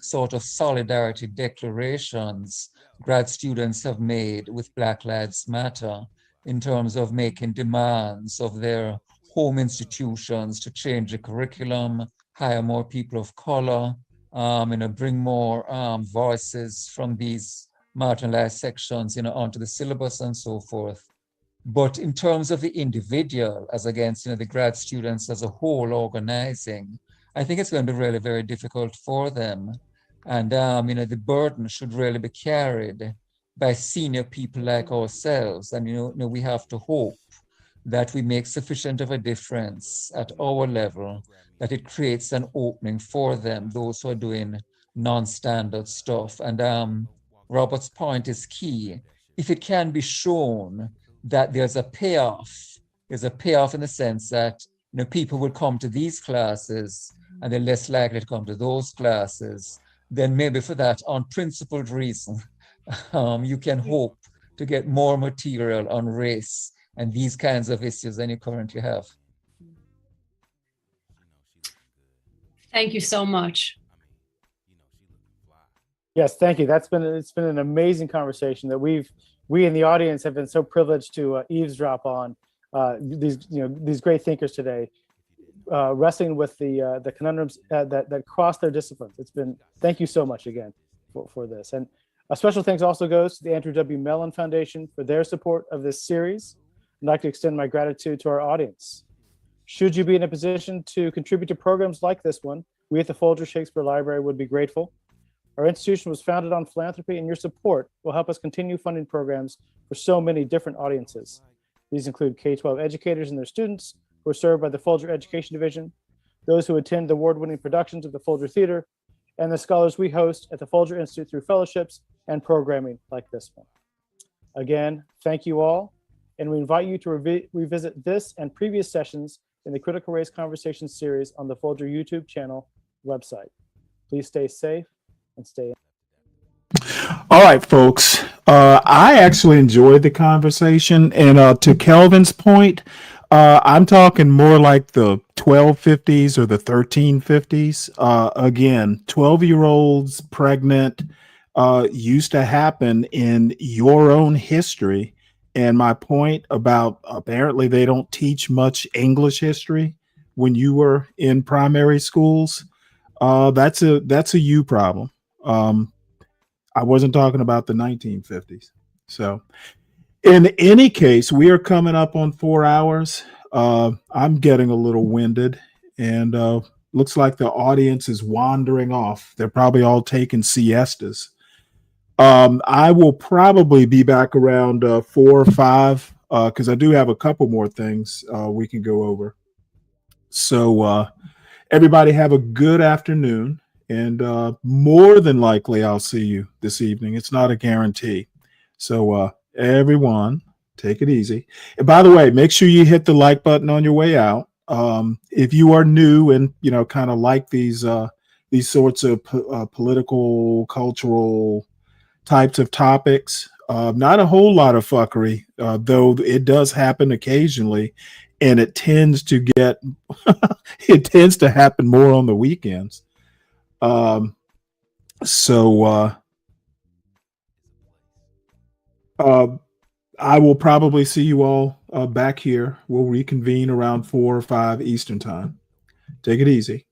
sort of solidarity declarations grad students have made with Black Lives Matter, in terms of making demands of their home institutions to change the curriculum, hire more people of color, bring more voices from these marginalized sections, onto the syllabus and so forth. But in terms of the individual, as against, the grad students as a whole organizing, I think it's going to be really very difficult for them. And, the burden should really be carried by senior people like ourselves. And, we have to hope that we make sufficient of a difference at our level, that it creates an opening for them, those who are doing non-standard stuff. And Robert's point is key. If it can be shown that there's a payoff in the sense that, people will come to these classes and they're less likely to come to those classes, then maybe for that unprincipled reason, you can hope to get more material on race and these kinds of issues than you currently have. Thank you so much. Yes, thank you. It's been an amazing conversation that we in the audience have been so privileged to eavesdrop on these great thinkers today, wrestling with the conundrums that cross their disciplines. Thank you so much again for this. And a special thanks also goes to the Andrew W. Mellon Foundation for their support of this series. I'd like to extend my gratitude to our audience. Should you be in a position to contribute to programs like this one, we at the Folger Shakespeare Library would be grateful. Our institution was founded on philanthropy, and your support will help us continue funding programs for so many different audiences. These include K-12 educators and their students who are served by the Folger Education Division, those who attend the award-winning productions of the Folger Theater, and the scholars we host at the Folger Institute through fellowships and programming like this one. Again, thank you all, and we invite you to revisit this and previous sessions in the Critical Race Conversations series on the Folger YouTube channel website. Please stay safe and stay. All right, folks. I actually enjoyed the conversation, and to Kelvin's point, I'm talking more like the 1250s or the 1350s. Again, 12-year-olds pregnant used to happen in your own history. And my point about apparently they don't teach much English history when you were in primary schools, that's a you problem. I wasn't talking about the 1950s. So in any case, we are coming up on 4 hours. I'm getting a little winded, and looks like the audience is wandering off. They're probably all taking siestas. I will probably be back around 4 or 5 because I do have a couple more things we can go over. So everybody have a good afternoon, and more than likely I'll see you this evening. It's not a guarantee. So everyone, take it easy. And by the way, make sure you hit the like button on your way out. If you are new and kind of like these sorts of political, cultural types of topics, not a whole lot of fuckery, though it does happen occasionally. and it tends to get it tends to happen more on the weekends. I will probably see you all back here. We'll reconvene around 4 or 5 Eastern time. Take it easy.